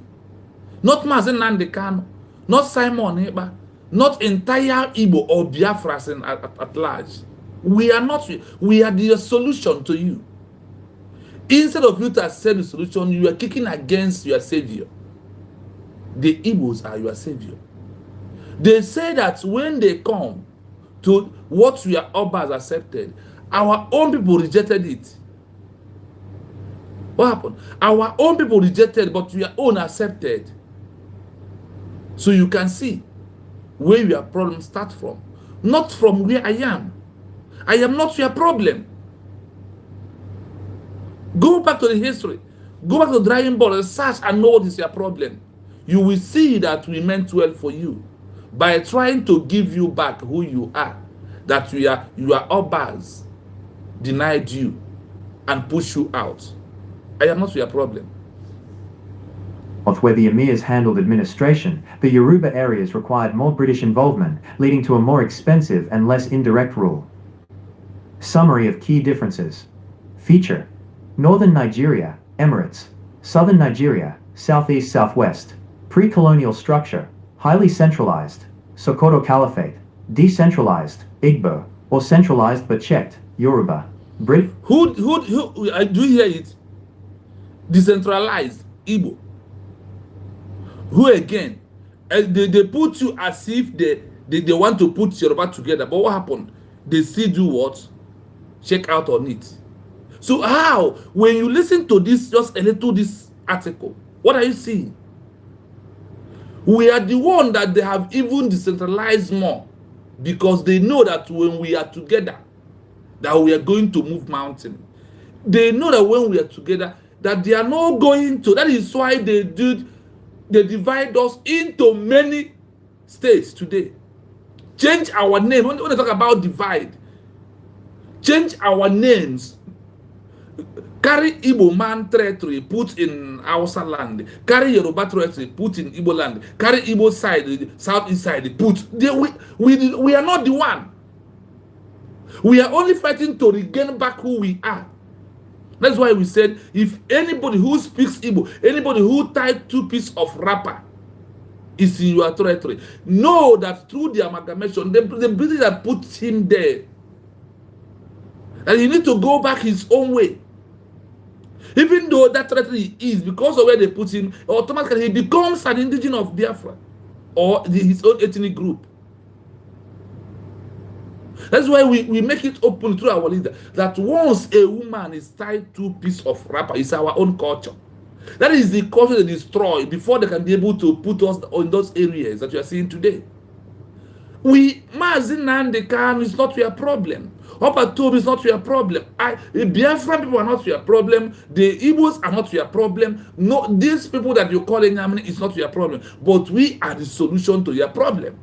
Not Mazen Nandekano, not Simon Eba, not entire Igbo or Biafras at large. We are not, we are the solution to you. Instead of you to accept the solution, you are kicking against your savior. The Igbos are your savior. They say that when they come to what we are Obas accepted, our own people rejected it. What happened? Our own people rejected, but your own accepted. So you can see where your problem starts from. Not from where I am. I am not your problem. Go back to the history. Go back to the drawing board and search and know what is your problem. You will see that we meant well for you by trying to give you back who you are. That you are Obas denied you and push you out. I am not your problem. Where the emirs handled administration, the Yoruba areas required more British involvement, leading to a more expensive and less indirect rule. Summary of key differences. Feature: Northern Nigeria, Emirates. Southern Nigeria, Southeast Southwest. Pre-colonial structure, highly centralized. Sokoto Caliphate. Decentralized, Igbo, or centralized but checked, Yoruba. Who I do hear it? Decentralized, Igbo. Who again? They put you as if they want to put Yoruba together. But what happened? They still do what? Check out on it. So how? When you listen to this, just a little this article, what are you seeing? We are the one that they have even decentralized more because they know that when we are together, that we are going to move mountain. They know that when we are together, that they are not going to. That is why they divide us into many states today. Change our name. When they talk about divide, change our names. Carry Igbo man territory, put in Hausa land. Carry Yoruba territory, put in Igbo land. Carry Igbo side, southeast side, put. We are not the one. We are only fighting to regain back who we are. That's why we said, if anybody who speaks Igbo, anybody who tied two pieces of wrapper is in your territory, know that through the amalgamation, the British that put him there, and he need to go back his own way. Even though that territory is, because of where they put him, automatically he becomes an indigenous of Biafra or his own ethnic group. That's why we make it open through our leader that once a woman is tied to a piece of wrapper, it's our own culture. That is the culture they destroy before they can be able to put us in those areas that you are seeing today. Mazin Nandekan is not your problem. Opatobi is not your problem. The Biafran people are not your problem. The Igbos are not your problem. No, these people that you call Enyamini is not your problem. But we are the solution to your problem.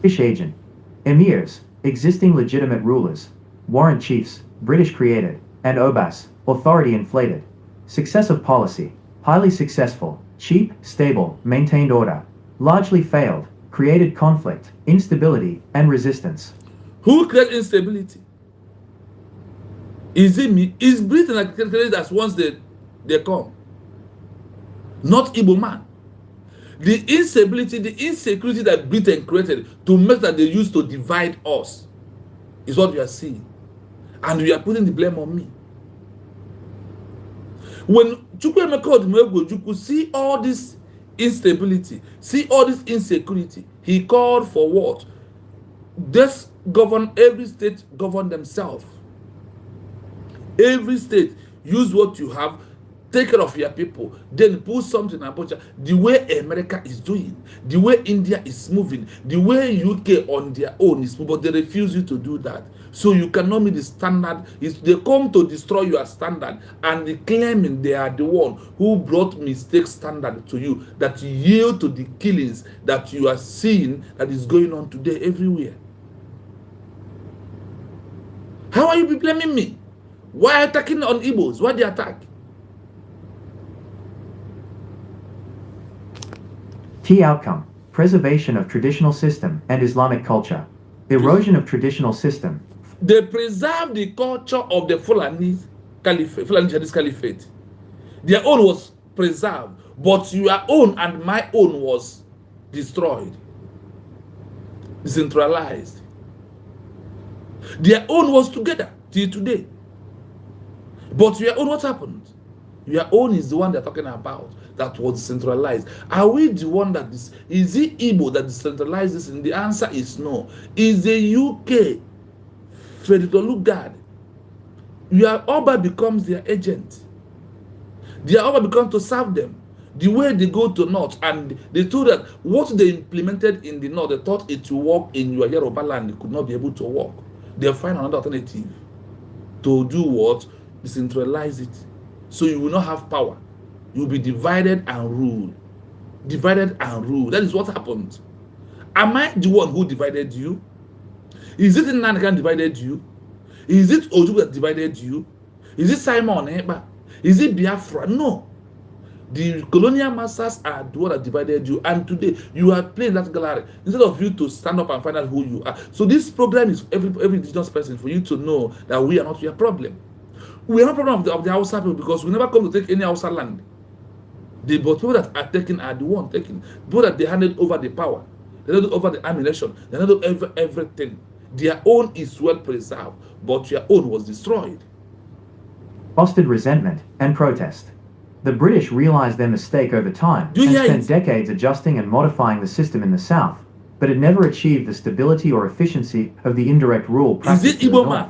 British agent. Emirs, existing legitimate rulers. Warrant chiefs, British created. And Obas, authority inflated. Success of policy, highly successful. Cheap, stable, maintained order. Largely failed, created conflict, instability, and resistance. Who created instability? Is it me? Is Britain that created as once they come? Not Igbo man. The instability, the insecurity that Britain created to make that they used to divide us is what we are seeing. And we are putting the blame on me. When Chukwuemeka see all this instability, see all this insecurity, he called for what? Just govern, every state govern themselves. Every state use what you have, take care of your people, then put something about you. The way America is doing, the way India is moving, the way UK on their own is moving, but they refuse you to do that. So you cannot meet the standard. They come to destroy your standard and they claiming they are the one who brought mistake standard to you that yield to the killings that you are seeing that is going on today everywhere. How are you blaming me? Why attacking on Igbos? Why the attack? Key outcome: preservation of traditional system and Islamic culture. Erosion of traditional system. They preserved the culture of the Fulani Caliphate, Fulani Jihadist Caliphate. Their own was preserved, but your own and my own was destroyed, decentralized. Their own was together till today. But your own, what happened? Your own is the one they're talking about that was decentralized. Are we the one that is it Igbo that decentralizes? And the answer is no. Is the UK Federal Lugard? Your Oba becomes their agent. Their Oba becomes to serve them. The way they go to North, and they told that what they implemented in the North, they thought it would work in your Yoruba land, it could not be able to work. They'll find another alternative to do what? Decentralize it. So you will not have power. You will be divided and ruled. Divided and ruled. That is what happened. Am I the one who divided you? Is it Nnamdi that divided you? Is it Ojukwu that divided you? Is it Simon Ekpa? Is it Biafra? No. The colonial masters are the one that divided you, and today you are playing that gallery instead of you to stand up and find out who you are. So this program is every indigenous person, for you to know that we are not your problem. We are not problem of the Hausa people, because we never come to take any Hausa land. The but people that are taking are the one taking. People that they handed over the power, they handed over the ammunition, they handed over everything. Their own is well preserved, but your own was destroyed. Fostered resentment and protest. The British realized their mistake over time and spent decades adjusting and modifying the system in the South, but it never achieved the stability or efficiency of the indirect rule practiced in the North.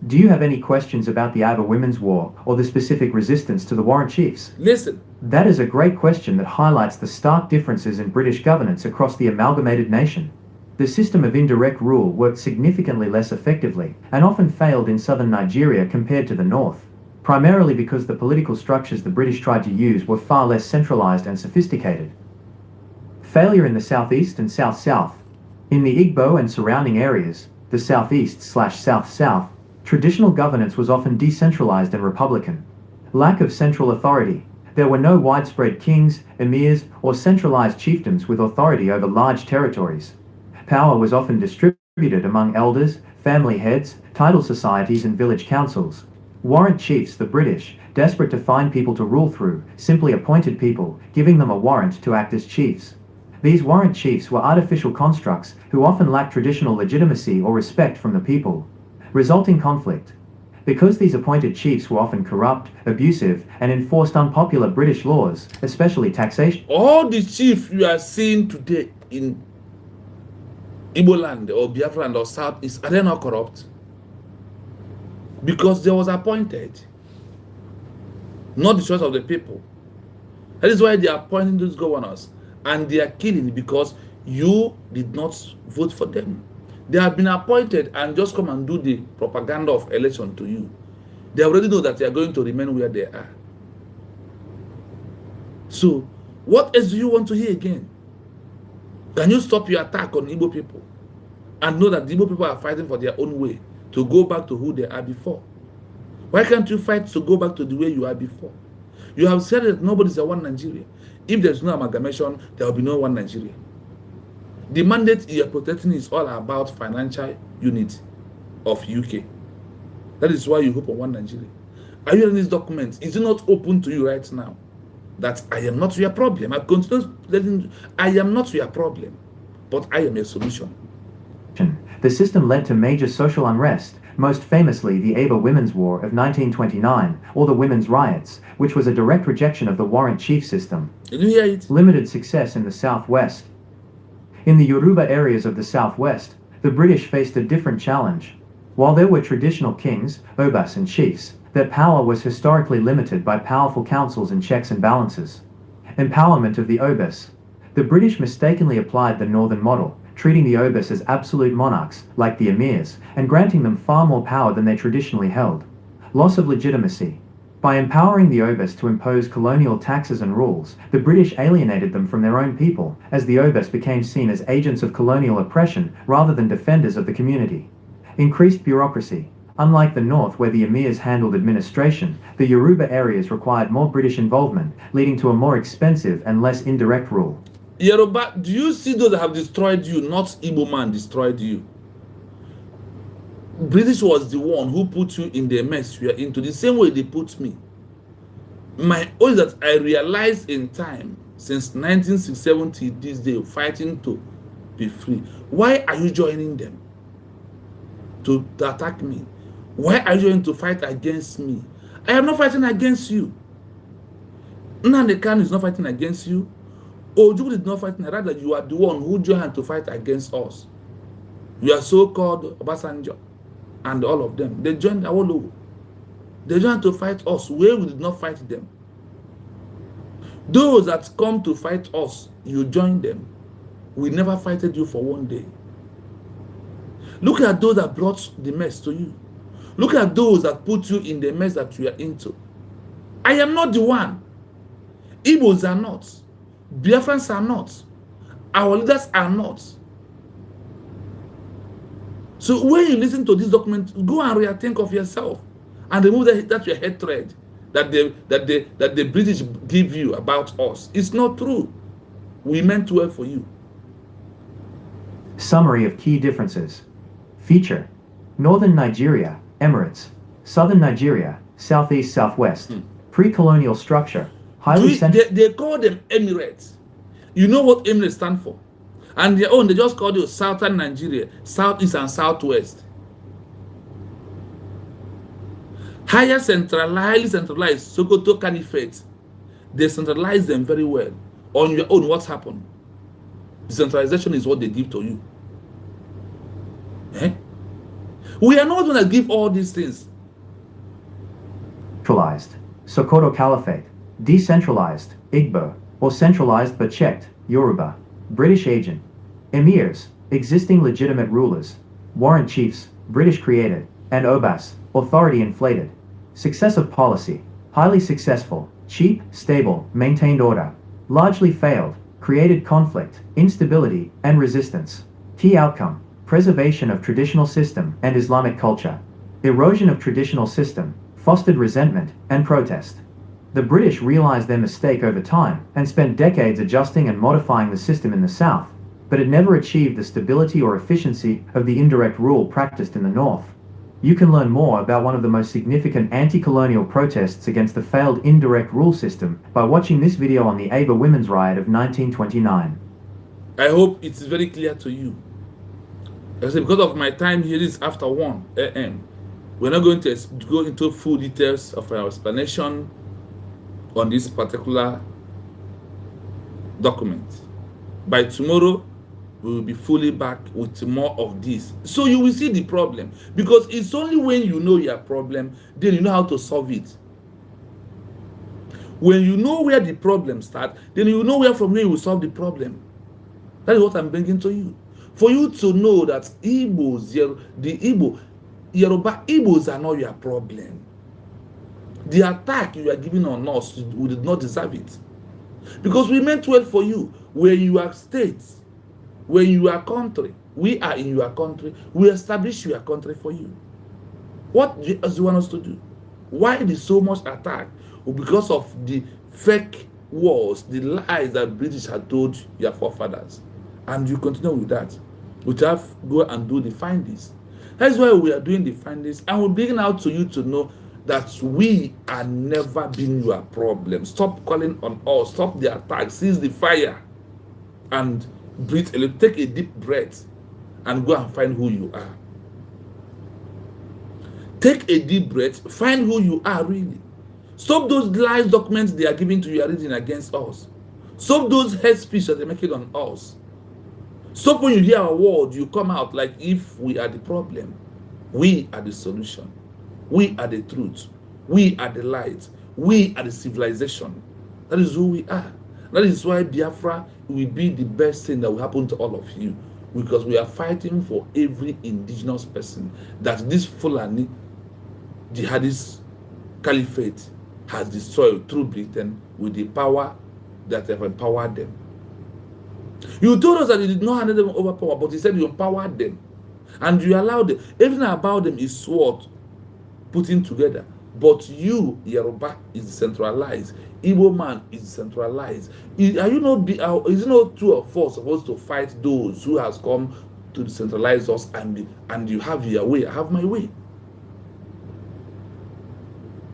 Do you have any questions about the Aba Women's War or the specific resistance to the Warrant Chiefs? Listen. That is a great question that highlights the stark differences in British governance across the amalgamated nation. The system of indirect rule worked significantly less effectively and often failed in southern Nigeria compared to the north, primarily because the political structures the British tried to use were far less centralized and sophisticated. Failure in the southeast and south-south. In the Igbo and surrounding areas, the southeast/south-south, traditional governance was often decentralized and republican. Lack of central authority. There were no widespread kings, emirs, or centralized chiefdoms with authority over large territories. Power was often distributed among elders, family heads, title societies, and village councils. Warrant chiefs, the British, desperate to find people to rule through, simply appointed people, giving them a warrant to act as chiefs. These warrant chiefs were artificial constructs who often lacked traditional legitimacy or respect from the people. Resulting conflict. Because these appointed chiefs were often corrupt, abusive, and enforced unpopular British laws, especially taxation. All the chiefs you are seeing today in Igbo land or Biafra land or Southeast, are they not corrupt? Because they was appointed, not the choice of the people. That is why they are appointing those governors, and they are killing because you did not vote for them. They have been appointed and just come and do the propaganda of election to you. They already know that they are going to remain where they are. So, what else do you want to hear again? Can you stop your attack on Igbo people and know that the Igbo people are fighting for their own way to go back to who they are before? Why can't you fight to go back to the way you are before? You have said that nobody's a one Nigeria. If there's no amalgamation, there will be no one Nigeria. The mandate you are protecting is all about financial unity of UK. That is why you hope on one Nigeria. Are you reading this document? Is it not open to you right now? That I am not your problem. I continue letting I am not your problem, but I am a solution. The system led to major social unrest, most famously the Aba Women's War of 1929, or the Women's Riots, which was a direct rejection of the warrant chief system. Did you hear it? Limited success in the southwest. In the Yoruba areas of the southwest, the British faced a different challenge. While there were traditional kings, obas, and chiefs, their power was historically limited by powerful councils and checks and balances. Empowerment of the obas. The British mistakenly applied the northern model, treating the obas as absolute monarchs, like the emirs, and granting them far more power than they traditionally held. Loss of legitimacy. By empowering the obas to impose colonial taxes and rules, the British alienated them from their own people, as the obas became seen as agents of colonial oppression rather than defenders of the community. Increased bureaucracy. Unlike the north where the emirs handled administration, the Yoruba areas required more British involvement, leading to a more expensive and less indirect rule. Yoruba, do you see those that have destroyed you, not Igbo man destroyed you? British was the one who put you in the mess you are into, the same way they put me. My own is that I realized in time, since 1970 this day, fighting to be free. Why are you joining them to attack me? Why are you joining to fight against me? I am not fighting against you. Nnamdi Kanu is not fighting against you. Ojukwu is not fighting. Rather, you are the one who joined to fight against us. You are so-called Obasanjo and all of them. They joined Awolowo. They joined to fight us where we did not fight them. Those that come to fight us, you join them. We never fighted you for one day. Look at those that brought the mess to you. Look at those that put you in the mess that you are into. I am not the one. Igbos are not. Biafrans are not. Our leaders are not. So when you listen to this document, go and rethink of yourself and remove that your hatred that the British give you about us. It's not true. We meant well for you. Summary of key differences. Feature: Northern Nigeria, Emirates. Southern Nigeria, Southeast, Southwest. Pre-colonial structure, highly They call them Emirates. You know what Emirates stand for? And their own, they just call you Southern Nigeria, Southeast and Southwest. Highly centralized Sokoto Caliphate. They centralize them very well. On your own, what's happened? Decentralization is what they give to you. Eh? We are not going to give all these things. Centralized, Sokoto Caliphate. Decentralized, Igbo, or centralized but checked, Yoruba. British agent. Emirs, existing legitimate rulers. Warrant chiefs, British created. And Obas, authority inflated. Success of policy, highly successful, cheap, stable, maintained order. Largely failed, created conflict, instability, and resistance. Key outcome, preservation of traditional system and Islamic culture. Erosion of traditional system, fostered resentment and protest. The British realized their mistake over time and spent decades adjusting and modifying the system in the South, but it never achieved the stability or efficiency of the indirect rule practiced in the North. You can learn more about one of the most significant anti-colonial protests against the failed indirect rule system by watching this video on the Aba Women's Riot of 1929. I hope it's very clear to you. I say because of my time here is after 1 a.m. We're not going to go into full details of our explanation on this particular document. By tomorrow, we will be fully back with more of this. So you will see the problem. Because it's only when you know your problem, then you know how to solve it. When you know where the problem starts, then you know where from where you will solve the problem. That is what I'm bringing to you. For you to know that Igbos, Yoruba Igbos are not your problem. The attack you are giving on us, we did not deserve it. Because we meant well for you. Where you are states, where you are country, we are in your country, we establish your country for you. What do you want us to do? Why is so much attack? Well, because of the fake wars, the lies that British had told your forefathers. And you continue with that. We have to go and do the findings. That's why we are doing the findings, and we're bringing out to you to know that we are never been your problem. Stop calling on us. Stop the attack. Seize the fire. And breathe a little. Take a deep breath and go and find who you are. Take a deep breath. Find who you are really. Stop those lies documents they are giving to you are reading against us. Stop those hate speech that they're making on us. Stop when you hear a word, you come out like if we are the problem. We are the solution. We are the truth. We are the light. We are the civilization. That is who we are. That is why Biafra will be the best thing that will happen to all of you. Because we are fighting for every indigenous person that this Fulani jihadist caliphate has destroyed through Britain with the power that have empowered them. You told us that you did not hand them over power, but you said you empowered them. And you allowed them. Everything about them is sword putting together. But you, Yoruba, is decentralized. Igbo man is decentralized. Is it not two of us supposed to fight those who has come to decentralize us, and you have your way, I have my way.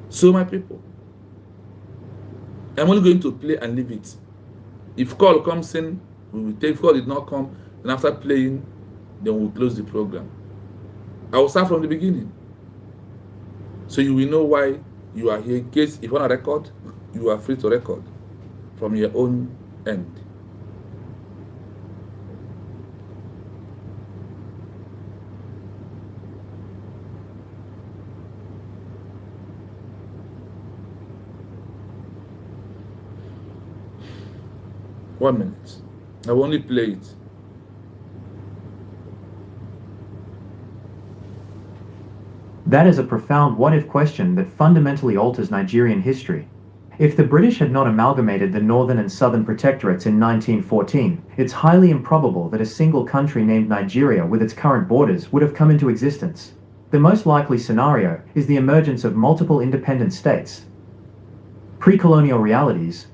So my people, I'm only going to play and leave it. If call comes in, we will take. If call did not come, and after playing, then we'll close the program. I will start from the beginning, so you will know why you are here. In case if you want to record, you are free to record from your own end. One minute. I will only play it. That is a profound what-if question that fundamentally alters Nigerian history. If the British had not amalgamated the northern and southern protectorates in 1914, it's highly improbable that a single country named Nigeria with its current borders would have come into existence. The most likely scenario is the emergence of multiple independent states. Pre-colonial realities.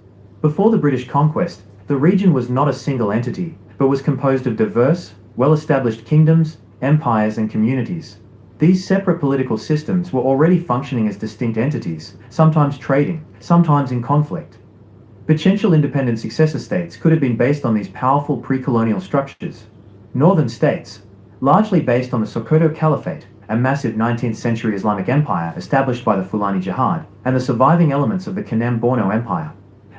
Before the British conquest, the region was not a single entity, but was composed of diverse, well-established kingdoms, empires, and communities. These separate political systems were already functioning as distinct entities, sometimes trading, sometimes in conflict. Potential independent successor states could have been based on these powerful pre-colonial structures. Northern states, largely based on the Sokoto Caliphate, a massive 19th century Islamic empire established by the Fulani Jihad, and the surviving elements of the Kanem-Borno Empire.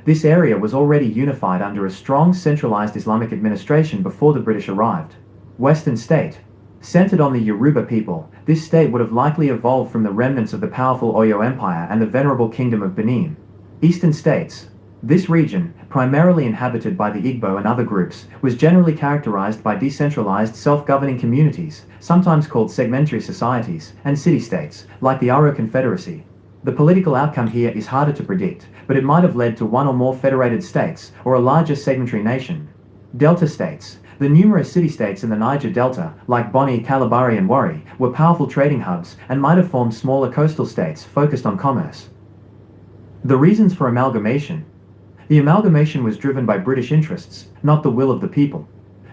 This area was already unified under a strong centralized Islamic administration before the British arrived. Western state. Centered on the Yoruba people, this state would have likely evolved from the remnants of the powerful Oyo Empire and the venerable Kingdom of Benin. Eastern states. This region, primarily inhabited by the Igbo and other groups, was generally characterized by decentralized self-governing communities, sometimes called segmentary societies, and city-states, like the Aro Confederacy. The political outcome here is harder to predict, but it might have led to one or more federated states, or a larger segmentary nation. Delta states. The numerous city-states in the Niger Delta, like Bonny, Calabari and Warri, were powerful trading hubs and might have formed smaller coastal states focused on commerce. The reasons for amalgamation. The amalgamation was driven by British interests, not the will of the people.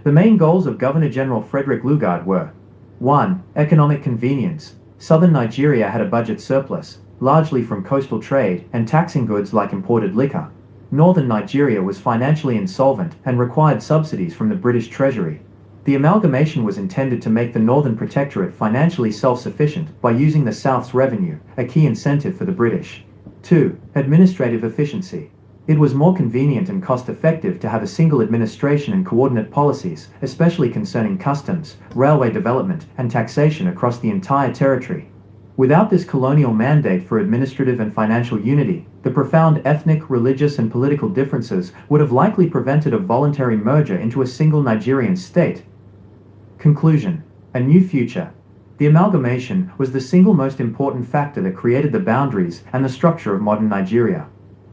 The main goals of Governor-General Frederick Lugard were 1. Economic convenience. Southern Nigeria had a budget surplus, largely from coastal trade and taxing goods like imported liquor. Northern Nigeria was financially insolvent and required subsidies from the British Treasury. The amalgamation was intended to make the Northern Protectorate financially self-sufficient by using the South's revenue, a key incentive for the British. 2. Administrative efficiency. It was more convenient and cost-effective to have a single administration and coordinate policies, especially concerning customs, railway development, and taxation across the entire territory. Without this colonial mandate for administrative and financial unity, the profound ethnic, religious, and political differences would have likely prevented a voluntary merger into a single Nigerian state. Conclusion. A new future. The amalgamation was the single most important factor that created the boundaries and the structure of modern Nigeria.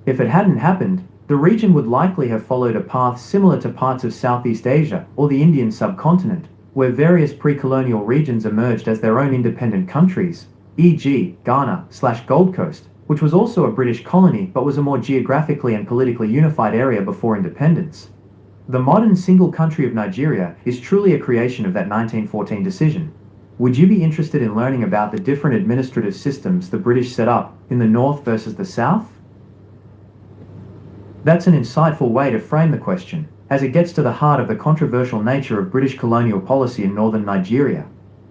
If it hadn't happened, the region would likely have followed a path similar to parts of Southeast Asia or the Indian subcontinent, where various pre-colonial regions emerged as their own independent countries, e.g., Ghana/Gold Coast, which was also a British colony but was a more geographically and politically unified area before independence. The modern single country of Nigeria is truly a creation of that 1914 decision. Would you be interested in learning about the different administrative systems the British set up in the North versus the South? That's an insightful way to frame the question, as it gets to the heart of the controversial nature of British colonial policy in northern Nigeria.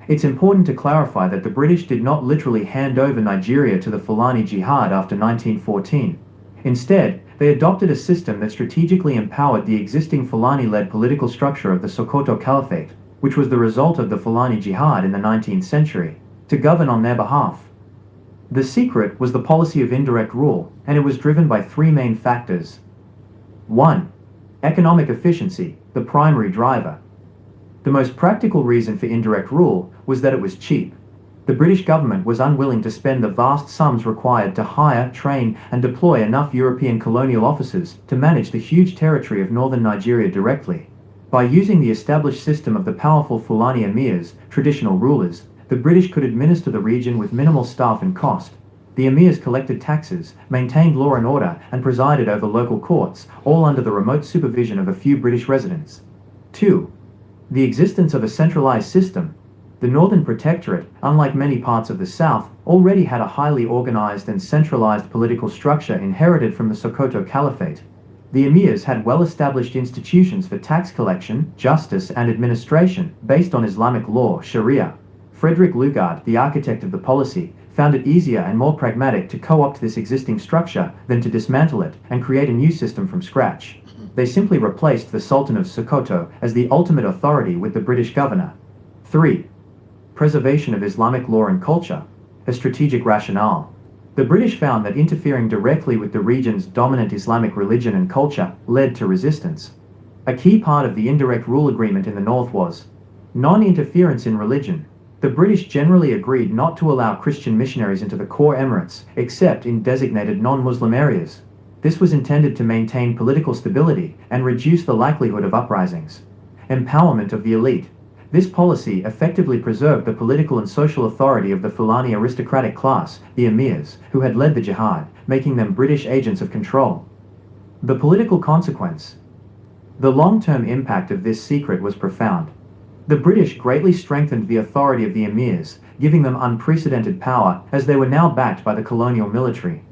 It's important to clarify that the British did not literally hand over Nigeria to the Fulani Jihad after 1914. Instead, they adopted a system that strategically empowered the existing Fulani-led political structure of the Sokoto Caliphate, which was the result of the Fulani Jihad in the 19th century, to govern on their behalf. The secret was the policy of indirect rule, and it was driven by three main factors. 1. Economic efficiency, the primary driver. The most practical reason for indirect rule was that it was cheap. The British government was unwilling to spend the vast sums required to hire, train, and deploy enough European colonial officers to manage the huge territory of northern Nigeria directly. By using the established system of the powerful Fulani emirs, traditional rulers, the British could administer the region with minimal staff and cost. The emirs collected taxes, maintained law and order, and presided over local courts, all under the remote supervision of a few British residents. 2. The existence of a centralized system. The Northern Protectorate, unlike many parts of the South, already had a highly organized and centralized political structure inherited from the Sokoto Caliphate. The emirs had well-established institutions for tax collection, justice, and administration, based on Islamic law, Sharia. Frederick Lugard, the architect of the policy, found it easier and more pragmatic to co-opt this existing structure than to dismantle it and create a new system from scratch. They simply replaced the Sultan of Sokoto as the ultimate authority with the British governor. 3. Preservation of Islamic law and culture. A strategic rationale. The British found that interfering directly with the region's dominant Islamic religion and culture led to resistance. A key part of the indirect rule agreement in the north was non-interference in religion. The British generally agreed not to allow Christian missionaries into the core emirates, except in designated non-Muslim areas. This was intended to maintain political stability and reduce the likelihood of uprisings. Empowerment of the elite. This policy effectively preserved the political and social authority of the Fulani aristocratic class, the emirs, who had led the jihad, making them British agents of control. The political consequence. The long-term impact of this secret was profound. The British greatly strengthened the authority of the emirs, giving them unprecedented power as they were now backed by the colonial military.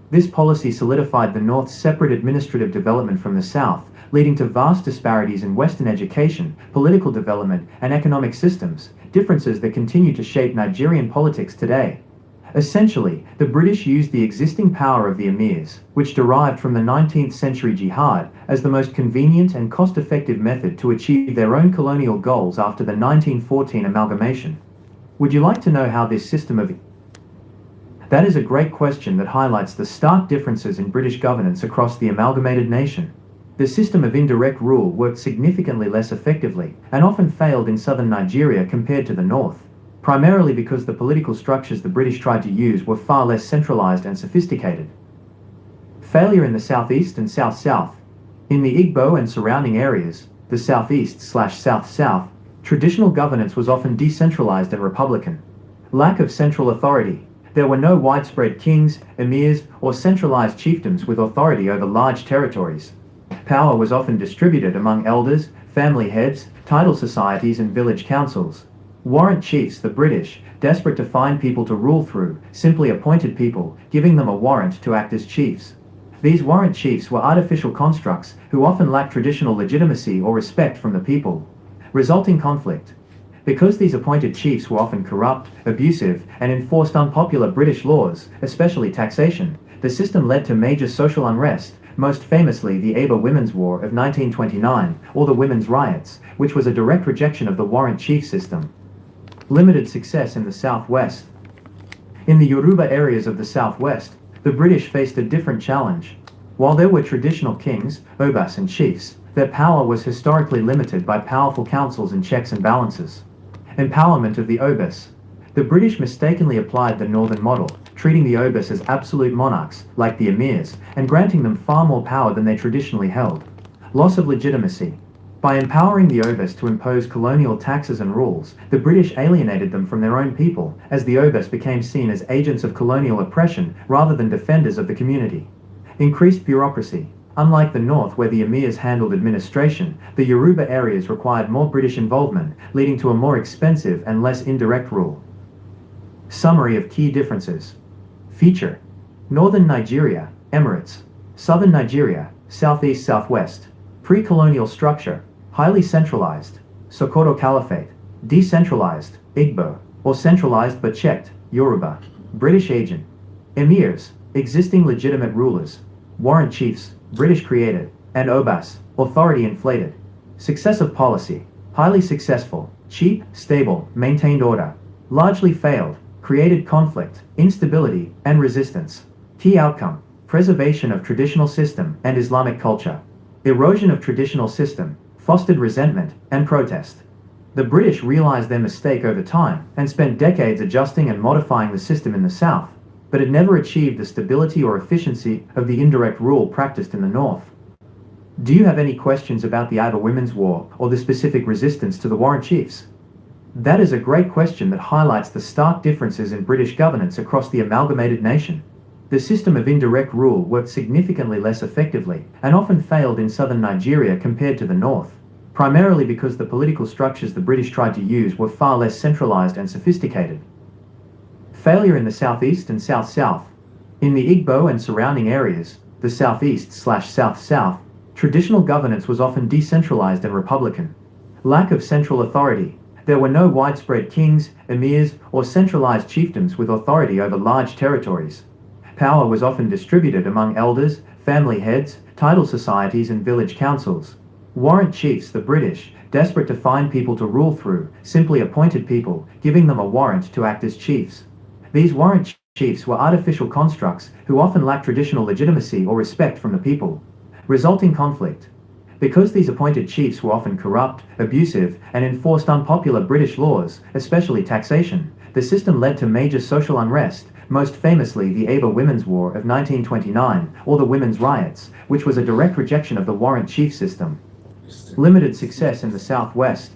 This policy solidified the North's separate administrative development from the South, leading to vast disparities in Western education, political development, and economic systems, differences that continue to shape Nigerian politics today. Essentially, the British used the existing power of the emirs, which derived from the 19th century jihad, as the most convenient and cost-effective method to achieve their own colonial goals after the 1914 amalgamation. Would you like to know how this system of... That is a great question that highlights the stark differences in British governance across the amalgamated nation. The system of indirect rule worked significantly less effectively, and often failed in southern Nigeria compared to the north, primarily because the political structures the British tried to use were far less centralized and sophisticated. Failure in the southeast and south-south. In the Igbo and surrounding areas, the southeast/south-south, traditional governance was often decentralized and republican. Lack of central authority. There were no widespread kings, emirs, or centralized chiefdoms with authority over large territories. Power was often distributed among elders, family heads, title societies, and village councils. Warrant chiefs, the British, desperate to find people to rule through, simply appointed people, giving them a warrant to act as chiefs. These warrant chiefs were artificial constructs who often lacked traditional legitimacy or respect from the people. Resulting conflict. Because these appointed chiefs were often corrupt, abusive, and enforced unpopular British laws, especially taxation, the system led to major social unrest, most famously the Aba Women's War of 1929, or the Women's Riots, which was a direct rejection of the warrant chief system. Limited success in the southwest. In the Yoruba areas of the southwest, the British faced a different challenge. While there were traditional kings, obas, and chiefs, their power was historically limited by powerful councils and checks and balances. Empowerment of the obas. The British mistakenly applied the northern model, treating the obas as absolute monarchs, like the emirs, and granting them far more power than they traditionally held. Loss of legitimacy. By empowering the obas to impose colonial taxes and rules, the British alienated them from their own people, as the obas became seen as agents of colonial oppression rather than defenders of the community. Increased bureaucracy. Unlike the north where the emirs handled administration, the Yoruba areas required more British involvement, leading to a more expensive and less indirect rule. Summary of key differences. Feature. Northern Nigeria, Emirates. Southern Nigeria, Southeast-Southwest. Pre-colonial structure, highly centralized. Sokoto Caliphate. Decentralized, Igbo, or centralized but checked, Yoruba. British agent. Emirs, existing legitimate rulers. Warrant chiefs, British created. And obas, authority inflated. Success of policy, highly successful. Cheap, stable, maintained order. Largely failed, created conflict, instability, and resistance. Key outcome, preservation of traditional system and Islamic culture. Erosion of traditional system, fostered resentment and protest. The British realized their mistake over time and spent decades adjusting and modifying the system in the South, but it never achieved the stability or efficiency of the indirect rule practiced in the North. Do you have any questions about the Aba Women's War or the specific resistance to the warrant chiefs? That is a great question that highlights the stark differences in British governance across the amalgamated nation. The system of indirect rule worked significantly less effectively and often failed in southern Nigeria compared to the north. primarily because the political structures the British tried to use were far less centralized and sophisticated. Failure in the southeast and south-south. In the Igbo and surrounding areas, the southeast/south-south, traditional governance was often decentralized and republican. Lack of central authority. There were no widespread kings, emirs, or centralized chiefdoms with authority over large territories. Power was often distributed among elders, family heads, title societies, and village councils. Warrant chiefs. The British, desperate to find people to rule through, simply appointed people, giving them a warrant to act as chiefs. These warrant chiefs were artificial constructs who often lacked traditional legitimacy or respect from the people. Resulting conflict. Because these appointed chiefs were often corrupt, abusive, and enforced unpopular British laws, especially taxation, the system led to major social unrest, most famously the Aba Women's War of 1929, or the Women's Riots, which was a direct rejection of the warrant chief system. Limited success in the southwest.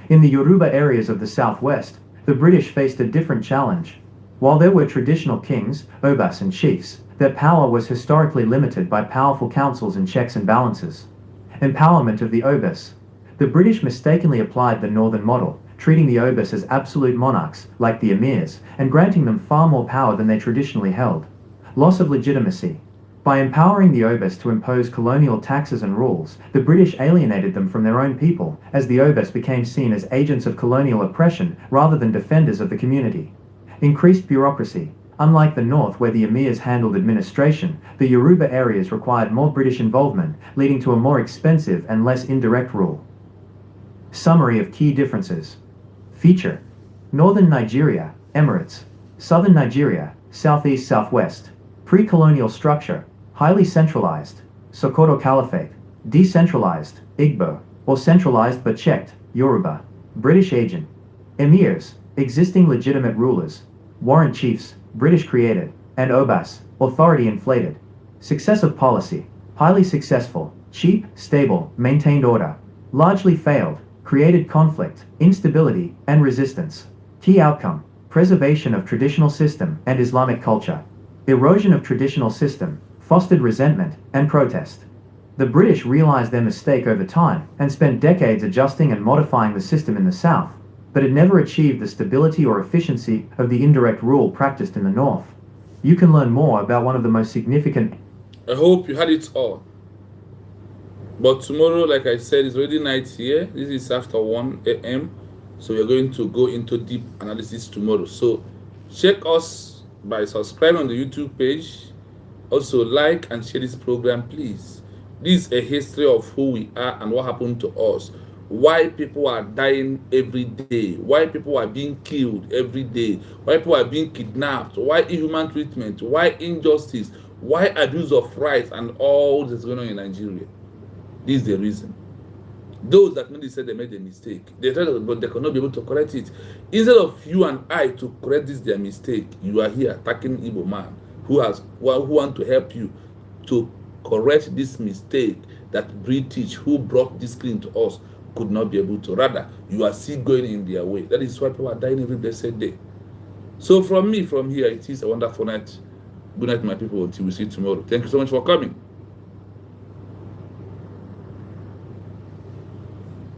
In the Yoruba areas of the southwest, the British faced a different challenge. While there were traditional kings, obas, and chiefs, their power was historically limited by powerful councils and checks and balances. Empowerment of the obas. The British mistakenly applied the northern model, treating the obas as absolute monarchs, like the emirs, and granting them far more power than they traditionally held. Loss of legitimacy. By empowering the obas to impose colonial taxes and rules, the British alienated them from their own people, as the obas became seen as agents of colonial oppression rather than defenders of the community. Increased bureaucracy. Unlike the north where the emirs handled administration, the Yoruba areas required more British involvement, leading to a more expensive and less indirect rule. Summary of key differences. Feature. Northern Nigeria, Emirates. Southern Nigeria, Southeast Southwest. Pre-colonial structure, highly centralized. Sokoto Caliphate. Decentralized, Igbo, or centralized but checked, Yoruba. British agent. Emirs, existing legitimate rulers. Warrant chiefs, British created, and obas, authority inflated. Success of policy, highly successful, cheap, stable, maintained order. Largely failed, created conflict, instability, and resistance. Key outcome, preservation of traditional system and Islamic culture. Erosion of traditional system, fostered resentment and protest. The British realized their mistake over time and spent decades adjusting and modifying the system in the south, but it never achieved the stability or efficiency of the indirect rule practiced in the north. You can learn more about one of the most significant... I hope you had it all. But tomorrow, like I said, it's already night here. This is after 1 a.m. So we're going to go into deep analysis tomorrow. So check us by subscribing on the YouTube page. Also like and share this program, please. This is a history of who we are and what happened to us. Why people are dying every day, why people are being killed every day, why people are being kidnapped, why inhuman treatment, why injustice, why abuse of rights, and all that's going on in Nigeria. This is the reason. Those that maybe said they made a mistake, they tried, but they cannot be able to correct it. Instead of you and I to correct this their mistake, you are here attacking Igbo man who want to help you to correct this mistake that British who brought this clean to us could not be able to. Rather, you are still going in their way. That is why people are dying every blessed day. So from me, from here, it is a wonderful night. Good night, my people, until we see you tomorrow. Thank you so much for coming.